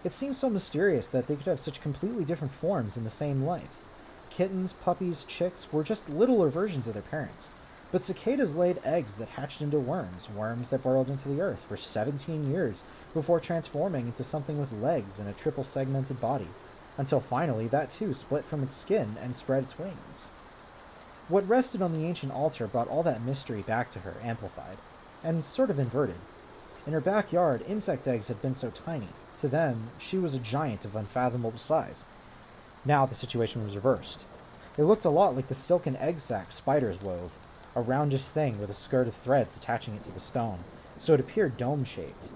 It seemed so mysterious that they could have such completely different forms in the same life. Kittens, puppies, chicks were just littler versions of their parents. But cicadas laid eggs that hatched into worms that burrowed into the earth for 17 years before transforming into something with legs and a triple-segmented body, until finally that too split from its skin and spread its wings. What rested on the ancient altar brought all that mystery back to her, amplified, and sort of inverted. In her backyard, insect eggs had been so tiny. To them, she was a giant of unfathomable size. Now the situation was reversed. It looked a lot like the silken egg sac spiders wove, a roundish thing with a skirt of threads attaching it to the stone, so it appeared dome-shaped.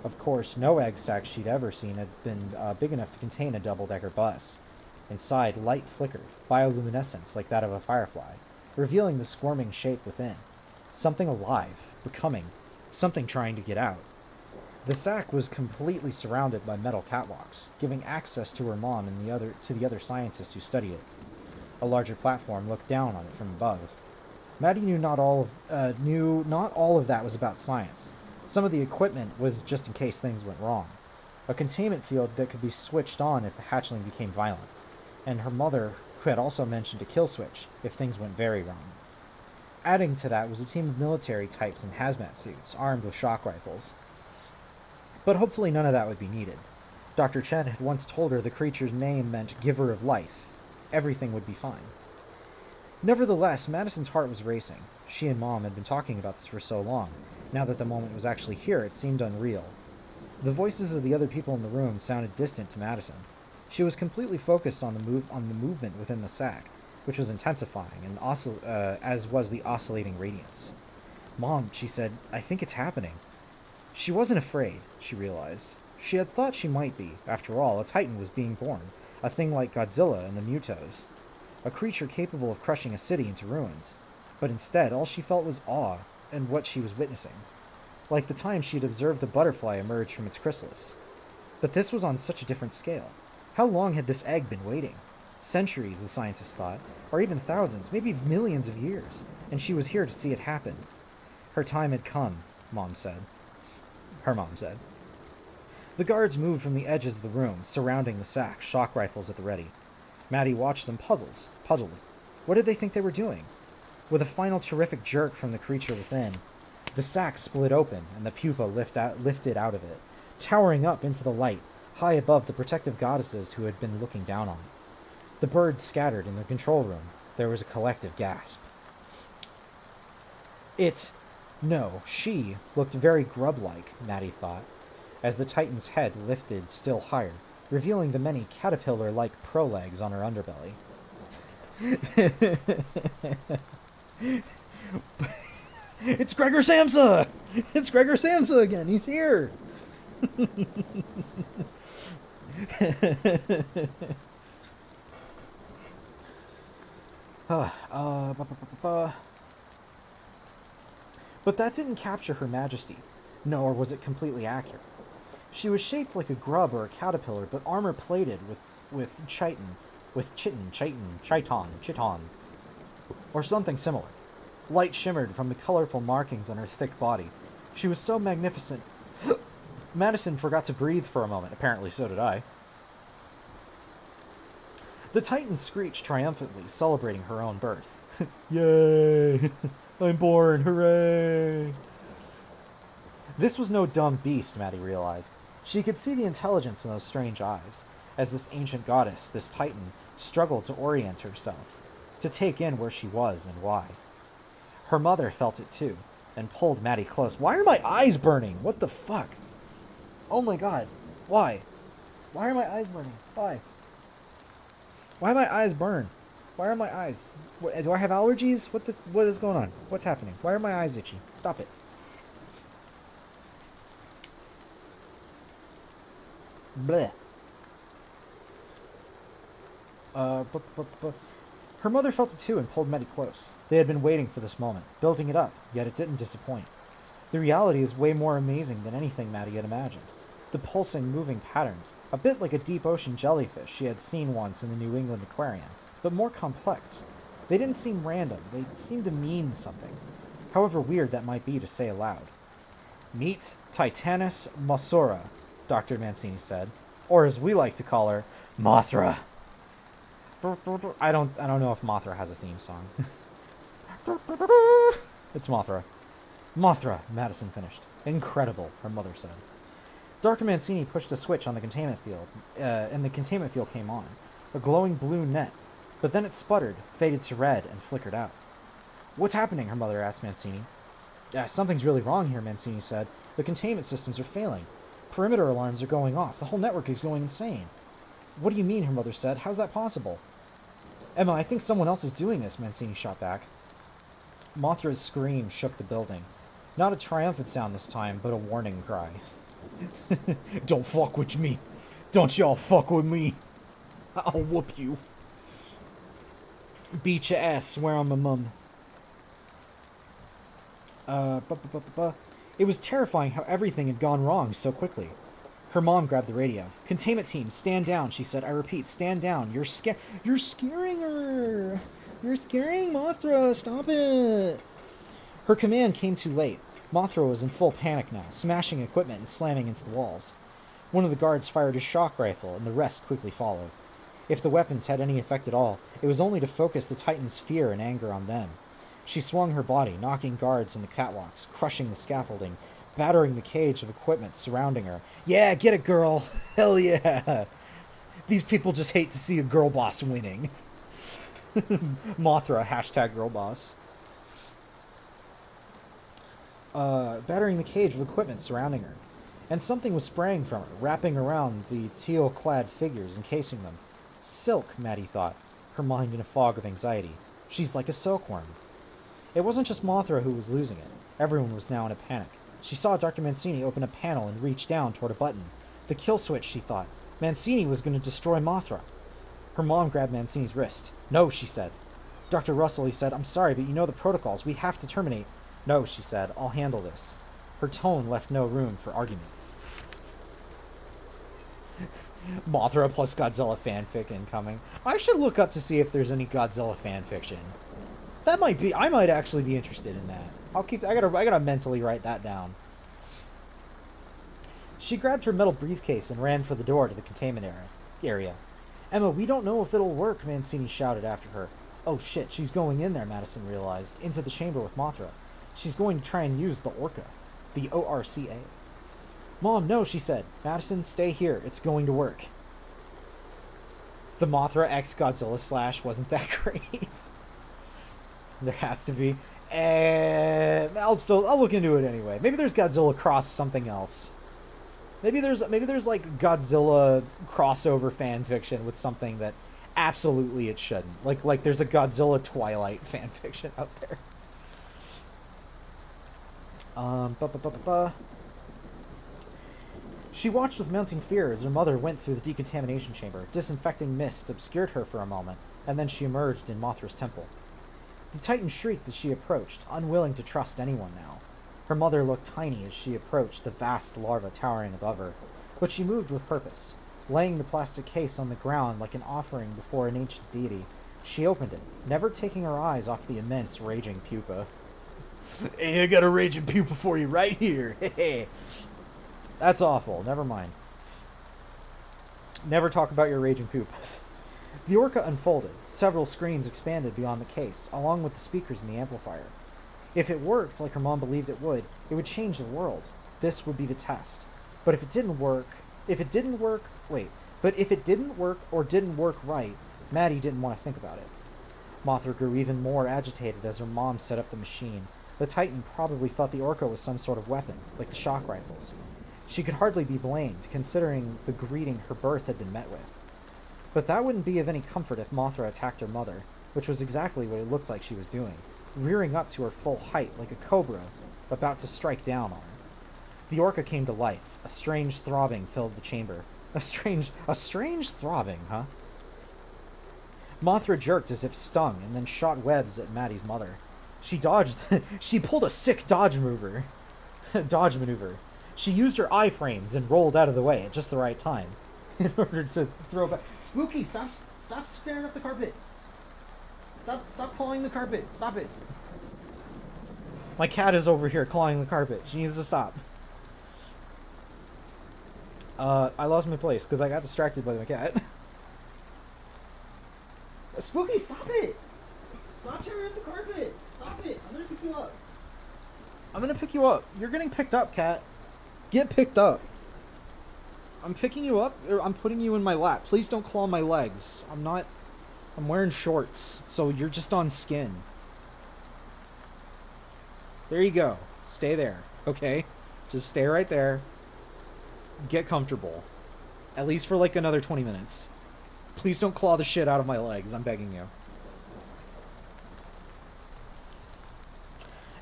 Of course, no egg sac she'd ever seen had been big enough to contain a double-decker bus. Inside, light flickered, bioluminescence like that of a firefly, revealing the squirming shape within. Something alive, becoming, something trying to get out. The sac was completely surrounded by metal catwalks, giving access to her mom and to the other scientists who studied it. A larger platform looked down on it from above. Maddie knew not all of that was about science. Some of the equipment was just in case things went wrong. A containment field that could be switched on if the hatchling became violent. And her mother, who had also mentioned a kill switch if things went very wrong. Adding to that was a team of military types in hazmat suits, armed with shock rifles. But hopefully none of that would be needed. Dr. Chen had once told her the creature's name meant giver of life. Everything would be fine. Nevertheless, Madison's heart was racing. She and Mom had been talking about this for so long. Now that the moment was actually here, it seemed unreal. The voices of the other people in the room sounded distant to Madison. She was completely focused on the movement within the sack, which was intensifying, and as was the oscillating radiance. Mom, she said, I think it's happening. She wasn't afraid, she realized. She had thought she might be. After all, a Titan was being born, a thing like Godzilla and the Mutos, a creature capable of crushing a city into ruins. But instead, all she felt was awe and what she was witnessing, like the time she had observed a butterfly emerge from its chrysalis. But this was on such a different scale. How long had this egg been waiting? Centuries, the scientists thought, or even thousands, maybe millions of years, and she was here to see it happen. Her time had come, her mom said. The guards moved from the edges of the room, surrounding the sack, shock rifles at the ready. Maddie watched them puzzled. What did they think they were doing? With a final terrific jerk from the creature within, the sack split open and the pupa lifted out of it, towering up into the light, high above the protective goddesses who had been looking down on it. The birds scattered in the control room. There was a collective gasp. She looked very grub-like, Maddie thought, as the Titan's head lifted still higher, revealing the many caterpillar-like prolegs on her underbelly. It's Gregor Samsa! It's Gregor Samsa again! He's here! But that didn't capture her majesty, nor was it completely accurate. She was shaped like a grub or a caterpillar, but armor-plated with chiton, or something similar. Light shimmered from the colorful markings on her thick body. She was so magnificent. Madison forgot to breathe for a moment. Apparently so did I. The Titan screeched triumphantly, celebrating her own birth. Yay! I'm born! Hooray! This was no dumb beast, Maddie realized. She could see the intelligence in those strange eyes, as this ancient goddess, this Titan, struggled to orient herself, to take in where she was and why. Her mother felt it too, and pulled Maddie close. Why are my eyes burning? What the fuck? Oh my god. Why? Why are my eyes burning? Why? Why my eyes burn? Why are my eyes... do I have allergies? What is going on? What's happening? Why are my eyes itchy? Stop it. Bleh. Her mother felt it too and pulled Maddie close. They had been waiting for this moment, building it up, yet it didn't disappoint. The reality is way more amazing than anything Maddie had imagined. The pulsing, moving patterns, a bit like a deep ocean jellyfish she had seen once in the New England aquarium, but more complex. They didn't seem random, they seemed to mean something, however weird that might be to say aloud. Meet Titanus Mossora, Dr. Mancini said, or as we like to call her, Mothra. I don't know if Mothra has a theme song. It's Mothra. Mothra, Madison finished. Incredible, her mother said. Dr. Mancini pushed a switch on the containment field, and the containment field came on. A glowing blue net. But then it sputtered, faded to red, and flickered out. What's happening? Her mother asked Mancini. Something's really wrong here, Mancini said. The containment systems are failing. Perimeter alarms are going off. The whole network is going insane. What do you mean? Her mother said. How's that possible? Emma, I think someone else is doing this, Mancini shot back. Mothra's scream shook the building. Not a triumphant sound this time, but a warning cry. Don't fuck with me. Don't y'all fuck with me. I'll whoop you. Beat your ass, swear on my mum. It was terrifying how everything had gone wrong so quickly. Her mom grabbed the radio. Containment team, stand down, she said. I repeat, stand down. You're scaring her. You're scaring Mothra. Stop it. Her command came too late. Mothra was in full panic now, smashing equipment and slamming into the walls. One of the guards fired a shock rifle, and the rest quickly followed. If the weapons had any effect at all, it was only to focus the Titan's fear and anger on them. She swung her body, knocking guards on the catwalks, crushing the scaffolding, battering the cage of equipment surrounding her. Yeah, get it, girl! Hell yeah! These people just hate to see a girl boss winning. Mothra, hashtag girl boss. Battering the cage of equipment surrounding her. And something was spraying from her, wrapping around the teal-clad figures, encasing them. Silk, Maddie thought. her mind in a fog of anxiety. She's like a silkworm. It wasn't just Mothra who was losing it. Everyone was now in a panic. She saw Dr. Mancini open a panel and reach down toward a button. The kill switch, she thought. Mancini was going to destroy Mothra. Her mom grabbed Mancini's wrist. No, she said. Dr. Russell, he said, I'm sorry, but you know the protocols. We have to terminate. No, she said, I'll handle this. Her tone left no room for argument. Mothra plus Godzilla fanfic incoming. I should look up to see if there's any Godzilla fanfiction. That might be. I might actually be interested in that. I gotta mentally write that down. She grabbed her metal briefcase and ran for the door to the containment area. Emma, we don't know if it'll work, Mancini shouted after her. Oh shit, she's going in there, Madison realized, into the chamber with Mothra. She's going to try and use the Orca. The ORCA. Mom, no, she said. Madison, stay here. It's going to work. The Mothra X Godzilla slash wasn't that great. There has to be. I'll look into it anyway. Maybe there's Godzilla cross something else. Maybe there's like Godzilla crossover fan fiction with something that absolutely it shouldn't. Like there's a Godzilla Twilight fan fiction out there. She watched with mounting fear as her mother went through the decontamination chamber. Disinfecting mist obscured her for a moment, and then she emerged in Mothra's temple. The Titan shrieked as she approached, unwilling to trust anyone now. Her mother looked tiny as she approached the vast larva towering above her, but she moved with purpose. Laying the plastic case on the ground like an offering before an ancient deity, she opened it, never taking her eyes off the immense raging pupa. Hey, I got a raging pupa for you right here. Hey. That's awful. Never mind. Never talk about your raging pupas. The Orca unfolded. Several screens expanded beyond the case, along with the speakers and the amplifier. If it worked like her mom believed it would change the world. This would be the test. But if it didn't work or didn't work right, Maddie didn't want to think about it. Mothra grew even more agitated as her mom set up the machine. The Titan probably thought the Orca was some sort of weapon, like the shock rifles. She could hardly be blamed, considering the greeting her birth had been met with. But that wouldn't be of any comfort if Mothra attacked her mother, which was exactly what it looked like she was doing, rearing up to her full height like a cobra, about to strike down on her. The Orca came to life. A strange throbbing filled the chamber. A strange throbbing, huh? Mothra jerked as if stung, and then shot webs at Maddie's mother. She dodged. She pulled a sick dodge maneuver. She used her iframes and rolled out of the way at just the right time, in order to throw back. Spooky, stop staring up the carpet. Stop clawing the carpet. Stop it. My cat is over here clawing the carpet. She needs to stop. I lost my place because I got distracted by my cat. Spooky, stop it! Stop tearing up the carpet! Stop it! I'm gonna pick you up. You're getting picked up, cat. Get picked up. I'm picking you up. I'm putting you in my lap. Please don't claw my legs. I'm wearing shorts, so you're just on skin. There you go. Stay there, okay? Just stay right there. Get comfortable. At least for like another 20 minutes. Please don't claw the shit out of my legs. I'm begging you.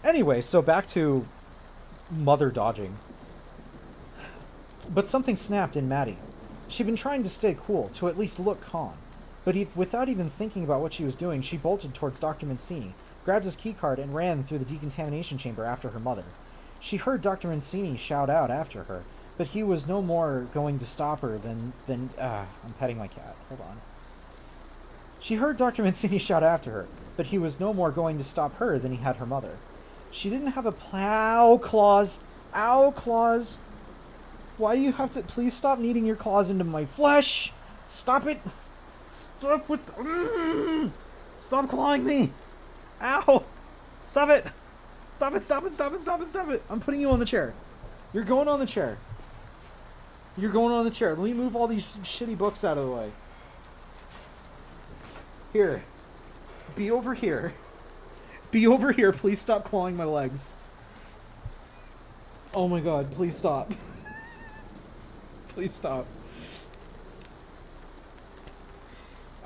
Anyway, so back to mother dodging. But something snapped in Maddie. She'd been trying to stay cool, to at least look calm. But without even thinking about what she was doing, she bolted towards Dr. Mancini, grabbed his keycard, and ran through the decontamination chamber after her mother. She heard Dr. Mancini shout out after her, but he was no more going to stop her than I'm petting my cat. Hold on. She heard Dr. Mancini shout after her, but he was no more going to stop her than he had her mother. She didn't have a ow, claws. Ow, claws. Why do you have to... Please stop kneading your claws into my flesh. Stop it. Stop with... Stop clawing me. Ow. Stop it. Stop it, stop it, stop it, stop it, stop it. I'm putting you on the chair. You're going on the chair. You're going on the chair. Let me move all these shitty books out of the way. Here. Be over here. Be over here. Please stop clawing my legs. Oh my god, please stop. Please stop.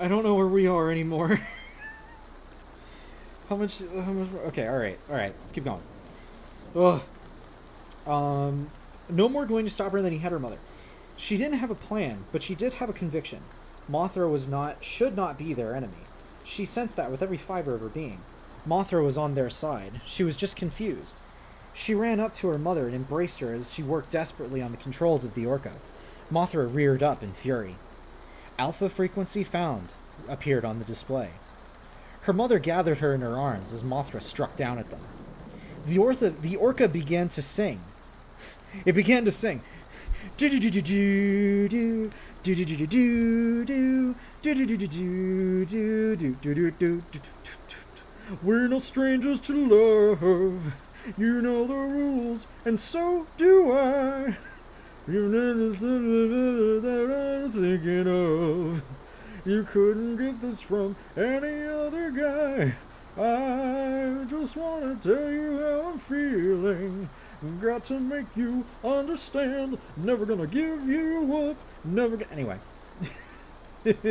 I don't know where we are anymore. How much more? Okay, alright, let's keep going. Ugh. No more going to stop her than he had her mother. She didn't have a plan, but she did have a conviction. Mothra should not be their enemy. She sensed that with every fiber of her being. Mothra was on their side. She was just confused. She ran up to her mother and embraced her as she worked desperately on the controls of the Orca. Mothra reared up in fury. Alpha frequency found appeared on the display. Her mother gathered her in her arms as Mothra struck down at them. The Orca began to sing. It began to sing. We're no strangers to love. You know the rules, and so do I. You never said that I'm thinking of. You couldn't get this from any other guy. I just wanna tell you how I'm feeling. Got to make you understand. Never gonna give you up. Anyway. This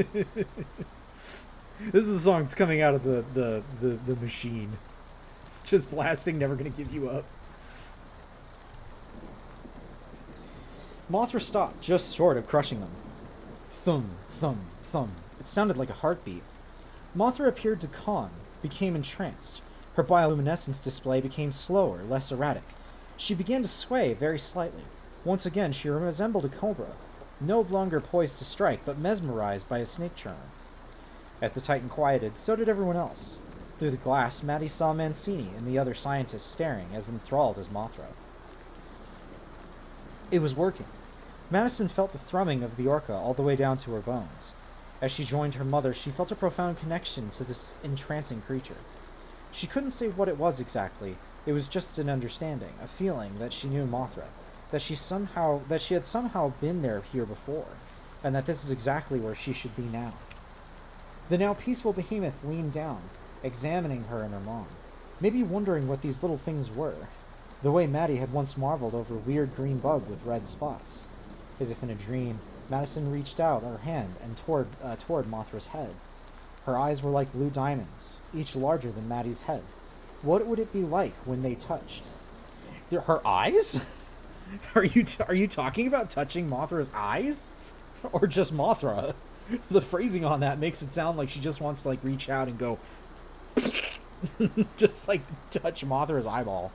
is the song that's coming out of the machine. It's just blasting, never gonna give you up. Mothra stopped, just short of crushing them. Thump, thump, thump. It sounded like a heartbeat. Mothra appeared to calm, became entranced. Her bioluminescence display became slower, less erratic. She began to sway very slightly. Once again, she resembled a cobra, no longer poised to strike, but mesmerized by a snake charmer. As the Titan quieted, so did everyone else. Through the glass, Maddie saw Mancini and the other scientists staring, as enthralled as Mothra. It was working. Madison felt the thrumming of the Orca all the way down to her bones. As she joined her mother, she felt a profound connection to this entrancing creature. She couldn't say what it was exactly. It was just an understanding, a feeling that she knew Mothra, that she had somehow been here before, and that this is exactly where she should be now. The now peaceful behemoth leaned down, examining her and her mom, maybe wondering what these little things were, the way Maddie had once marveled over a weird green bug with red spots. As if in a dream, Madison reached out her hand and toward Mothra's head. Her eyes were like blue diamonds, each larger than Maddie's head. What would it be like when they touched? Her eyes? Are you talking about touching Mothra's eyes? Or just Mothra? The phrasing on that makes it sound like she just wants to like reach out and go just like touch Mothra's eyeball.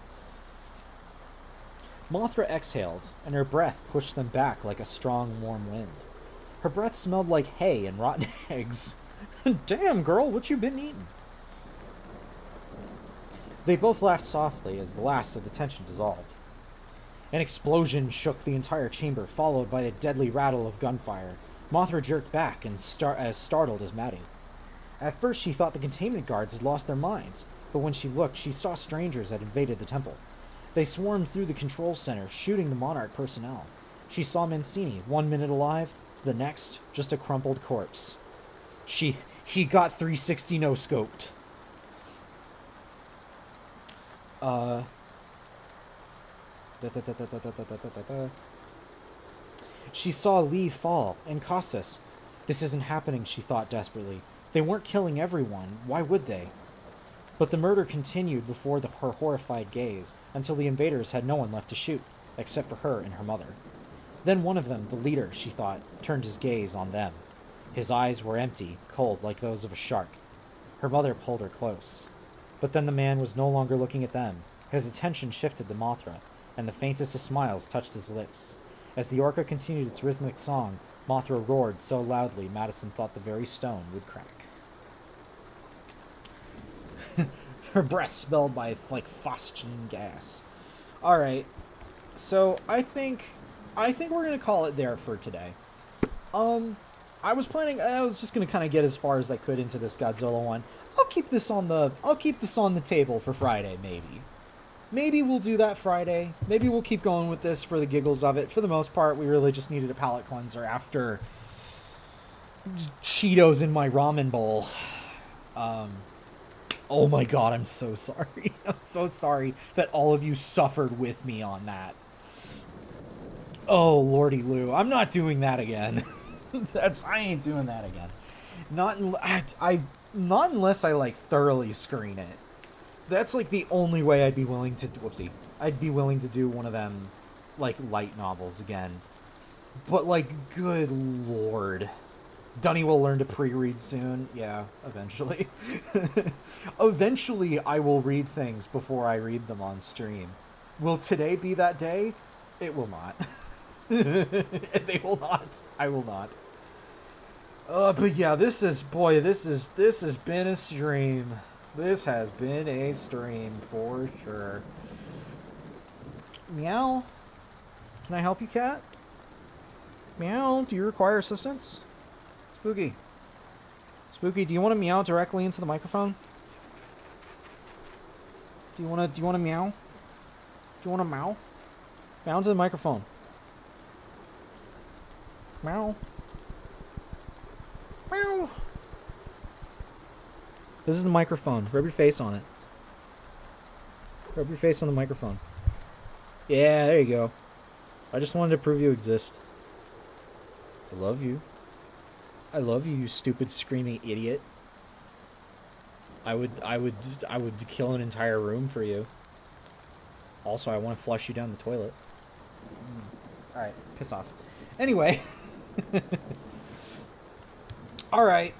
Mothra exhaled, and her breath pushed them back like a strong, warm wind. Her breath smelled like hay and rotten eggs. Damn, girl, what you been eating? They both laughed softly as the last of the tension dissolved. An explosion shook the entire chamber, followed by a deadly rattle of gunfire. Mothra jerked back and as startled as Maddie. At first she thought the containment guards had lost their minds, but when she looked, she saw strangers had invaded the temple. They swarmed through the control center, shooting the Monarch personnel. She saw Mancini, 1 minute alive, the next, just a crumpled corpse. He got 360 no-scoped. She saw Lee fall, and Costas. This isn't happening, she thought desperately. They weren't killing everyone. Why would they? But the murder continued before her horrified gaze, until the invaders had no one left to shoot, except for her and her mother. Then one of them, the leader, she thought, turned his gaze on them. His eyes were empty, cold like those of a shark. Her mother pulled her close. But then the man was no longer looking at them. His attention shifted to Mothra, and the faintest of smiles touched his lips. As the Orca continued its rhythmic song, Mothra roared so loudly Madison thought the very stone would crack. Her breath smelled like phosgene gas. Alright, so I think we're gonna call it there for today. I was just gonna kind of get as far as I could into this Godzilla one. I'll keep this on the table for Friday, maybe. Maybe we'll do that Friday. Maybe we'll keep going with this for the giggles of it. For the most part, we really just needed a palate cleanser after Cheetos in my ramen bowl. Oh my god, I'm so sorry. I'm so sorry that all of you suffered with me on that. Oh, lordy Lou. I'm not doing that again. I ain't doing that again. Not unless I like thoroughly screen it. That's like the only way I'd be willing to. Whoopsie. I'd be willing to do one of them, like light novels again. But like, good lord. Dunny will learn to pre-read soon. Yeah, eventually. Eventually, I will read things before I read them on stream. Will today be that day? It will not. They will not. I will not. But yeah, this has been a stream. This has been a stream for sure. Meow. Can I help you, cat? Meow. Do you require assistance? Spooky. Spooky, do you want to meow directly into the microphone? Do you want to meow? Do you want to meow? Meow into the microphone. Meow. Meow. This is the microphone. Rub your face on it. Rub your face on the microphone. Yeah, there you go. I just wanted to prove you exist. I love you. I love you, you stupid screaming idiot. I would kill an entire room for you. Also, I want to flush you down the toilet. Alright, piss off. Anyway. Alright.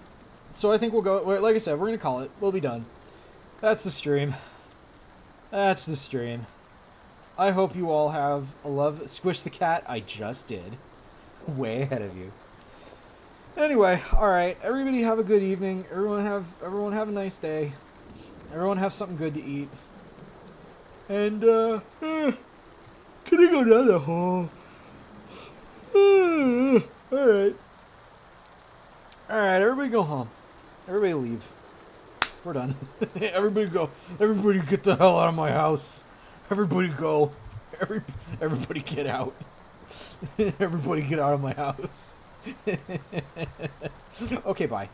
So I think we'll go, like I said, we're going to call it. We'll be done. That's the stream. That's the stream. I hope you all have a love. Squish the cat. I just did. Way ahead of you. Anyway, alright. Everybody have a good evening. Everyone have a nice day. Everyone have something good to eat. And, can I go down the hall? Alright. Alright, everybody go home. Everybody leave. We're done. Everybody go. Everybody get the hell out of my house. Everybody go. Everybody get out. Everybody get out of my house. Okay, bye.